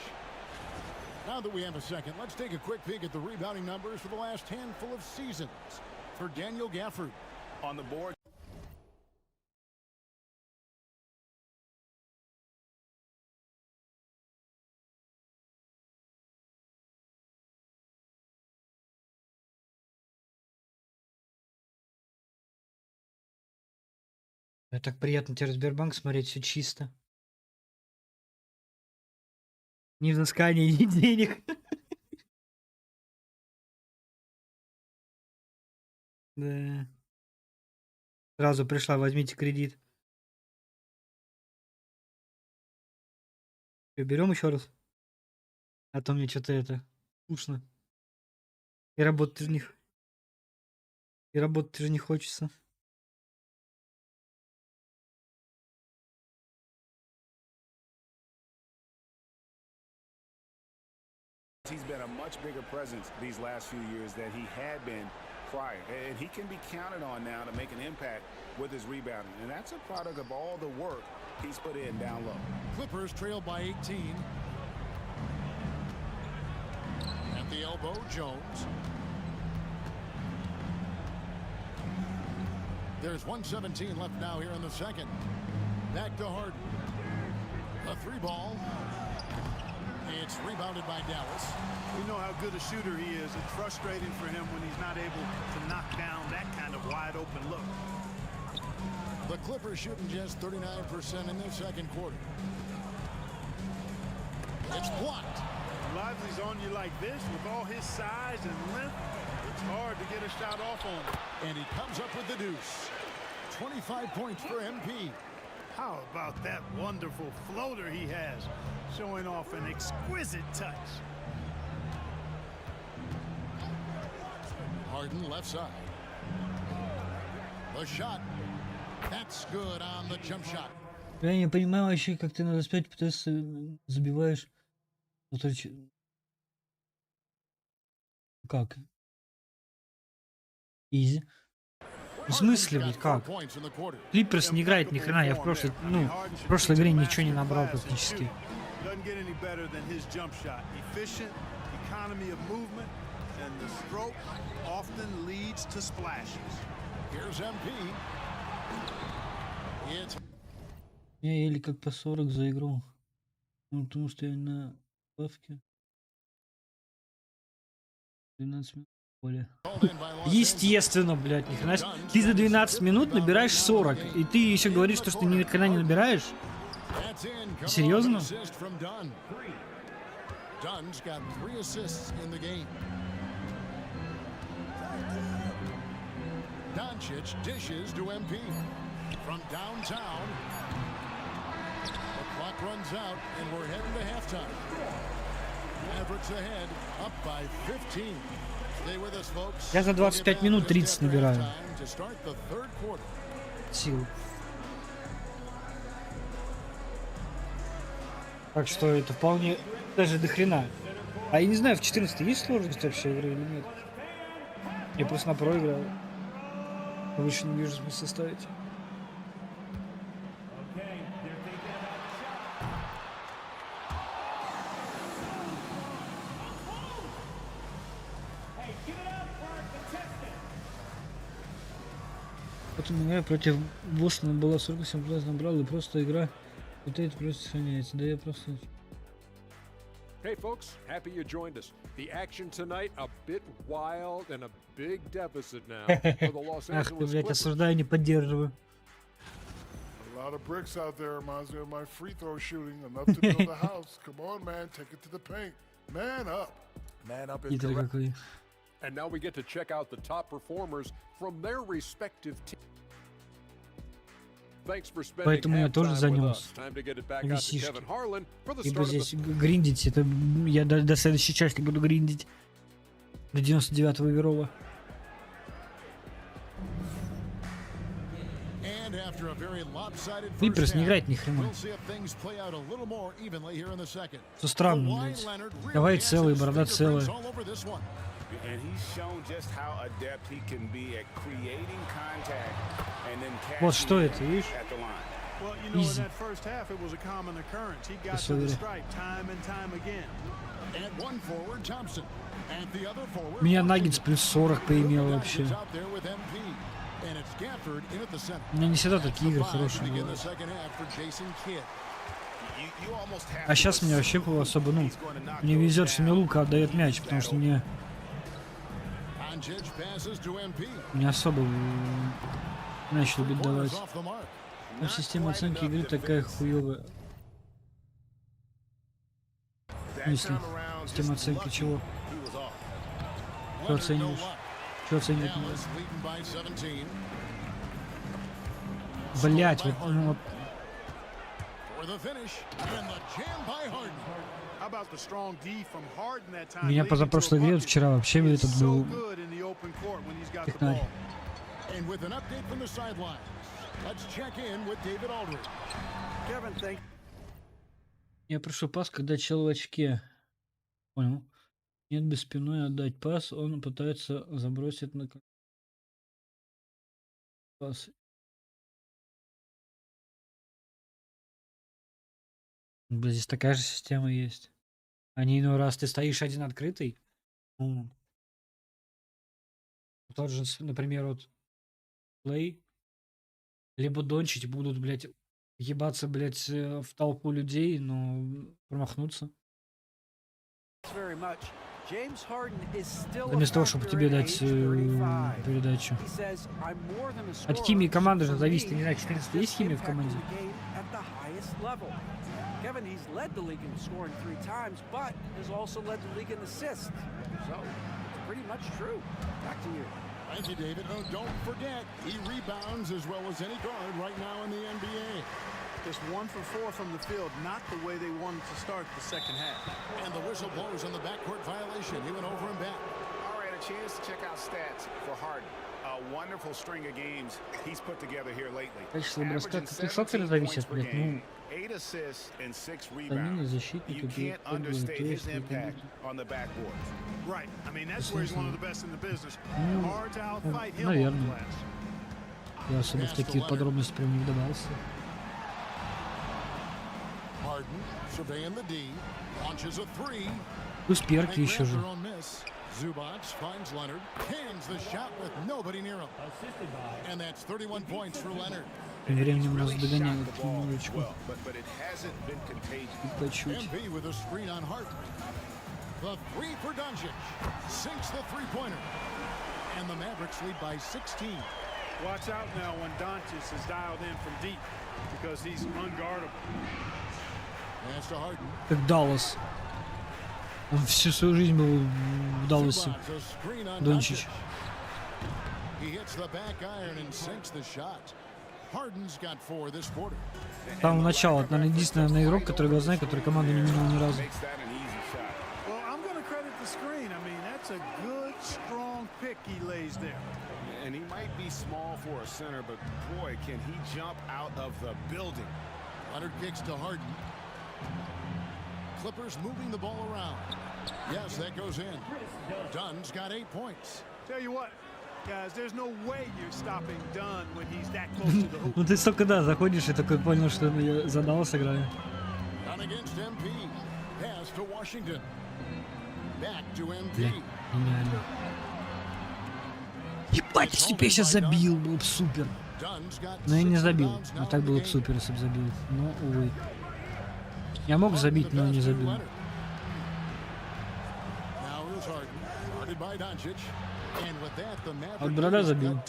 Now that we have a second, let's take a quick peek at the rebounding numbers for the last handful of seasons for Daniel Gafford. On the board. Так приятно теперь Сбербанк смотреть, все чисто. Ни взыскания, ни денег. Да. Сразу пришла, возьмите кредит. Берем еще раз. А то мне что-то это скучно. И работать же не хочется. He's been a much bigger presence these last few years than he had been prior. And he can be counted on now to make an impact with his rebounding. And that's a product of all the work he's put in down low. Clippers trail by 18. At the elbow, Jones. There's 1:17 left now here in the second. Back to Harden. A three ball. It's rebounded by Dallas. We know how good a shooter he is. It's frustrating for him when he's not able to knock down that kind of wide open look. The Clippers shooting just 39% in the second quarter. It's blocked. Lively's on you like this with all his size and length. It's hard to get a shot off on him. And he comes up with the deuce. 25 points for MP. How about that wonderful floater he has, showing off an exquisite touch. Harden left side. The shot. That's good on the jump shot. Я не понимаю вообще, как ты на 25 пытаешься забиваешь. Как? Изи. В смысле, блядь, как? Клиперс не играет ни хрена, я в прошлой игре ничего не набрал практически. Я еле как по 40 за игру. Потому что я на лавке. 12 минут. Естественно, блядь, ни хрена. Ты за 12 минут набираешь 40, и ты еще говоришь, что ты ни хрена не набираешь? Серьезно? Doncic dishes to MP from downtown. The clock runs out, and we're heading to halftime. Mavericks ahead, up by 15. Stay with us, folks. Я за 25 минут 30 набираю. Сил. Так что это вполне даже до хрена. А я не знаю, в 14 есть сложность вообще игры или нет? Я просто на про играл. Больше не вижу смысла ставить. Вот у меня против Бостона была 47 плюс набрал, и просто игра вот это просто сохраняется. Да я просто... Hey folks, happy you joined us. The action tonight a bit wild and a big deficit now for the Los Ах ты, Angeles блядь, Clippers. осуждаю, не поддерживаю. A lot of bricks out there reminds me of my free throw shooting. Enough to build a house. Come on, man, take it to the paint. Man up. Man up is correct. And now we get to check out the top performers from their respective teams. Поэтому я тоже занес. Висишки. Ибо здесь гриндить, это я до следующей части буду гриндить. До 99-го Верова. Клиперс не играет ни хрена. Что странно, блядь. Давай целый, борода целая. Вот что это, видишь? Изи. Меня Наггетс плюс 40 поимел вообще. У меня не всегда такие игры хорошие бывают. А сейчас мне вообще особо, ну, мне везет, что мне Лука отдает мяч, потому что мне не особо мяч любит давать. Но система оценки игры такая хуёвая. Если система оценки чего? Что оцениваешь? Что оценивать надо? Блять, вот, ну вот. Меня позапрошлой игре вчера вообще этот был технарь. Я прошу пас, когда чел в очке. Понял. Нет бы спиной отдать пас, он пытается забросить на пас. Бля, здесь такая же система есть. Они, ну, раз ты стоишь один открытый, ну, тот же, например, вот Плей, либо Дончич будут, блядь, ебаться, блядь, в толпу людей, но промахнуться. Вместо того, чтобы тебе дать передачу. От химии команды же зависит. Не знаю, 14 есть химия в команде? Kevin, he's led the league in scoring 3 times, but has also led the league in assists. So, it's pretty much true. Back to you. Thank you, David. Oh, don't forget, he rebounds as well as any guard right now in the NBA. Just 1 for 4 from the field, not the way they wanted to start the second half. And the whistle blows on the backcourt violation. He went over and back. All right, a chance to check out stats for Harden. A wonderful string of games he's put together here lately. Количество шокеров зависит, блядь, ну. 8 assists and 6 rebounds. You can't understate his impact on the backboard. Right. I mean, that's where he's one of the best in the business. Hard to outfight him on the glass. Я особо в такие подробности прям не вдавался. Harden surveying the D, launches a 3. Плюс перки еще же. Zubac finds Leonard, hands the shot with nobody near him. And that's 31 points for Leonard. Временем нас догоняют немножечко. По чуть. MB with a screen on Harden. The 3 for Doncic. Sinks the three-pointer. And the Mavericks lead by 16. Watch out now when Doncic is dialed in from deep because he's unguardable. Pass to Harden. Как Даллас. Он всю свою жизнь был в Далласе. Дончич. С самого начала, это, наверное, единственный игрок, который я знаю, который команду не менял ни разу. And he might be small for a center, but boy, can he jump out of the building. Leonard kicks to Harden. Clippers moving the ball around. Yes, that goes in. Dunn's got 8 points. Tell you what, guys, there's no way you're stopping Dunn when he's that close to the hoop. Ну ты столько, да, заходишь и такой понял, что я за Даллас играю. Dunn against MP. Pass to Washington. Back to MP. Бля, гениально. Ебать, если бы я сейчас забил, было бы супер. Но я не забил. А так было бы супер, если бы забил. Но, увы. Я мог забить, но не забил. А вот Борода забил.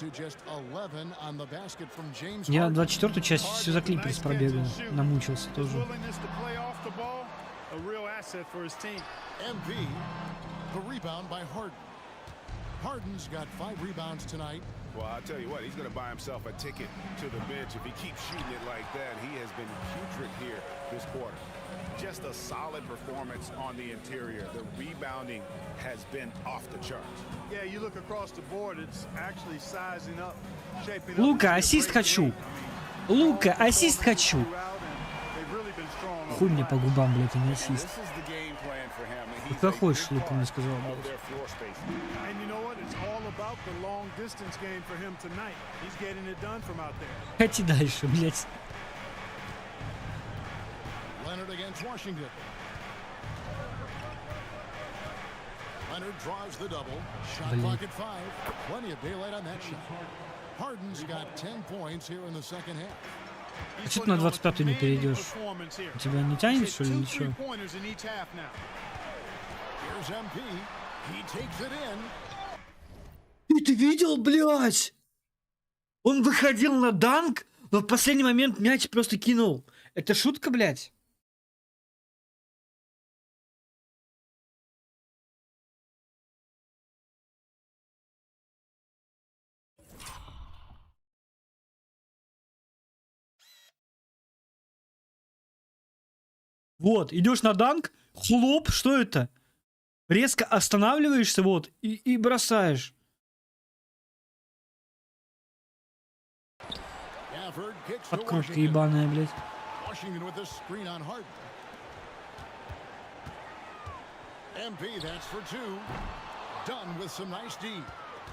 Я 24-ю часть всю за Клиперс пробегал. Намучился тоже. Harden's got 5 rebounds tonight. Well, I'll tell you what, he's going to buy himself a ticket to the bench. If he keeps shooting it like that, he has been putrid here this quarter. Just a solid performance on the interior. The rebounding has been off the charts. Yeah, you look across the board, it's actually sizing up, shaping up. Лука, ассист хочу. Лука, ассист хочу. Хуй мне по губам, блядь, а не ассист. Как хочешь, Лука мне сказал. Хоти дальше, блядь. it's Washington. Leonard draws the double. Shot clock at 5. Plenty of daylight on that shot. Harden's got 10 points here in the second half. А что ты на 25-ю не перейдешь? У тебя не тянет, что ли, или что? Ты видел, блядь? Он выходил на данк, но в последний момент мяч просто кинул. Это шутка, блядь? Вот, идешь на данк, хлоп, что это? Резко останавливаешься, вот, и бросаешь. Подкрутка ебаная, блядь.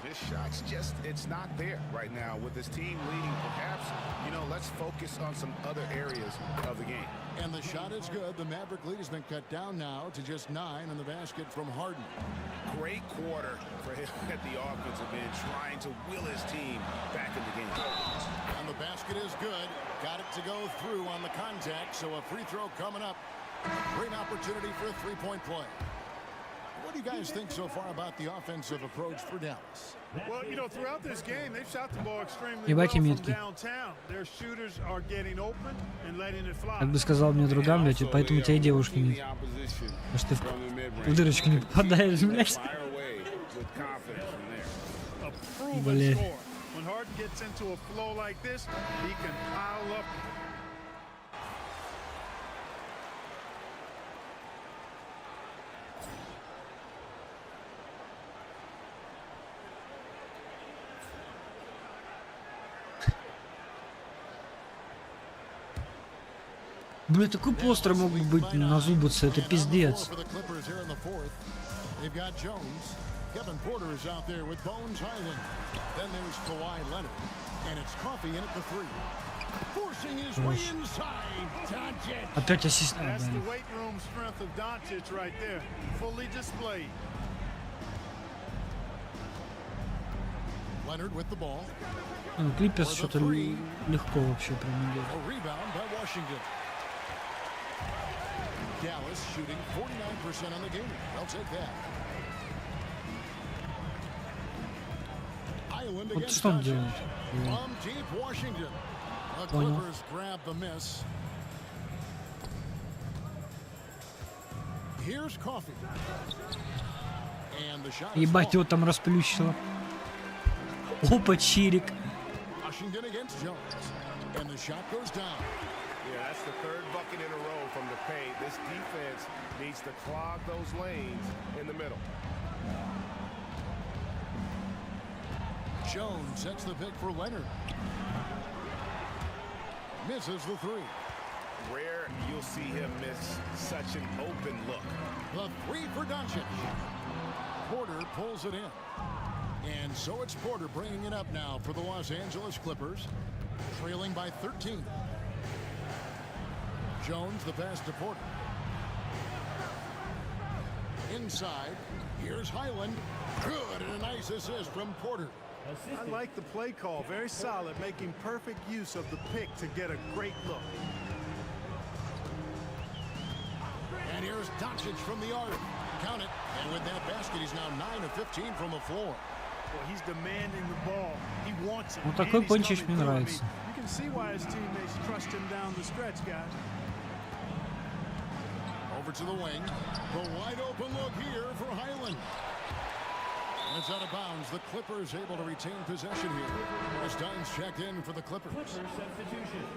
This shot's just, it's not there right now with his team leading. Perhaps, you know, let's focus on some other areas of the game. And the shot is good. The Maverick lead has been cut down now to just 9 in the basket from Harden. Great quarter for him at the offensive end, trying to will his team back in the game. And the basket is good. Got it to go through on the contact, so a free throw coming up. Great opportunity for a three-point play. What do you guys think so far about the offensive approach for Dallas? Well, you know, throughout this game, they've shot the ball extremely well from downtown. Their shooters are getting open and letting it fly. Как бы сказал мне другам, блядь, поэтому у тебя и девушки нет. Потому что ты в дырочку не попадаешь, блядь. Блядь. When Harden gets into a flow like this, he can pile up. Бля, такой постер мог бы быть на зубуце, это пиздец. Kevin Porter is out there with Bones Highland. Then there's Kawhi Leonard. And it's Coffee in at the 3. Forcing his way inside. Doncic. Опять ассист. That's the weight room strength of Doncic right there. Fully displayed. Leonard with the ball. Ну, Клиперс что-то легко вообще прям идет. A rebound by Washington. Dallas shooting 49% on the game. They'll take that. Вот что он делает? Понял. Ебать, его там расплющило. Опа, чирик. Yeah, that's the third bucket in a row from the paint. This defense needs to clog those lanes in the middle. Jones sets the pick for Leonard. Misses the 3. Rare you'll see him miss such an open look. The 3 for Doncic. Porter pulls it in. And so it's Porter bringing it up now for the Los Angeles Clippers, trailing by 13. Jones, the pass to Porter. Inside, here's Highland. Good, and a nice assist from Porter. I like the play call. Very solid, making perfect use of the pick to get a great look. And here's Doncic from the arc. Count it. And with that basket, he's now 9 of 15 from the floor. Well, he's demanding the ball. He wants it. Вот такой Пончич мне нравится. You can see why his teammates trust him down the stretch, guys. Over to the wing. The wide open look here for Highland. It's out of bounds. The Clippers able to retain possession here. Chris Dunn's checked in for the Clippers. Clippers substitution.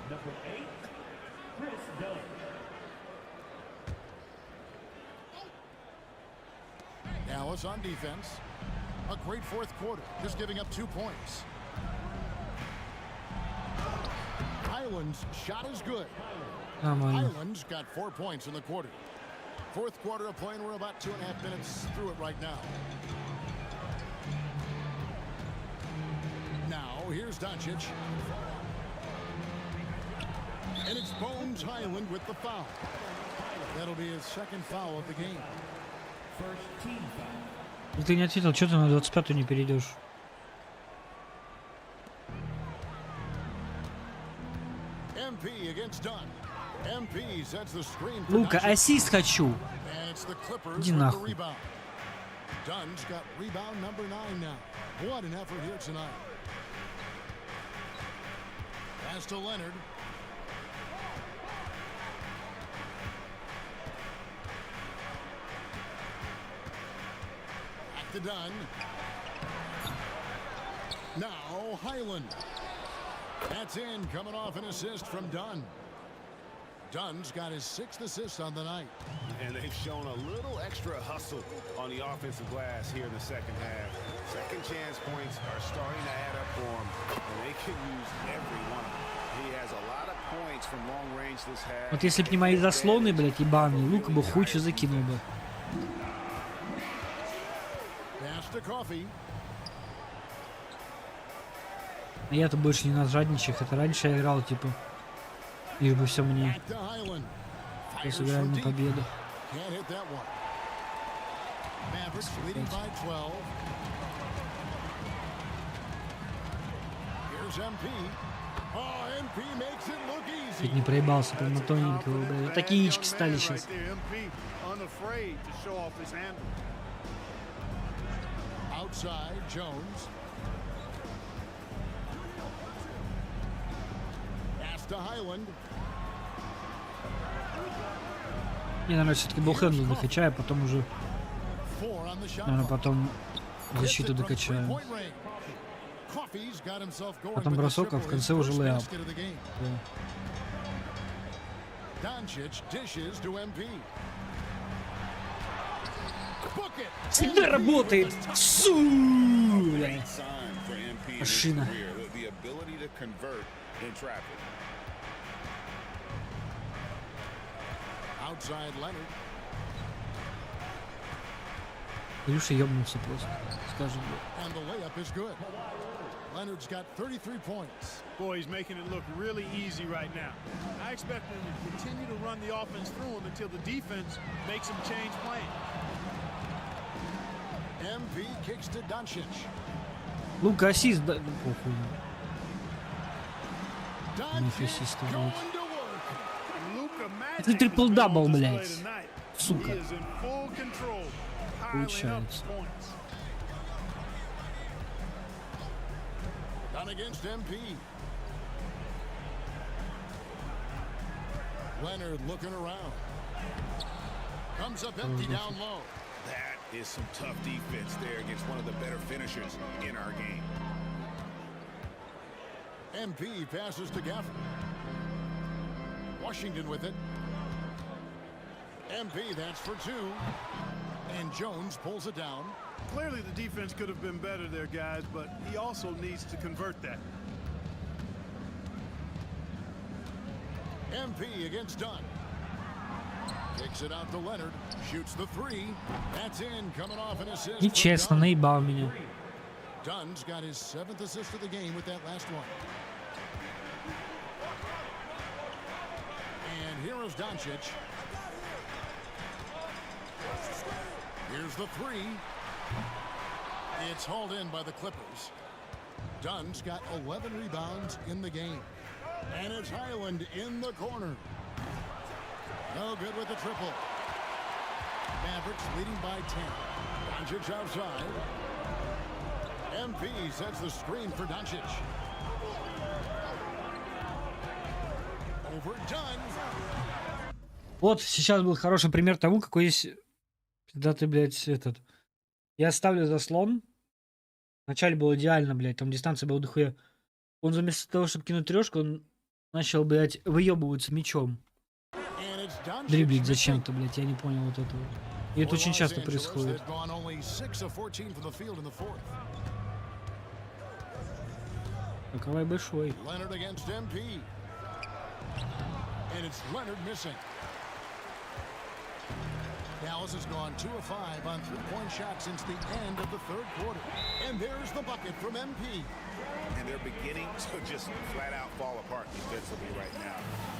Number 8, Chris Dunn. Dallas on defense. A great fourth quarter, just giving up 2 points. Highland's shot is good. Highland's got 4 points in the quarter. Fourth quarter of play, and we're about 2.5 minutes through it right now. Now, here's Doncic. And it's Bones James Highland with the foul. That'll be his second foul of the game. Ты не ответил, что ты на 25-ю не перейдешь? MP against Dunn. MP sets the screen for Лука, ассист хочу. And it's the Clippers Иди with the нахуй. rebound. Dunn's got rebound number 9 now. What an effort here tonight. Pass to Leonard. Back to Dunn. Now Highland. That's in, coming off an assist from Dunn. Dunn's got his 6th assist on the night. And they've shown a little extra hustle on the offensive glass here in the second half. Second chance points are starting to add up for him, and they can use every one. He has a lot of points from long range this half. Вот если б не мои заслоны, блядь, ебаные, Лука бы хучу закинул бы. Pass to Coffee. А я-то больше не на жадничах. Это раньше я играл, типа, лишь бы все мне. Сейчас играем на победу. Can't hit that one. Mavericks leading by 12. Here's MP. Oh, MP makes it look easy. Чуть не проебался, прям на тоненького, блядь. Вот такие яички стали сейчас. Outside, Jones. Pass to Highland. Не, наверное, все-таки болхенду докачаю, а потом уже, наверное, потом защиту докачаю. Потом бросок, а в конце уже лейап. Всегда работает! Су! Машина. Outside Leonard. Илюша ёбнулся просто, скажем. And the layup is good. Leonard's got 33 points. Boy, he's making it look really easy right now. I expect him to continue to run the offense through him until the defense makes him change plans. MP kicks to Doncic. Лука ассист, да, похуй. Не ассист, блядь. Это трипл-дабл, блядь. Сука. Получается. Done against MP. Leonard looking around. Comes up empty down low. That is some tough defense there against one of the better finishers in our game. MP passes to Gafford. Washington with it. MP, that's for 2. And Jones pulls it down. Clearly the defense could have been better there, guys, but he also needs to convert that. MP against Dunn. Kicks it out to Leonard. Shoots the 3. That's in, coming off an assist. Нечестно, наебал меня. Dunn's got his 7th assist of the game with that last one. And here is Doncic. Here's the 3. It's hauled in by the Clippers. Dunn's got 11 rebounds in the game. And it's Highland in the corner. No good with the triple. Mavericks leading by 10. Doncic outside. MP sets the screen for Doncic. Over Dunn. Вот сейчас был хороший пример тому, какой есть, когда ты, блядь, этот... Я ставлю заслон. Вначале было идеально, блядь, там дистанция была дохуя. Он вместо того, чтобы кинуть трешку, он начал, блядь, выебываться мячом. Дриблить зачем-то, блядь, я не понял вот этого. И это очень часто происходит. Каковай большой. Dallas has gone 2 of 5 on 3-point shots since the end of the 3rd quarter. And there's the bucket from MP. And they're beginning to just flat out fall apart defensively right now.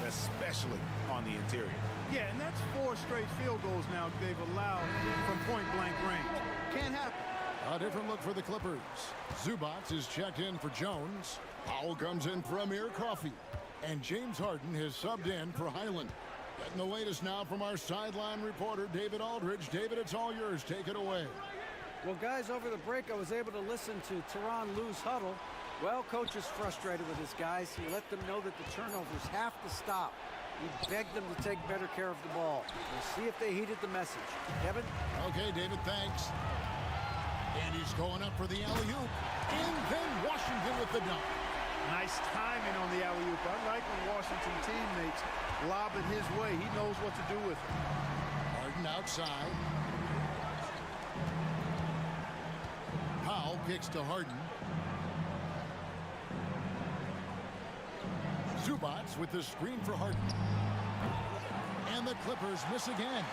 especially on the interior. Yeah, and that's 4 straight field goals now they've allowed from point-blank range. Can't happen. A different look for the Clippers. Zubac is checked in for Jones. Powell comes in for Amir Coffey. And James Harden has subbed in for Highland. Getting the latest now from our sideline reporter, David Aldridge. David, it's all yours. Take it away. Well, guys, over the break, I was able to listen to Teron Lou's huddle. Well, coach is frustrated with his guys. He let them know that the turnovers have to stop. He begged them to take better care of the ball. We'll see if they heeded the message. Kevin? Okay, David, thanks. And he's going up for the alley-oop. And then Washington with the dunk. Nice timing on the alley-oop. I like when Washington teammates lob it his way. He knows what to do with it. Harden outside. Powell kicks to Harden. Zubac with the screen for Harden. And the Clippers miss again.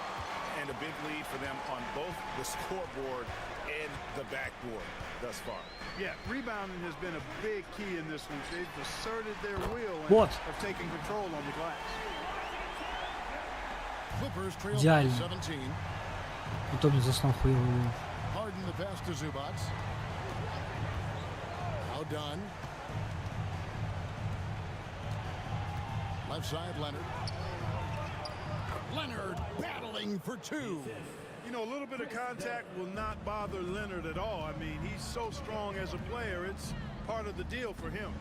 And a big lead for them on both the scoreboard and the backboard thus far. Yeah, rebounding has been a big key in this one. They've asserted their will and Вот. have taken control on the glass. Clippers trail by Идеально. 17. Потом не заснул хуёво. Harden the pass to Zubac. Now done. Left side, Leonard. Leonard battling for 2. You know, a little bit of contact will not bother Leonard at all. I mean, he's so strong as a player. It's part of the deal for him.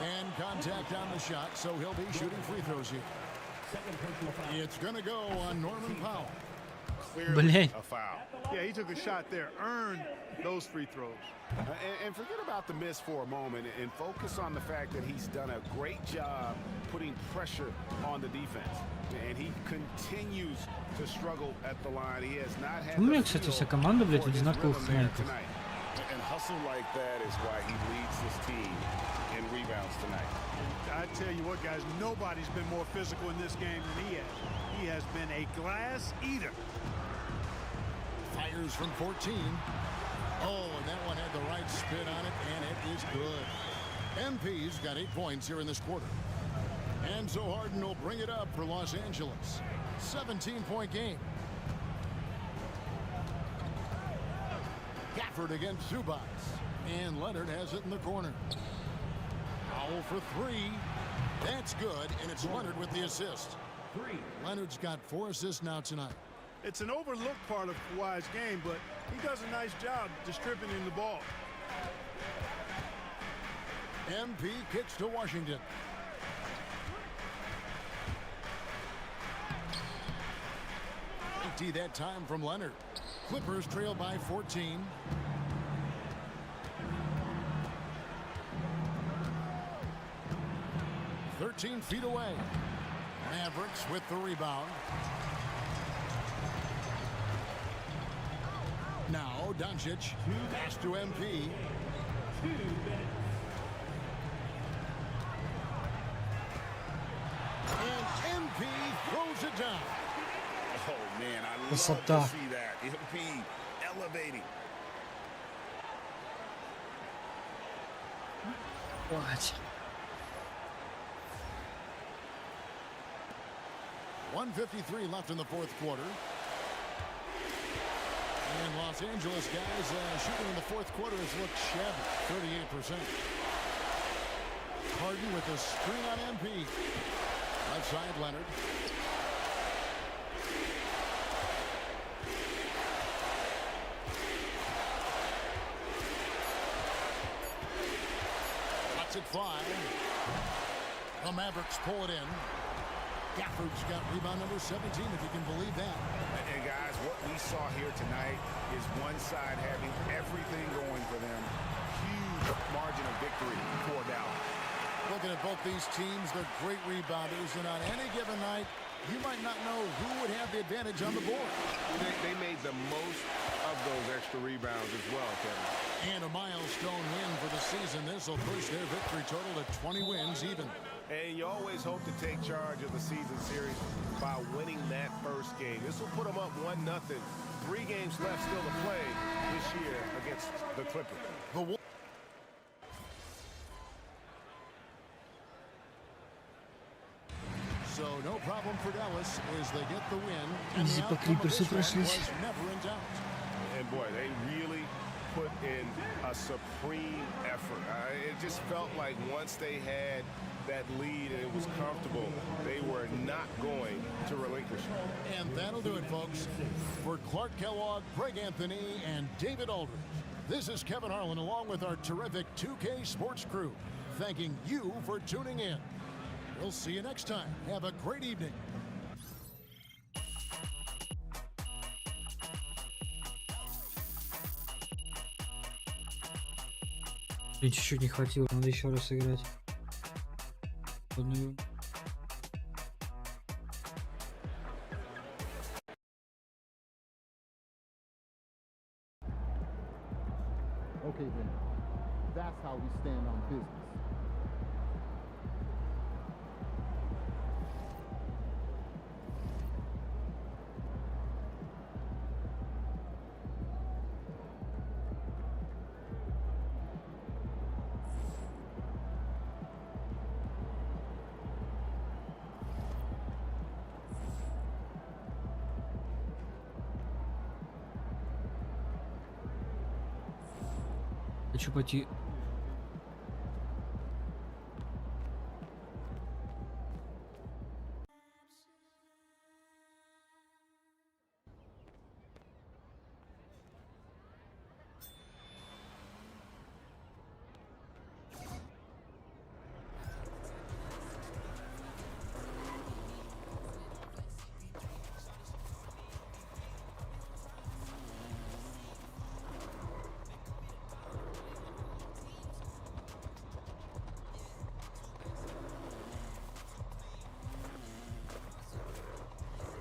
And contact on the shot, so he'll be shooting free throws here. It's going to go on Norman Powell. Clearly a foul. Yeah, he took a shot there, earned those free throws. And forget about the miss for a moment and focus on the fact that he's done a great job putting pressure on the defense. And he continues to struggle at the line. He has not had У меня, кстати, вся команда, блядь, в одинаковых майках. And hustle like that is why he leads this team in rebounds tonight. I tell you what, guys, nobody's been more physical in this game than he has. He has been a glass eater. Fires from 14. Oh, and that one had the right spin on it, and it is good. MP's got 8 points here in this quarter. And so Harden will bring it up for Los Angeles. 17-point game. Gafford against Zubac. And Leonard has it in the corner. Powell for 3. That's good, and it's Leonard with the assist. Leonard's got 4 assists now tonight. It's an overlooked part of Kawhi's game, but he does a nice job distributing the ball. MP kicks to Washington. Empty that time from Leonard. Clippers trail by 14. "13 feet away. Mavericks with the rebound. Now Doncic, pass to MP. And MP throws it down. Oh man, I love Красота. to see that. MP elevating. Ебать. 1:53 left in the fourth quarter. And Los Angeles guys shooting in the fourth quarter has looked shabby, 38%. Harden with the screen on MP. Left side, Leonard. Lets it fly. The Mavericks pull it in. Gafford's got rebound number 17, if you can believe that. And guys, what we saw here tonight is one side having everything going for them. Huge margin of victory for Dallas. Looking at both these teams, they're great rebounders, and on any given night, you might not know who would have the advantage on the board. They made the most of those extra rebounds as well, Kevin. And a milestone win for the season. This will push their victory total to 20 wins even. And you always hope to take charge of the season series by winning that first game. This will put them up 1-0. 3 games left still to play this year against the Clippers. No problem for Dallas as they get the win. And Изи the по outcome of Клиперсу this one прошлись. was never in doubt. And boy, they really put in a supreme effort. It just felt like once they had that lead and it was comfortable, they were not going to relinquish it. And that'll do it, folks. For Clark Kellogg, Greg Anthony, and David Aldridge, this is Kevin Harlan along with our terrific 2K Sports crew, thanking you for tuning in. We'll see you next time. Have a great evening. Блин, чуть-чуть не хватило, надо еще раз играть. Одну. Okay then, that's how we stand on business. Хочу пойти.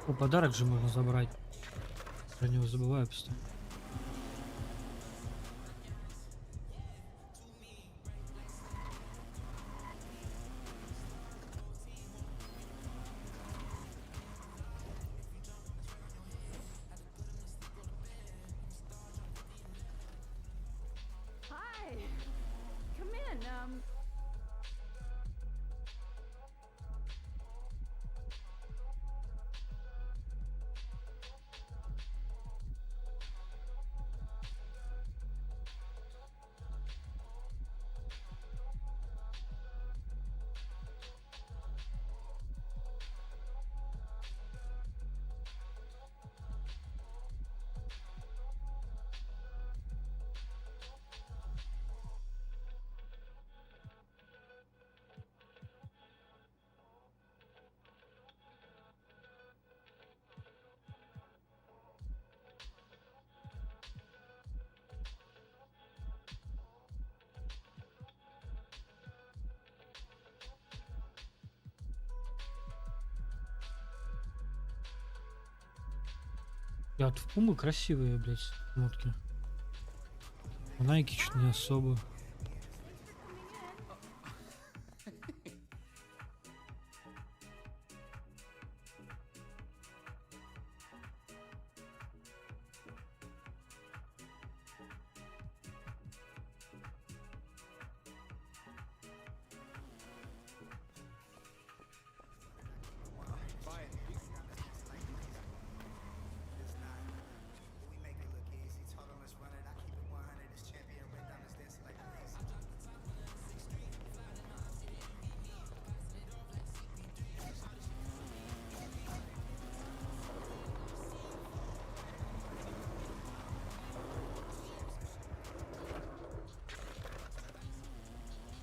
О, подарок же можно забрать. Про него забываю постоянно. Hi. Come in. Я вот в Пумы красивые, блядь, мотки. В Найке что-то не особо.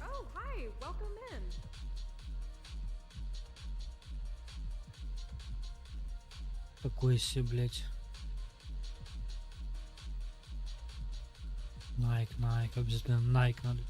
Oh, hi. Welcome in. Такой себе, блядь. Найк, обязательно Найк надо.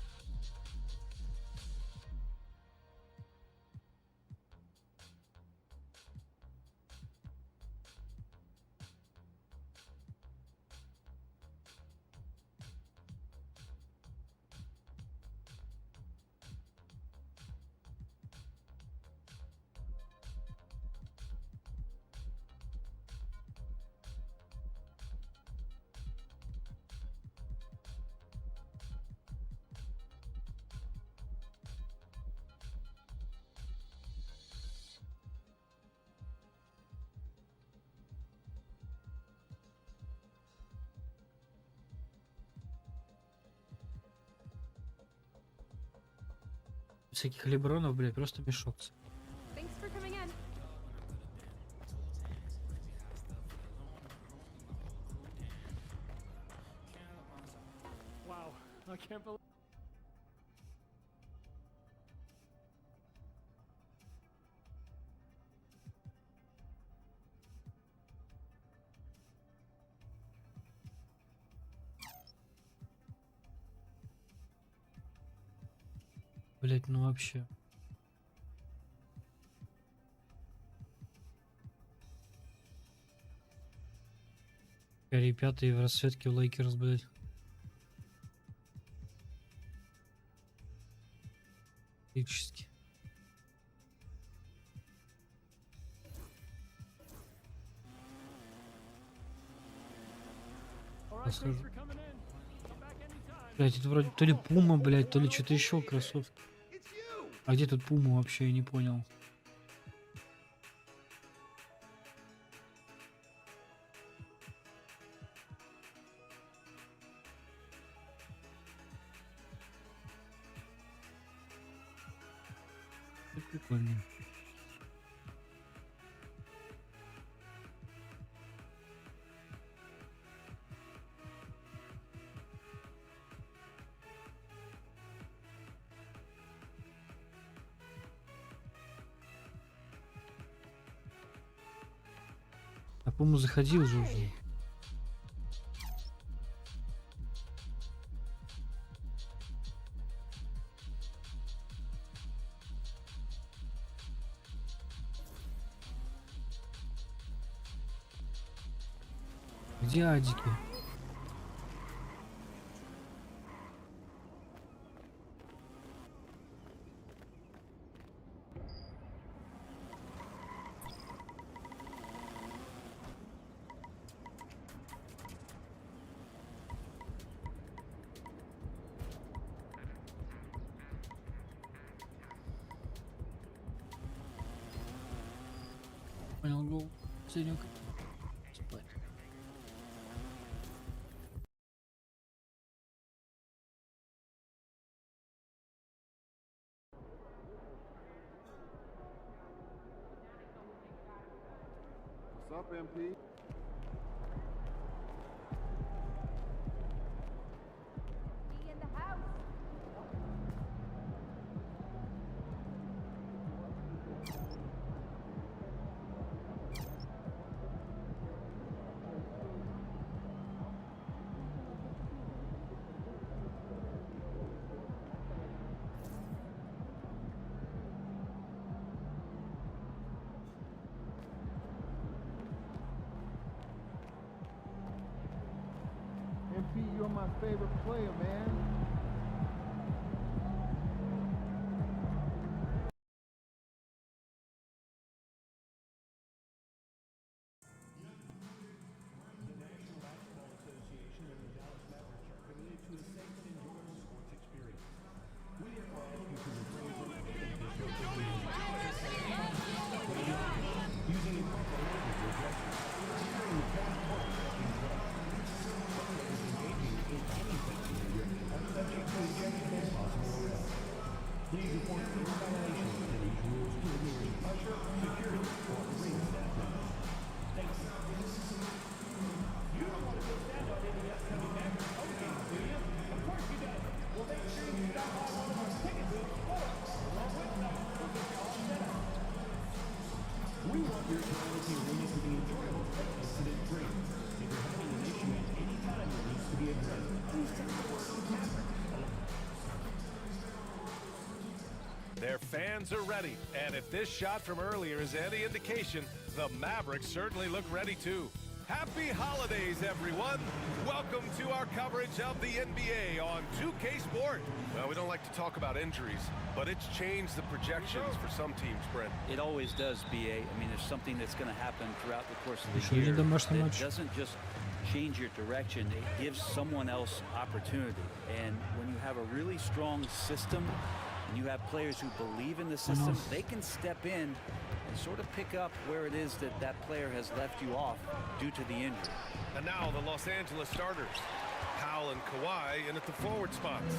Всяких лебронов, блядь, просто мешок. Thanks for coming in. Wow, I can't believe. Блять, ну вообще. Ребята и в расцветке в Лейкерс, блять. Фактически. Блять, это вроде то ли Пума, блять, то ли что-то еще кроссовки. А где тут Пума вообще, я не понял. Это прикольно. А по-моему заходил же уже. Где адики? Понял, гол. Синюк. Спать. What's up, MP? Be in the house. MP, you're my favorite player, man. Their fans are ready, and if this shot from earlier is any indication, the Mavericks certainly look ready too. Happy holidays, everyone! Welcome to our coverage of the NBA on 2K Sport. Well, we don't like to talk about injuries, but it's changed the projections for some teams, Brent. It always does, BA. I mean, there's something that's going to happen throughout the course of the year that doesn't just change your direction, it gives someone else opportunity. And when you have a really strong system, and you have players who believe in the system, they can step in and sort of pick up where it is that that player has left you off due to the injury. And now the Los Angeles starters. Powell and Kawhi in at the forward spots.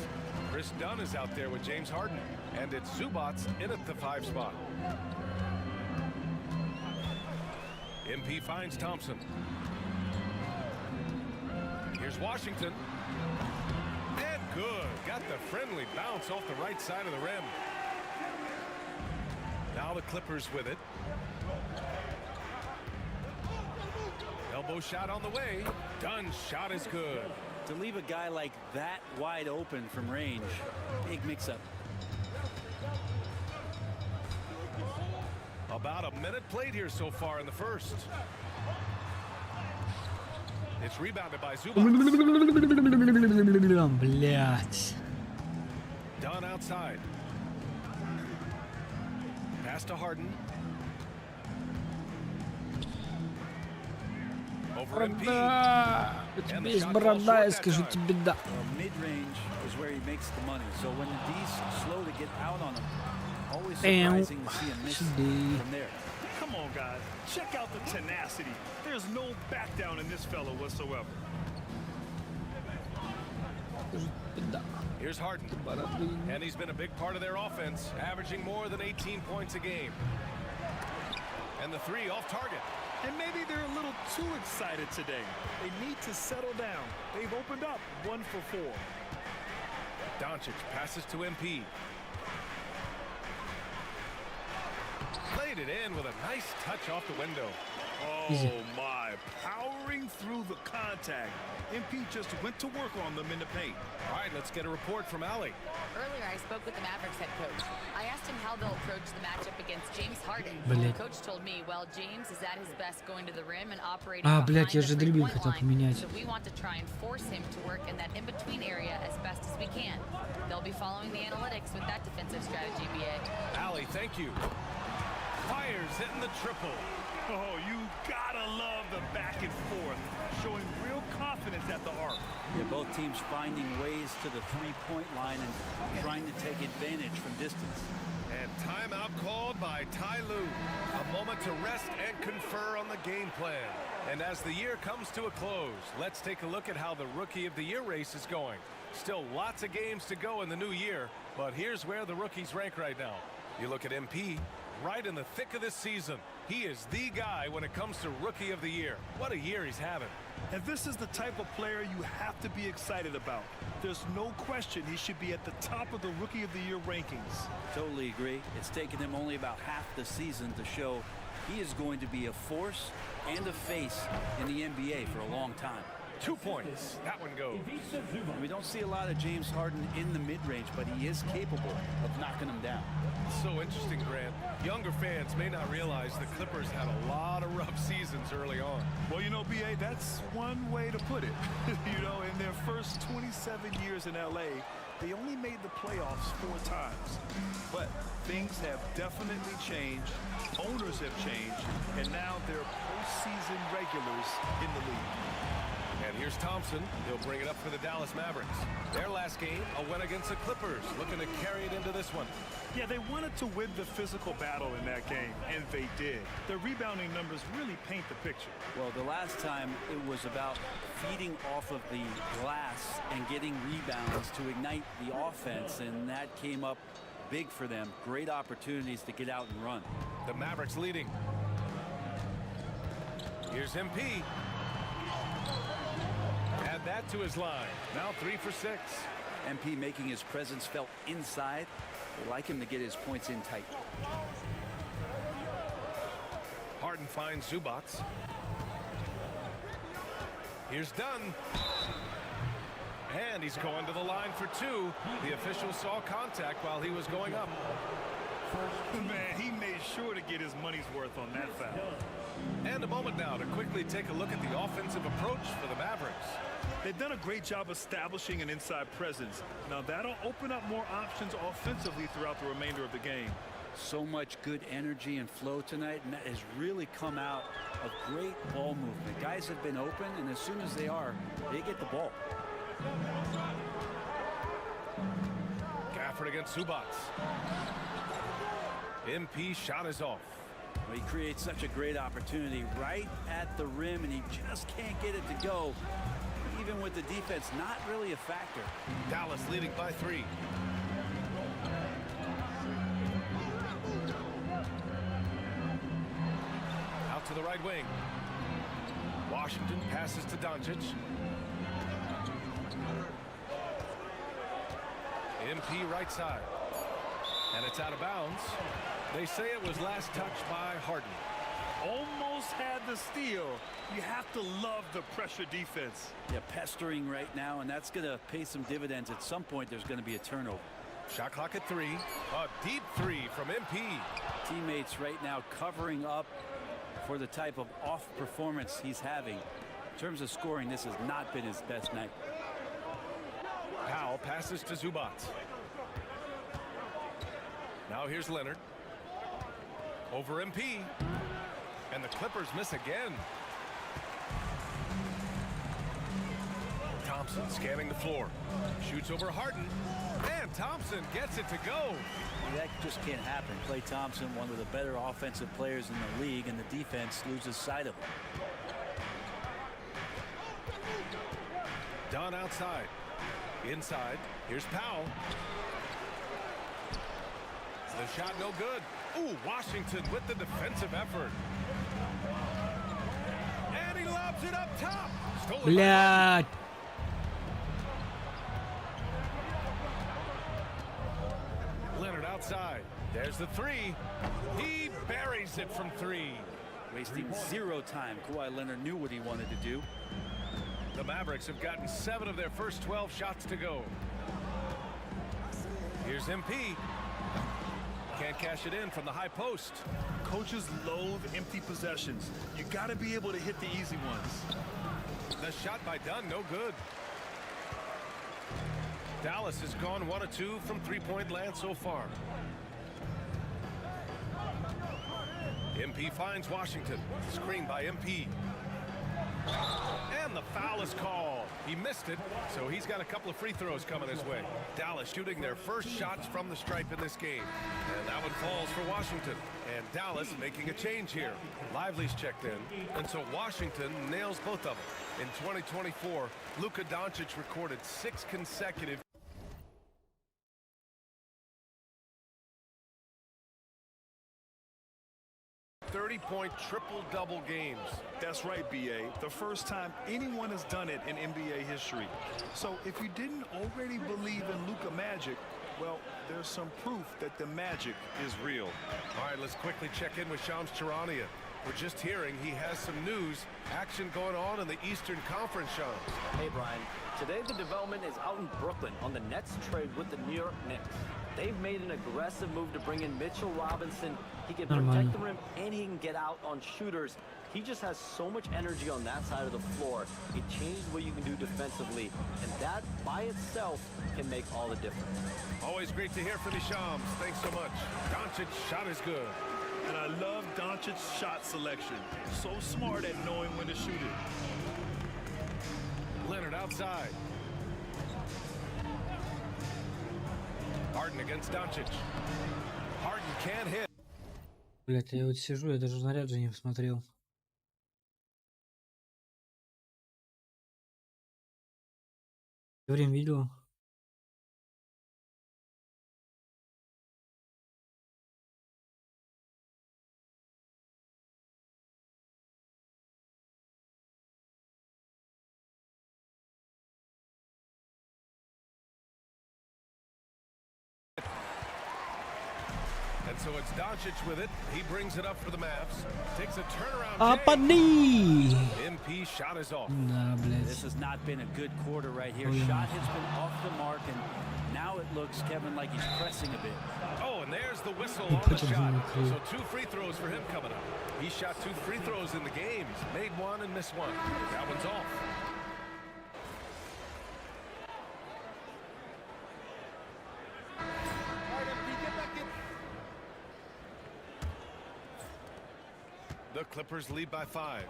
Chris Dunn is out there with James Harden. And it's Zubats in at the 5 spot. MP finds Thompson. Here's Washington. And good. Got the friendly bounce off the right side of the rim. Now the Clippers with it. Elbow shot on the way. Dunn's shot is good. To leave a guy like that wide open from range, big mix-up. About a minute played here so far in the first. It's rebounded by Zubats. Блять. Dunn outside. Pass to Harden. Over MP. У тебя есть борода, я скажу тебе да. Mid-range is where he makes the money. So when the D's slow to get out on him, always surprising to see him miss from there. Come on, guys. Check out the tenacity. There's no back down in this fella whatsoever. Here's Harden. And he's been a big part of their offense, averaging more than 18 points a game. And the 3 off target. And maybe they're a little too excited today. They need to settle down. They've opened up 1 for 4. Doncic passes to MP. Played it in with a nice touch off the window. Oh my, powering through the contact. MP just went to work on them in the paint. All right, let's get a report from Allie. Earlier, I spoke with the Mavericks head coach. I asked him how they'll approach the matchup against James Harden. The coach told me, well, James is at his best going to the rim and operating behind the three-point line. So we want to try and force him to work in that in-between area as best as we can. They'll be following the analytics with that defensive strategy, BA. Allie, thank you. Fires hitting the triple. Oh, you gotta love the back and forth, showing real confidence at the arc. Yeah, both teams finding ways to the three-point line and trying to take advantage from distance. And timeout called by Ty Lue. A moment to rest and confer on the game plan. And as the year comes to a close, let's take a look at how the Rookie of the Year race is going. Still lots of games to go in the new year, but here's where the rookies rank right now. You look at MP, right in the thick of this season. He is the guy when it comes to Rookie of the Year. What a year he's having. And this is the type of player you have to be excited about. There's no question he should be at the top of the Rookie of the Year rankings. Totally agree. It's taken him only about half the season to show he is going to be a force and a face in the NBA for a long time. 2 points. That one goes. We don't see a lot of James Harden in the mid-range, but he is capable of knocking him down. So interesting, Grant. Younger fans may not realize the Clippers had a lot of rough seasons early on. Well, you know, BA, that's one way to put it. You know, in their first 27 years in LA, they only made the playoffs 4 times. But things have definitely changed. Owners have changed. And now they're postseason regulars in the league. And here's Thompson. He'll bring it up for the Dallas Mavericks. Their last game, a win against the Clippers, looking to carry it into this one. Yeah, they wanted to win the physical battle in that game, and they did. Their rebounding numbers really paint the picture. Well, the last time it was about feeding off of the glass and getting rebounds to ignite the offense, and that came up big for them. Great opportunities to get out and run. The Mavericks leading. Here's MP. Add that to his line. Now 3 for 6. MP making his presence felt inside. They like him to get his points in tight. Harden finds Zubats. Here's Dunn. And he's going to the line for 2. The official saw contact while he was going up. Man, he made sure to get his money's worth on that foul. And a moment now to quickly take a look at the offensive approach for the Mavericks. They've done a great job establishing an inside presence. Now that'll open up more options offensively throughout the remainder of the game. So much good energy and flow tonight, and that has really come out of great ball movement. Guys have been open, and as soon as they are, they get the ball. Gafford against Zubats. MP shot is off. Well, he creates such a great opportunity right at the rim, and he just can't get it to go. even with the defense not really a factor. Dallas leading by 3. Out to the right wing. Washington passes to Doncic. MP right side. And it's out of bounds. They say it was last touched by Harden. Almost had the steal. You have to love the pressure defense. Yeah, pestering right now, and that's going to pay some dividends. At some point, there's going to be a turnover. Shot clock at 3. A deep 3 from MP. Teammates right now covering up for the type of off performance he's having. In terms of scoring, this has not been his best night. Powell passes to Zubac. Now here's Leonard. Over MP. And the Clippers miss again. Thompson scanning the floor. Shoots over Harden. And Thompson gets it to go. That just can't happen. Klay Thompson, one of the better offensive players in the league, and the defense loses sight of him. Dunn outside. Inside. Here's Powell. The shot no good. Ooh, Washington with the defensive effort. And he lobs it up top. Блядь. Leonard outside. There's the 3. He buries it from 3. Wasting zero time. Kawhi Leonard knew what he wanted to do. The Mavericks have gotten 7 of their first 12 shots to go. Here's MP. Can't cash it in from the high post. Coaches loathe empty possessions. You got to be able to hit the easy ones. The shot by Dunn, no good. Dallas has gone 1 of 2 from three-point land so far. MP finds Washington. Screen by MP. And the foul is called. He missed it, so he's got a couple of free throws coming his way. Dallas shooting their first shots from the stripe in this game. And that one falls for Washington. And Dallas making a change here. Lively's checked in, and so Washington nails both of them. In 2024, Luka Doncic recorded 6 consecutive 30-point triple-double games. That's right, BA. The first time anyone has done it in NBA history. So if you didn't already believe in Luka magic, well, there's some proof that the magic is real. All right, let's quickly check in with Shams Charania. We're just hearing he has some news, action going on in the Eastern Conference, Shams. Hey, Brian. Today the development is out in Brooklyn on the Nets trade with the New York Knicks. They've made an aggressive move to bring in Mitchell Robinson. He can protect the rim and he can get out on shooters. He just has so much energy on that side of the floor. It changes what you can do defensively, and that by itself can make all the difference. Always great to hear from you, Shams. Thanks so much. Doncic's shot is good. And I love Doncic's shot selection. So smart at knowing when to shoot it. Leonard outside. Harden against Doncic. Harden can't hit. Блять, я вот сижу, я даже наряд же не посмотрел. Время видел. And so it's Doncic with it. He brings it up for the Mavs. Takes a turnaround. MP shot is off. This has not been a good quarter right here. Shot has been off the mark, and now it looks, Kevin, like he's pressing a bit. Oh, and there's the whistle on the shot. So 2 free throws for him coming up. He shot 2 free throws in the game. He's made 1 and missed 1. That one's off. The Clippers lead by 5.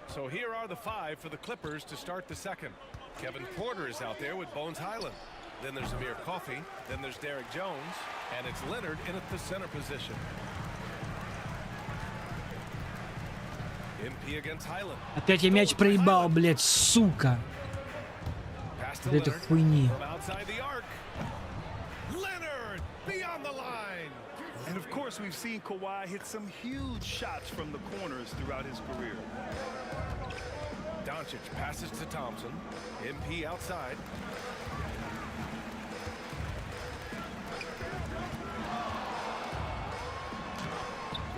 So here are the 5 for the Clippers to start the second. Kevin Porter is out there with Bones Highland. Then there's Amir Coffey. Then there's Derek Jones. And it's Leonard in at the center position. MP against Highland. Опять я мяч проебал, блять, сука. Pass to этой Leonard. хуйни. From outside the arc. Leonard beyond the line. And of course, we've seen Kawhi hit some huge shots from the corners throughout his career. Doncic passes to Thompson. MP outside.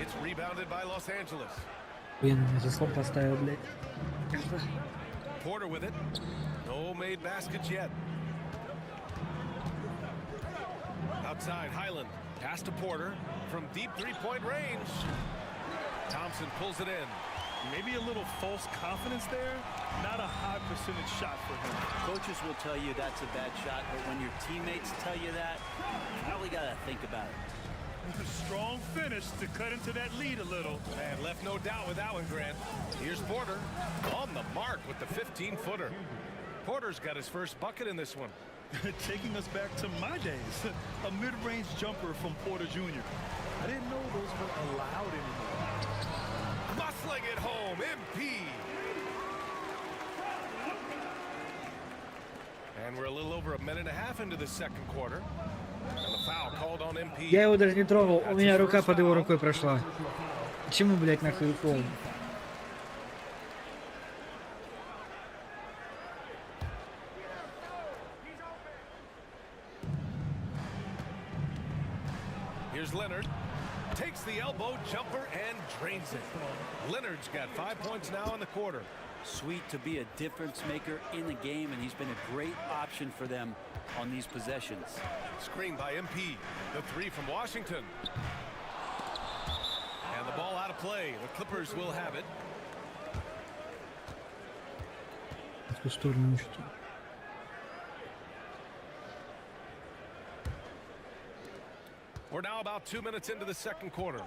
It's rebounded by Los Angeles. Блин, заслон поставил, блядь. Porter with it. No made baskets yet. Outside, Highland. Pass to Porter from deep three-point range. Thompson pulls it in. Maybe a little false confidence there. Not a high percentage shot for him. Coaches will tell you that's a bad shot, but when your teammates tell you that, you probably got to think about it. A strong finish to cut into that lead a little. Man, left no doubt with that one, Grant. Here's Porter on the mark with the 15-footer. Porter's got his first bucket in this one. Taking us back to my days. A mid-range jumper from Porter Jr. I didn't know those were allowed anymore. Muscling it home, MP. And we're a little over a minute and a half into the second quarter. And the foul called on MP. Я его даже не трогал, у меня рука под его рукой прошла. Почему, блядь, нахуй фол? Here's Leonard. Takes the elbow jumper and drains it. Leonard's got 5 points now in the quarter. Sweet to be a difference maker in the game, and he's been a great option for them on these possessions. Screen by MP. The three from Washington. And the ball out of play. The Clippers will have it. В ту сторону что-то. We're now about 2 minutes into the second quarter.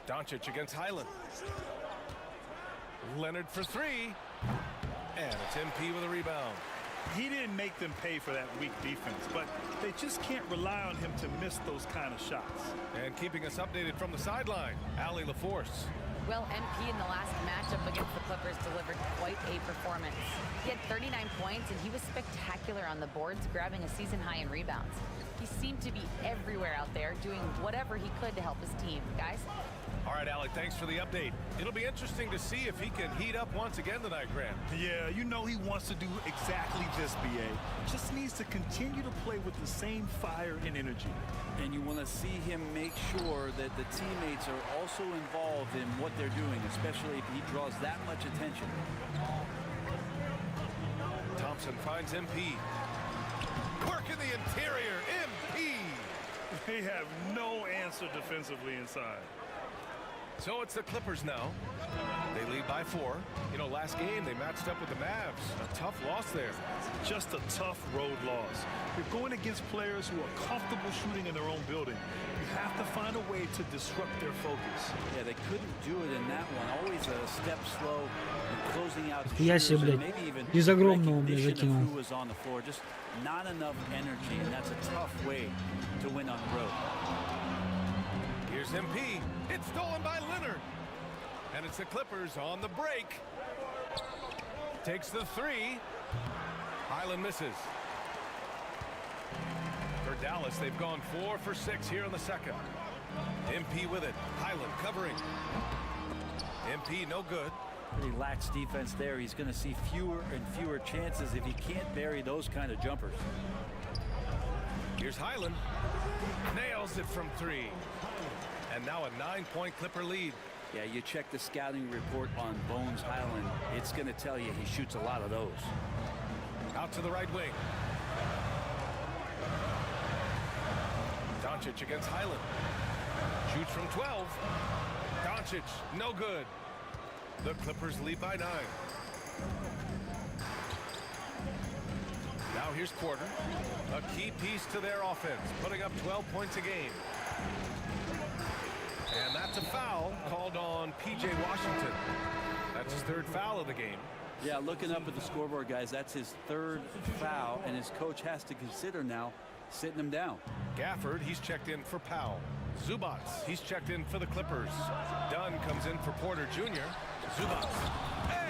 Doncic against Highland. Leonard for three. And it's MP with a rebound. He didn't make them pay for that weak defense, but they just can't rely on him to miss those kind of shots. And keeping us updated from the sideline, Allie LaForce. Well, MP in the last matchup against the Clippers delivered quite a performance. He had 39 points, and he was spectacular on the boards, grabbing a season high in rebounds. He seemed to be everywhere out there, doing whatever he could to help his team. Guys? All right, Alec, thanks for the update. It'll be interesting to see if he can heat up once again tonight, Grant. Yeah, you know he wants to do exactly this, BA. Just needs to continue to play with the same fire and energy. And you want to see him make sure that the teammates are also involved in what they're doing, especially if he draws that much attention. Thompson finds MP. Work in the interior, MP! They have no answer defensively inside. So it's the Clippers now. They lead by 4. You know, last game they matched up with the Mavs. A tough loss there. Just a tough road loss. You're going against players who are comfortable shooting in their own building. You have to find a way to disrupt their focus. Yeah, they couldn't do it in that one. Always a step slow and closing out. Я себе, блядь, из огромного, блядь, закинул. Who was on the floor, just not enough energy, and that's a tough way to win on the road. Here's MP. It's stolen by Leonard. And it's the Clippers on the break. Takes the three. Highland misses. For Dallas, they've gone 4 for 6 here in the second. MP with it. Highland covering. MP no good. Pretty lax defense there. He's going to see fewer and fewer chances if he can't bury those kind of jumpers. Here's Highland. Nails it from 3. And now a 9-point Clipper lead. Yeah, you check the scouting report on Bones Highland. It's going to tell you he shoots a lot of those. Out to the right wing. Doncic against Highland. Shoots from 12. Doncic, no good. The Clippers lead by 9. Now here's Porter. A key piece to their offense, putting up 12 points a game. And that's a foul called on P.J. Washington. That's his 3rd foul of the game. Yeah, looking up at the scoreboard, guys, that's his 3rd foul, and his coach has to consider now sitting him down. Gafford, he's checked in for Powell. Zubats, he's checked in for the Clippers. Dunn comes in for Porter Jr. Zubats.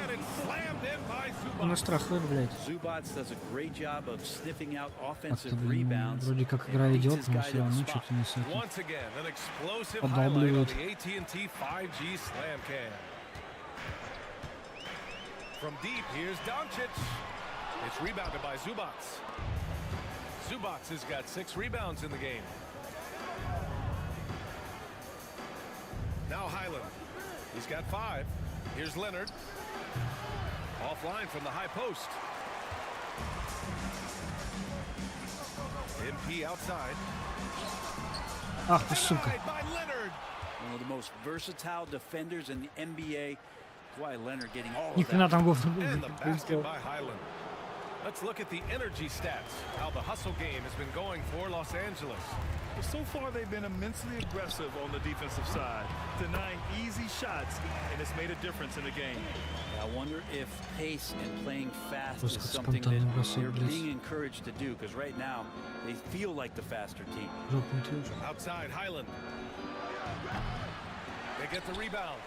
And it's slammed in by Zubats. Zubats does a great job of sniffing out offensive rebounds. Вроде как игра идет, но все равно что-то не Once again, an explosive highlight on the AT&T 5G Slam Cam. From deep, here's Doncic. It's rebounded by Zubats. Zubats has got 6 rebounds in the game. Now Highland. He's got 5. Here's Leonard. Offline from the high post. MP outside. Ах ты сука. One of the most versatile defenders in the NBA. Why Leonard getting all Ни of хрена там that. And the basket by Highland. Let's look at the energy stats. How the hustle game has been going for Los Angeles. But so far, they've been immensely aggressive on the defensive side, denying easy shots, and it's made a difference in the game. I wonder if pace and playing fast is something that they're being encouraged to do, because right now they feel like the faster team. Outside, Highland. They get the rebound.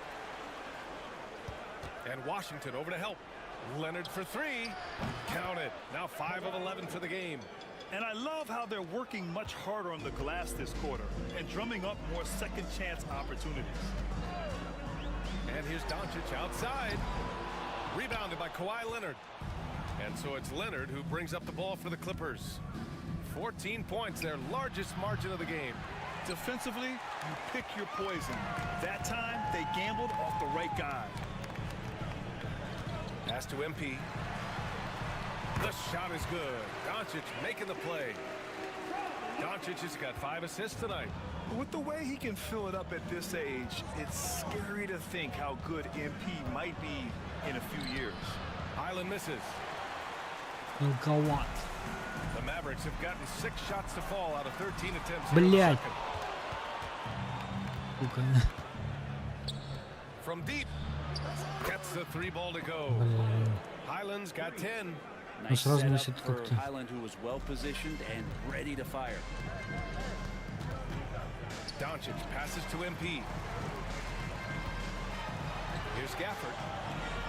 And Washington over to help. Leonard for 3. Count it. Now 5 of 11 for the game. And I love how they're working much harder on the glass this quarter and drumming up more second chance opportunities. And here's Doncic outside. Rebounded by Kawhi Leonard. And so it's Leonard who brings up the ball for the Clippers. 14 points, their largest margin of the game. Defensively, you pick your poison. That time, they gambled off the right guy. Pass to MP. The shot is good. Doncic making the play. Doncic has got 5 assists tonight. With the way he can fill it up at this age, it's scary to think how good MP might be in a few years. Highland misses. Логает. The Mavericks have gotten 6 shots to fall out of 13 attempts. Блять. From deep. Gets the 3 ball to go. Highland's got 10. Nice setup for Highland, who was well positioned and ready to fire. Doncic passes to MP. Here's Gafford.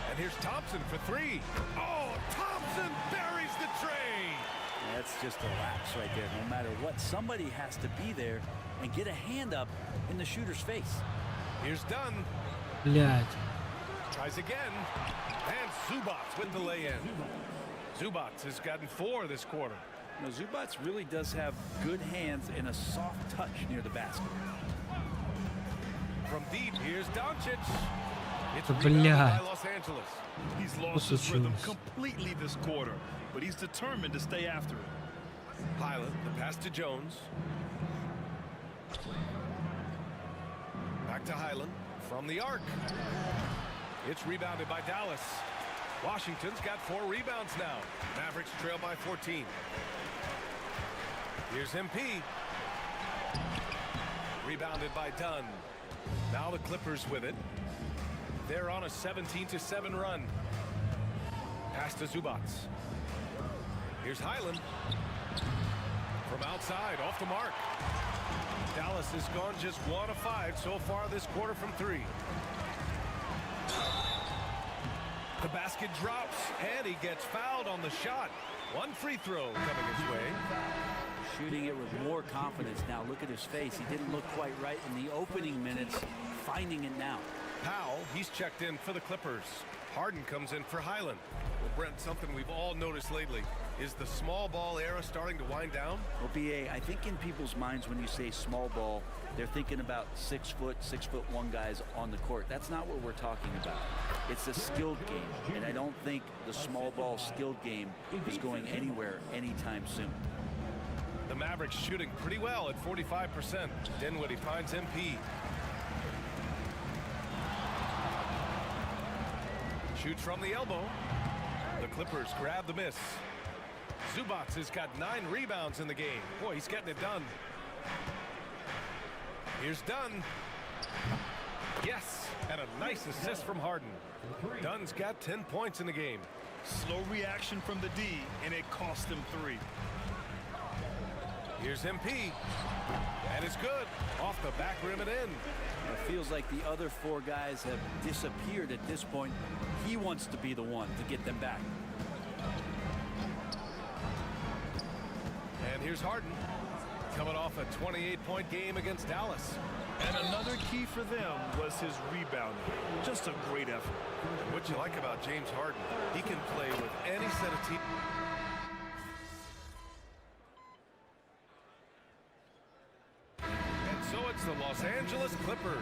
And here's Thompson for 3. Oh, Thompson buries the tray. That's just a lapse right there. No matter what, somebody has to be there and get a hand up in the shooter's face. Here's Dunn. Блять. Tries again. And Zubats with the lay-in. Zubats has gotten 4 this quarter. You know, Zubats really does have good hands and a soft touch near the basket. From deep, here's Doncic. It's Бля. by Los Angeles. He's lost his rhythm completely this quarter, but he's determined to stay after it. Highland, the pass to Jones. Back to Highland from the arc. It's rebounded by Dallas. Washington's got 4 rebounds now. Mavericks trail by 14. Here's MP. Rebounded by Dunn. Now the Clippers with it. They're on a 17-7 run. Pass to Zubats. Here's Highland. From outside, off the mark. Dallas has gone just 1 of 5 so far this quarter from 3. The basket drops, and he gets fouled on the shot. 1 free throw coming his way. Shooting it with more confidence now. Look at his face. He didn't look quite right in the opening minutes. Finding it now. Powell, he's checked in for the Clippers. Harden comes in for Highland. Well, Brent, something we've all noticed lately. Is the small ball era starting to wind down? Well, BA, I think in people's minds when you say small ball, they're thinking about 6', 6'1" guys on the court. That's not what we're talking about. It's a skilled game, and I don't think the small ball skilled game is going anywhere anytime soon. The Mavericks shooting pretty well at 45%. Dinwiddie finds MP. Shoots from the elbow. The Clippers grab the miss. Zubats has got 9 rebounds in the game. Boy, he's getting it done. Here's Dunn. Yes, and a nice assist from Harden. Dunn's got 10 points in the game. Slow reaction from the D, and it cost him 3. Here's MP. And it's good. Off the back rim and in. It feels like the other four guys have disappeared at this point. He wants to be the one to get them back. And here's Harden, coming off a 28-point game against Dallas. And another key for them was his rebounding. Just a great effort. And what you like about James Harden, he can play with any set of teams. And so it's the Los Angeles Clippers,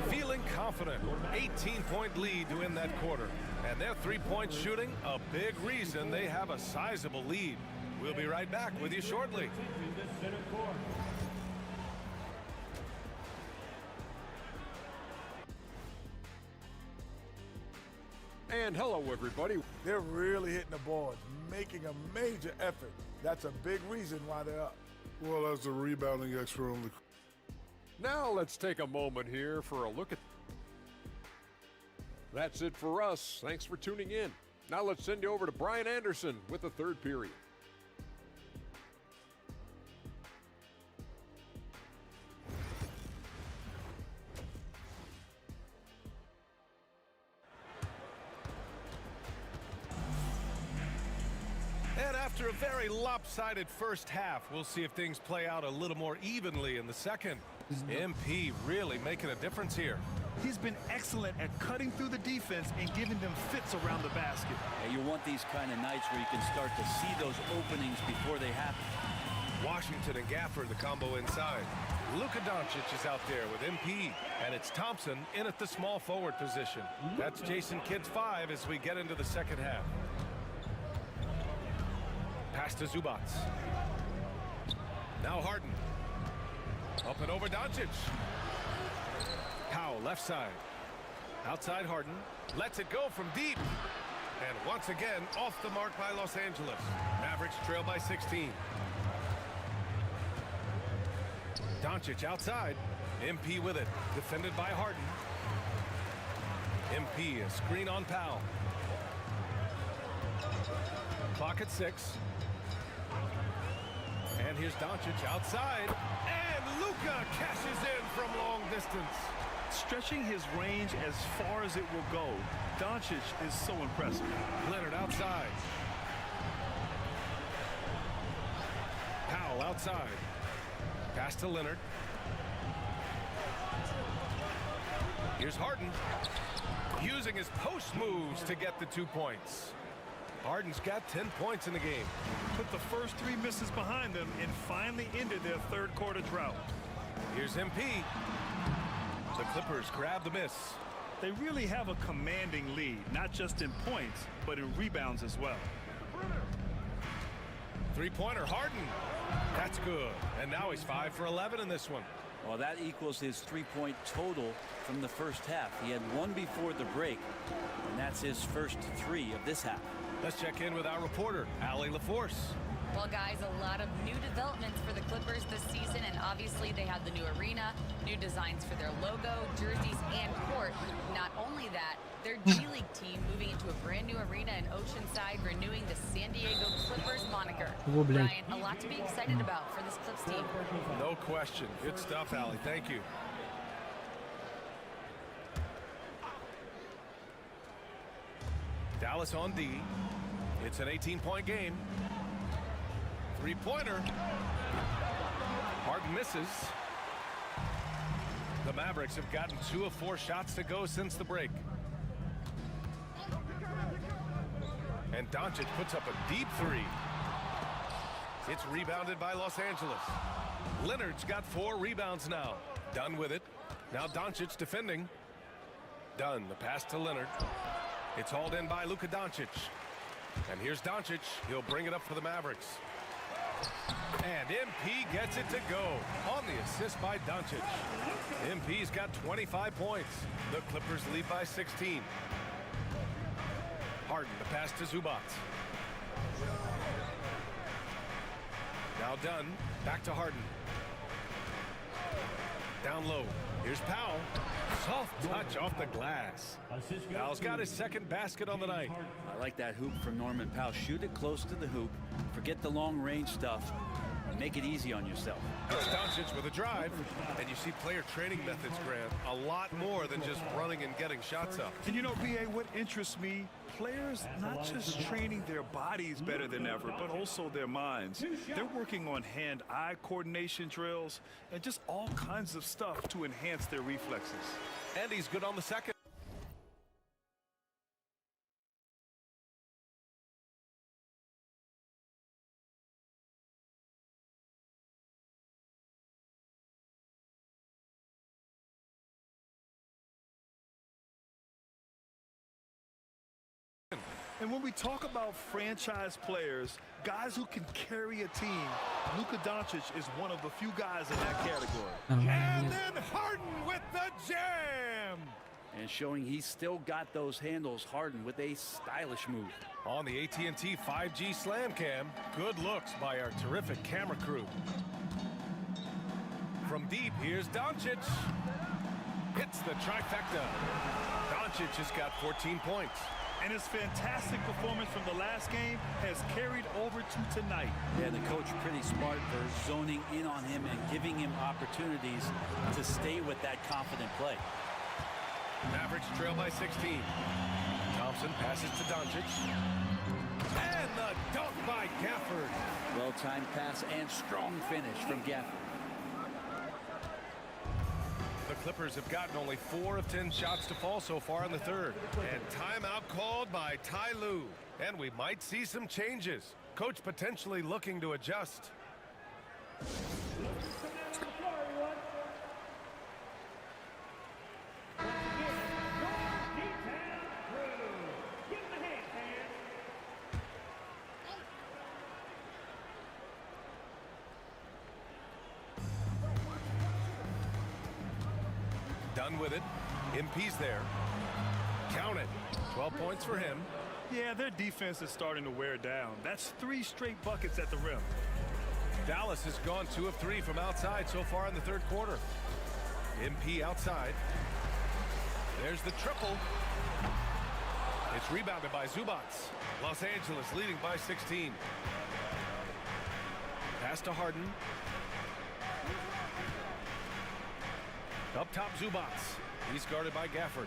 feeling confident. 18-point lead to win that quarter. And their three-point shooting, a big reason they have a sizable lead. We'll be right back with you shortly. And hello, everybody. They're really hitting the boards, making a major effort. That's a big reason why they're up. Well, as the rebounding expert on the... Now let's take a moment here for a look at... That's it for us. Thanks for tuning in. Now let's send you over to Brian Anderson with the third period. And after a very lopsided first half, we'll see if things play out a little more evenly in the second. MP really making a difference here. He's been excellent at cutting through the defense and giving them fits around the basket. Yeah, you want these kind of nights where you can start to see those openings before they happen. Washington and Gafford, the combo inside. Luka Doncic is out there with MP, and it's Thompson in at the small forward position. That's Jason Kidd's 5 as we get into the second half. Pass to Zubac. Now Harden. Up and over Doncic. Powell left side. Outside Harden. Lets it go from deep. And once again off the mark by Los Angeles. Mavericks trail by 16. Doncic outside. MP with it. Defended by Harden. MP a screen on Powell. Clock at 6. And here's Doncic outside. And Luka cashes in from long distance. Stretching his range as far as it will go, Doncic is so impressive. Leonard outside. Powell outside. Pass to Leonard. Here's Harden. Using his post moves to get the 2 points. Harden's got 10 points in the game. Put the first 3 misses behind them and finally ended their third quarter drought. Here's MP. The Clippers grab the miss. They really have a commanding lead, not just in points, but in rebounds as well. Three-pointer, Harden. That's good. And now he's 5 for 11 in this one. Well, that equals his three-point total from the first half. He had one before the break, and that's his first 3 of this half. Let's check in with our reporter, Allie LaForce. Well, guys, a lot of new developments for the Clippers this season, and obviously they have the new arena, new designs for their logo, jerseys, and court. Not only that, their G-League team moving into a brand new arena in Oceanside, renewing the San Diego Clippers moniker. Brian, a lot to be excited about for this Clips team. No question. Good stuff, Allie. Thank you. Dallas on D. It's an 18-point game. Three-pointer. Harden misses. The Mavericks have gotten 2 of 4 shots to go since the break. And Doncic puts up a deep 3. It's rebounded by Los Angeles. Leonard's got 4 rebounds now. Done with it. Now Doncic defending. Done. The pass to Leonard. It's hauled in by Luka Doncic. And here's Doncic. He'll bring it up for the Mavericks. And MP gets it to go on the assist by Doncic. MP's got 25 points. The Clippers lead by 16. Harden, the pass to Zubac. Now done. Back to Harden. Down low. Here's Powell. Soft touch off the glass. Powell's got his second basket on the night. I like that hoop from Norman Powell. Shoot it close to the hoop. Forget the long range stuff. make it easy on yourself. It's Doncic with a drive, and you see player training methods, Grant, a lot more than just running and getting shots up. And you know, BA, what interests me, players not just training their bodies better than ever, but also their minds. They're working on hand-eye coordination drills and just all kinds of stuff to enhance their reflexes. And he's good on the second. And when we talk about franchise players, guys who can carry a team, Luka Doncic is one of the few guys in that category. And then Harden with the jam! And showing he's still got those handles. Harden with a stylish move. On the AT&T 5G Slam Cam, good looks by our terrific camera crew. From deep, here's Doncic. Hits the trifecta. Doncic has got 14 points. And his fantastic performance from the last game has carried over to tonight. Yeah, the coach pretty smart for zoning in on him and giving him opportunities to stay with that confident play. Mavericks trail by 16. Thompson passes to Doncic. And the dunk by Gafford. Well-timed pass and strong finish from Gafford. The Clippers have gotten only 4 of 10 shots to fall so far in the third. And timeout called by Ty Lue. And we might see some changes. Coach potentially looking to adjust. Done with it. MP's there. Count it. 12 points for him. Yeah, their defense is starting to wear down. That's 3 straight buckets at the rim. Dallas has gone 2 of 3 from outside so far in the third quarter. MP outside. There's the triple. It's rebounded by Zubac. Los Angeles leading by 16. Pass to Harden. Up top, Zubac. He's guarded by Gafford.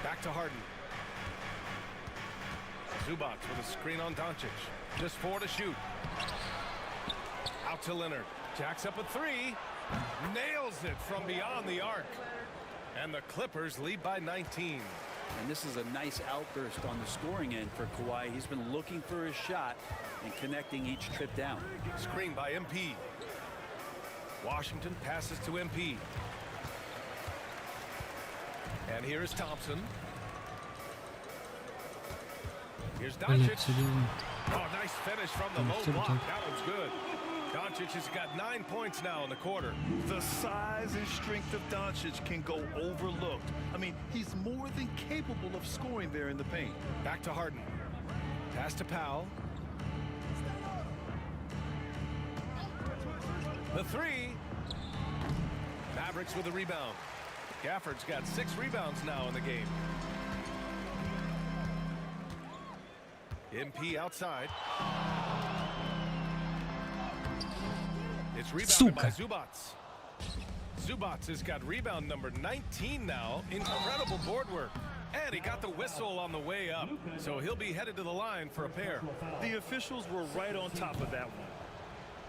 Back to Harden. Zubac with a screen on Doncic. Just 4 to shoot. Out to Leonard. Jacks up a 3. Nails it from beyond the arc. And the Clippers lead by 19. And this is a nice outburst on the scoring end for Kawhi. He's been looking for his shot and connecting each trip down. Screen by MP. Washington passes to MP. And here is Thompson. Here's Doncic. Oh, nice finish from the low block. That one's good. Doncic has got 9 points now in the quarter. The size and strength of Doncic can go overlooked. I mean, he's more than capable of scoring there in the paint. Back to Harden. Pass to Powell. The 3. Mavericks with a rebound. Gafford's got 6 rebounds now in the game. MP outside. It's rebounded by Zubac. Zubac has got rebound number 19 now. Incredible board work. And he got the whistle on the way up. So he'll be headed to the line for a pair. The officials were right on top of that one.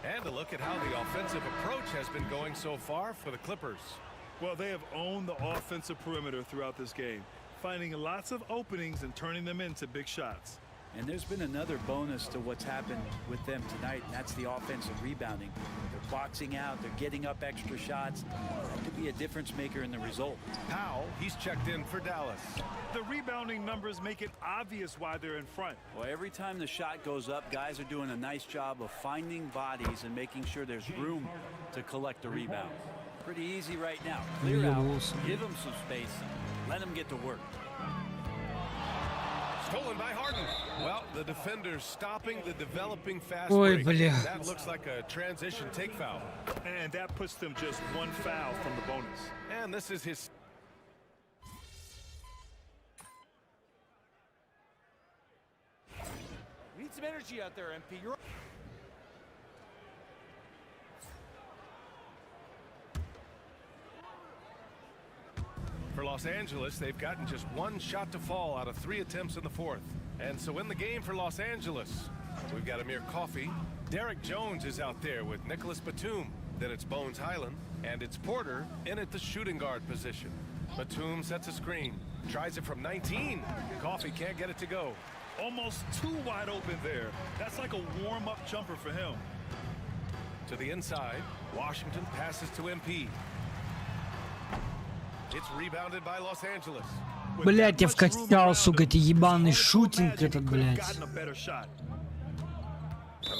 And a look at how the offensive approach has been going so far for the Clippers. Well, they have owned the offensive perimeter throughout this game, finding lots of openings and turning them into big shots. And there's been another bonus to what's happened with them tonight, and that's the offensive rebounding. They're boxing out, they're getting up extra shots. That could be a difference maker in the result. Powell, he's checked in for Dallas. The rebounding numbers make it obvious why they're in front. Well, every time the shot goes up, guys are doing a nice job of finding bodies and making sure there's room to collect the rebound. Pretty easy right now. Clear out, give them some space, let them get to work. Stolen by Harden. Well, the defender stopping the developing fast break. That looks like a transition take foul. And that puts them just 1 foul from the bonus. And this is his... We need some energy out there, MP. You're... Los Angeles, they've gotten just one shot to fall out of 3 attempts in the fourth. And so in the game for Los Angeles, we've got Amir Coffey. Derek Jones is out there with Nicholas Batum. Then it's Bones Highland. And it's Porter in at the shooting guard position. Batum sets a screen. Tries it from 19. Coffey can't get it to go. Almost too wide open there. That's like a warm-up jumper for him. To the inside, Washington passes to MP. It's rebounded by Los Angeles. Блять, я вкатил, сука, эти ебаный шутинг этот, блять. And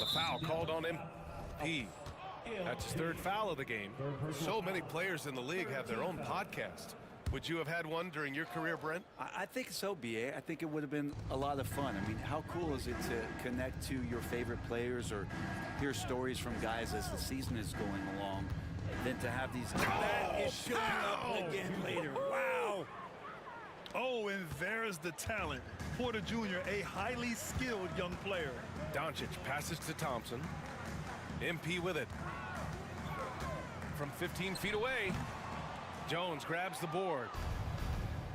the foul called on MP. That's his third foul of the game. So many players in the league have their own podcast. Would you have had one during your career, Brent? I think so, BA. I think it would have been a lot of fun. I mean, how cool is it to connect to your favorite players or hear stories from guys as the season is going along, and then to have these... That is showing up again later. Wow. Oh, and there's the talent. Porter Jr., a highly skilled young player. Doncic passes to Thompson. MP with it. From 15 feet away, Jones grabs the board.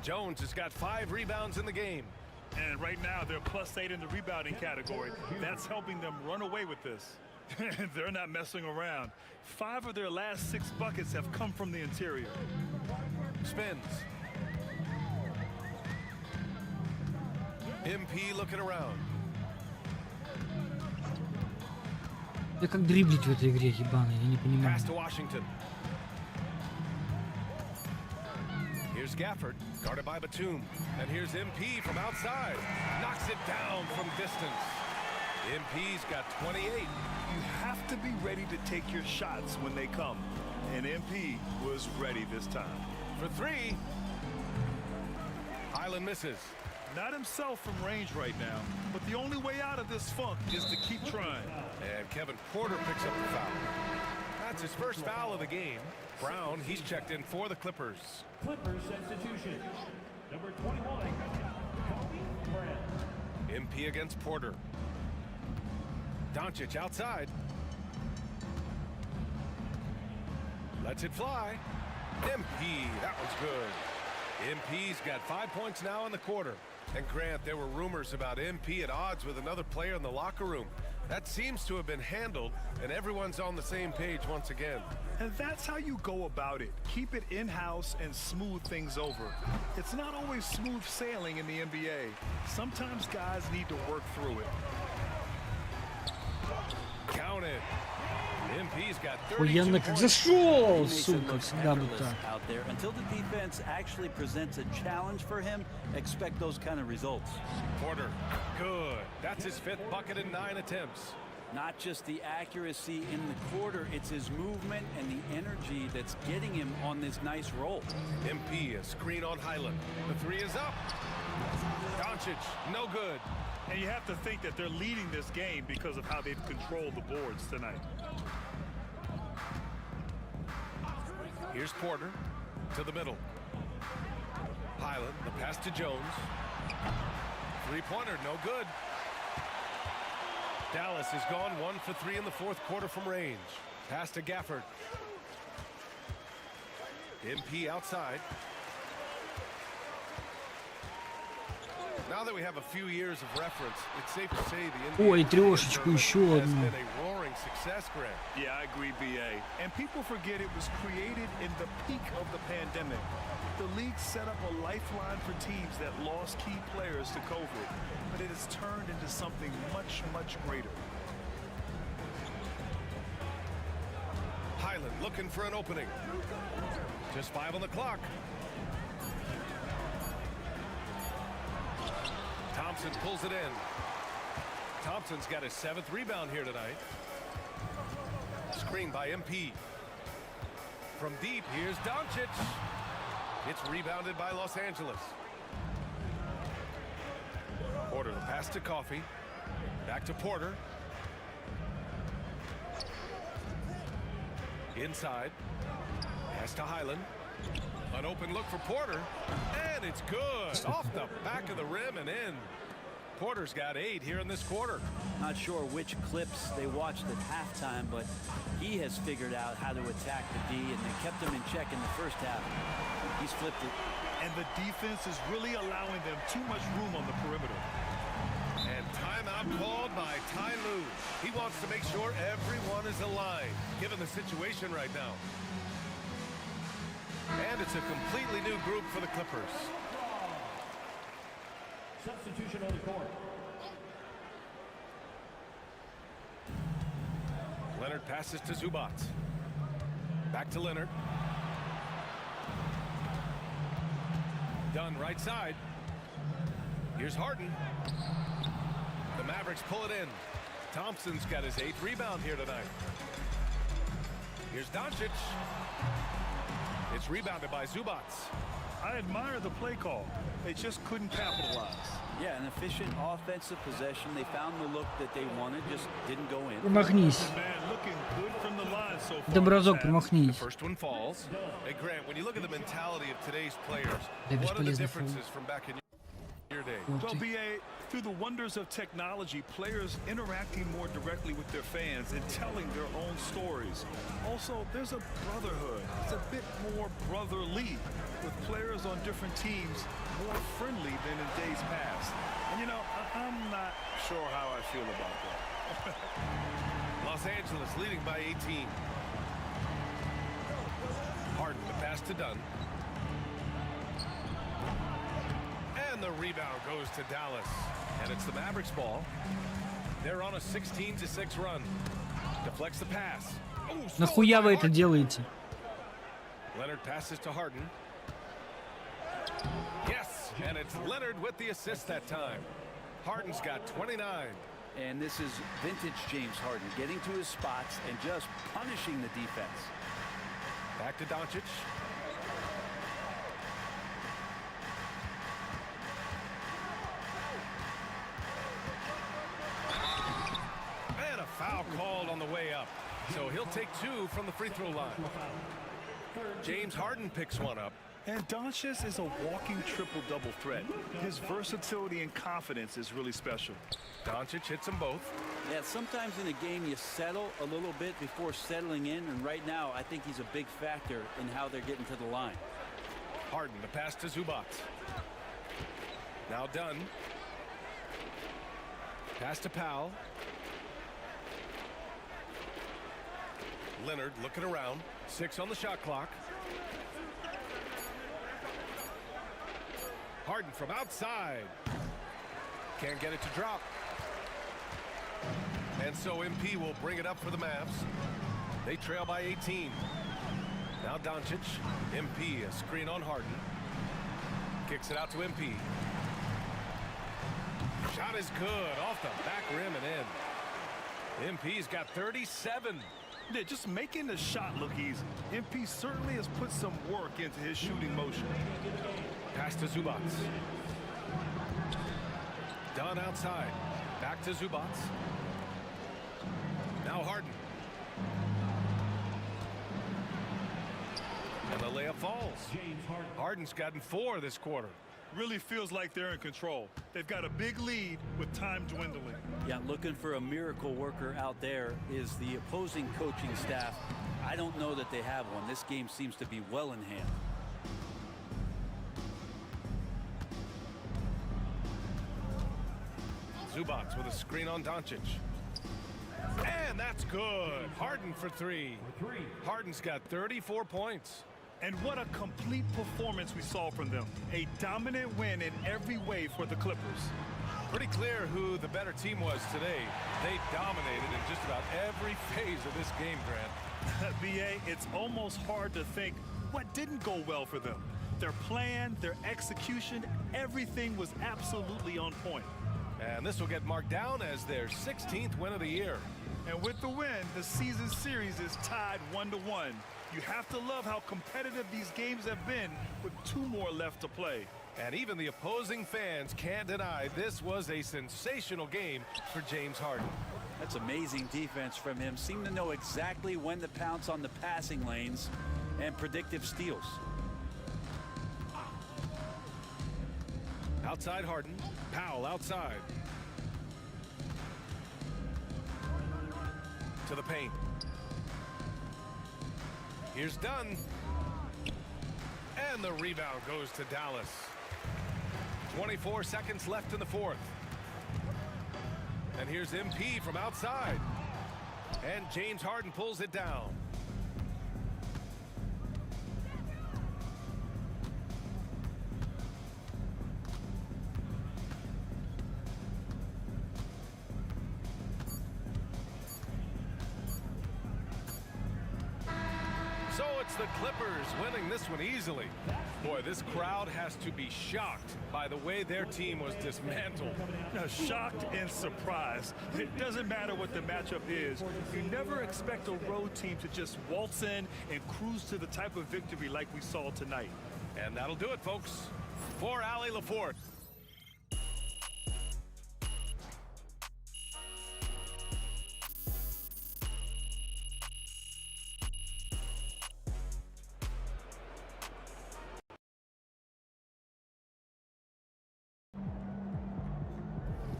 Jones has got 5 rebounds in the game. And right now, they're +8 in the rebounding category. That's helping them run away with this. They're not messing around. 5 of their last 6 buckets have come from the interior. Spins. MP looking around. Да как дриблить в этой игре, ебаный, я не понимаю. Pass to Washington. Here's Gafford, guarded by Batum. And here's MP from outside. Knocks it down from distance. MP's got 28. You have to be ready to take your shots when they come. And MP was ready this time. For 3. Highland misses. Not himself from range right now, but the only way out of this funk is to keep trying. And Kevin Porter picks up the foul. That's his first foul of the game. Brown, he's checked in for the Clippers. Clippers substitution. Number 21, Kobe Bryant. MP against Porter. Doncic outside. Lets it fly. MP, that was good. MP's got 5 points now in the quarter. And Grant, there were rumors about MP at odds with another player in the locker room. That seems to have been handled, and everyone's on the same page once again. And that's how you go about it. Keep it in-house and smooth things over. It's not always smooth sailing in the NBA. Sometimes guys need to work through it. Count it. MP's got 32 Охуенно как зашел, сука, всегда бы так. Out there until the defense actually presents a challenge for him, expect those kind of results. Porter, good. That's his 5th bucket in 9 attempts. Not just the accuracy in the quarter, it's his movement and the energy that's getting him on this nice roll. MP, a screen on Highland. The 3 is up. Doncic, no good. And you have to think that they're leading this game because of how they've controlled the boards tonight. Here's Porter to the middle. Highland, the pass to Jones. 3-pointer, no good. Dallas has gone 1 for 3 in the 4th quarter from range. Pass to Gafford. MP outside. Now that we have a few years of reference, it's safe to say the Ой, трешечку еще has одну. been a roaring success, Grant. Yeah, I agree, BA. And people forget it was created in the peak of the pandemic. The league set up a lifeline for teams that lost key players to COVID, but it has turned into something much, much greater. Highland looking for an opening. Just 5 on the clock. Thompson pulls it in. Thompson's got his 7th rebound here tonight. Screen by MP. From deep, here's Doncic. It's rebounded by Los Angeles. Porter, the pass to Coffey. Back to Porter. Inside. Pass to Highland. An open look for Porter. And it's good. Off the back of the rim and in. Porter's got 8 here in this quarter. Not sure which clips they watched at halftime, but he has figured out how to attack the D, and they kept him in check in the first half. He's flipped it. and the defense is really allowing them too much room on the perimeter. And timeout called by Ty Lue. He wants to make sure everyone is aligned, given the situation right now. And it's a completely new group for the Clippers. Substitution on the court. Leonard passes to Zubac. Back to Leonard. Dunn right side. Here's Harden. The Mavericks pull it in. Thompson's got his 8th rebound here tonight. Here's Doncic. It's rebounded by Zubac. I admire the play call. They just couldn't capitalize. Yeah, an efficient offensive possession. They found the look that they wanted, just didn't go in. Промахнись. Это бразок, промахнись. The first one falls. Hey Grant, when you look at the mentality of today's players, what are the differences from back in your day? Well, BA, through the wonders of technology, players interacting more directly with their fans and telling their own stories. Also, there's a brotherhood. It's a bit more brotherly, with players on different teams more friendly than in days past. And you know, I'm not sure how I feel about that. Los Angeles leading by 18. Harden, the pass to Dunn. And the rebound goes to Dallas. And it's the Mavericks ball. They're on a 16-6 run. Deflects the pass. Нахуя вы это делаете? Leonard passes to Harden. Yes, and it's Leonard with the assist that time. Harden's got 29. And this is vintage James Harden, getting to his spots and just punishing the defense. Back to Doncic. And a foul called on the way up. So he'll take 2 from the free throw line. James Harden picks one up. And Doncic is a walking triple-double threat. His versatility and confidence is really special. Doncic hits them both. Yeah, sometimes in a game you settle a little bit before settling in, and right now I think he's a big factor in how they're getting to the line. Harden, the pass to Zubac. Now Dunn. Pass to Powell. Leonard looking around. 6 on the shot clock. Harden from outside. Can't get it to drop. And so MP will bring it up for the Mavs. They trail by 18. Now Doncic. MP, a screen on Harden. Kicks it out to MP. Shot is good. Off the back rim and in. MP's got 37. Yeah, just making the shot look easy. MP certainly has put some work into his shooting motion. Pass to Zubac. Dunn outside. Back to Zubac. Now Harden. And the layup falls. Harden's gotten 4 this quarter. Really feels like they're in control. They've got a big lead with time dwindling. Yeah, looking for a miracle worker out there is the opposing coaching staff. I don't know that they have one. This game seems to be well in hand. Zubac with a screen on Doncic. And that's good. Harden for 3. Harden's got 34 points. And what a complete performance we saw from them. A dominant win in every way for the Clippers. Pretty clear who the better team was today. They dominated in just about every phase of this game, Grant. BA, it's almost hard to think what didn't go well for them. Their plan, their execution, everything was absolutely on point. And this will get marked down as their 16th win of the year. And with the win, the season series is tied 1-1. You have to love how competitive these games have been with 2 more left to play. And even the opposing fans can't deny this was a sensational game for James Harden. That's amazing defense from him. Seemed to know exactly when to pounce on the passing lanes and predictive steals. Outside Harden. Powell outside. To the paint. Here's Dunn. And the rebound goes to Dallas. 24 seconds left in the fourth. And here's MP from outside. And James Harden pulls it down. So it's the Clippers winning this one easily. Boy, this crowd has to be shocked by the way their team was dismantled. Now, shocked and surprised. It doesn't matter what the matchup is. You never expect a road team to just waltz in and cruise to the type of victory like we saw tonight. And that'll do it, folks. For Allie LaForte.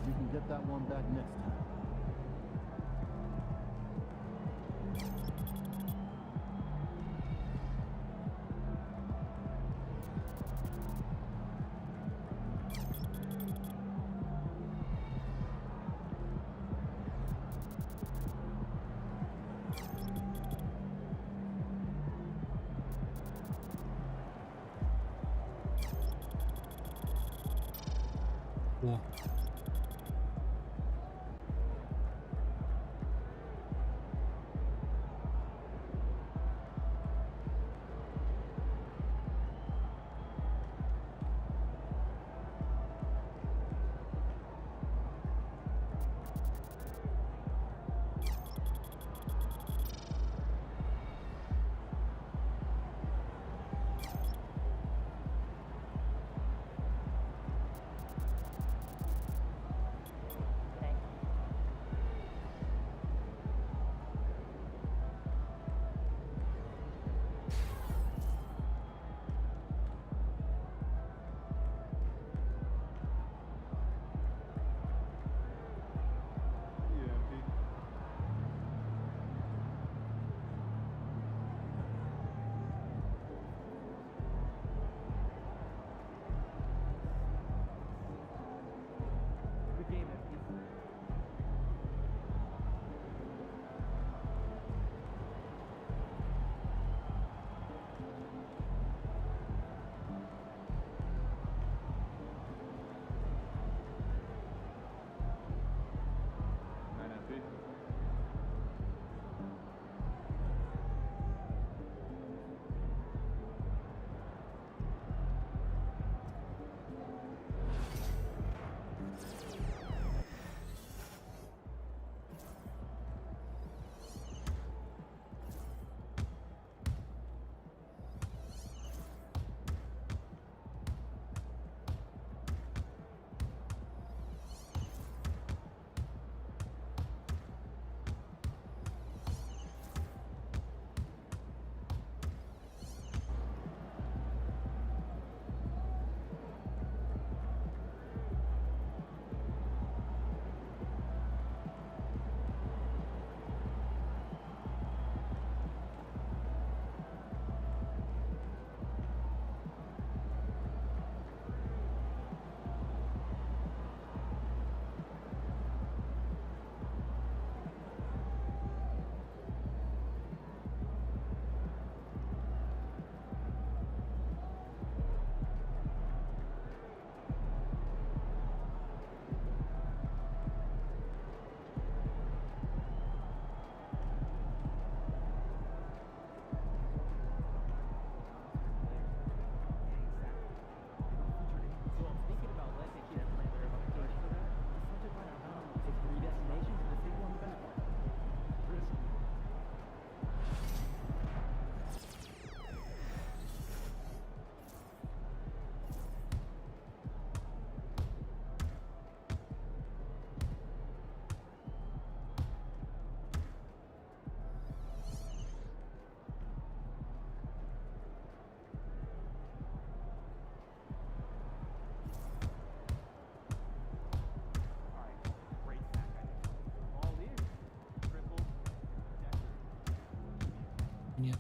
You can get that one back next time. О. Нет.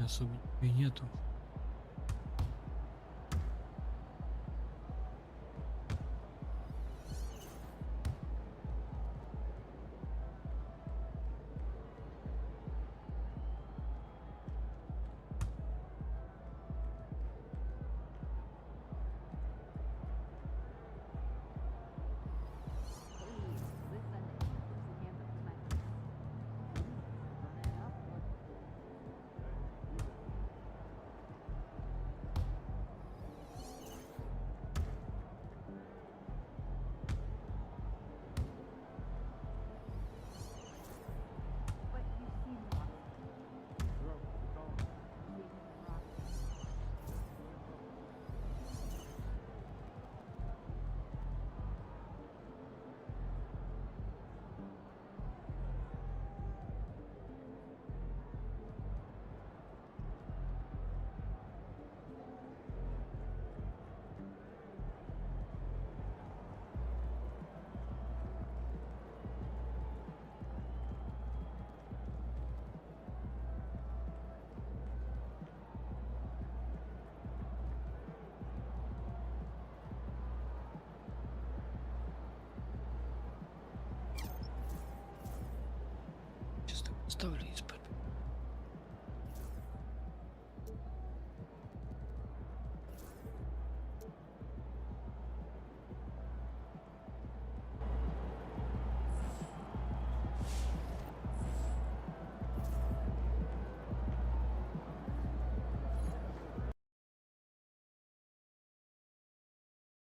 Особо и нету. Ставлю из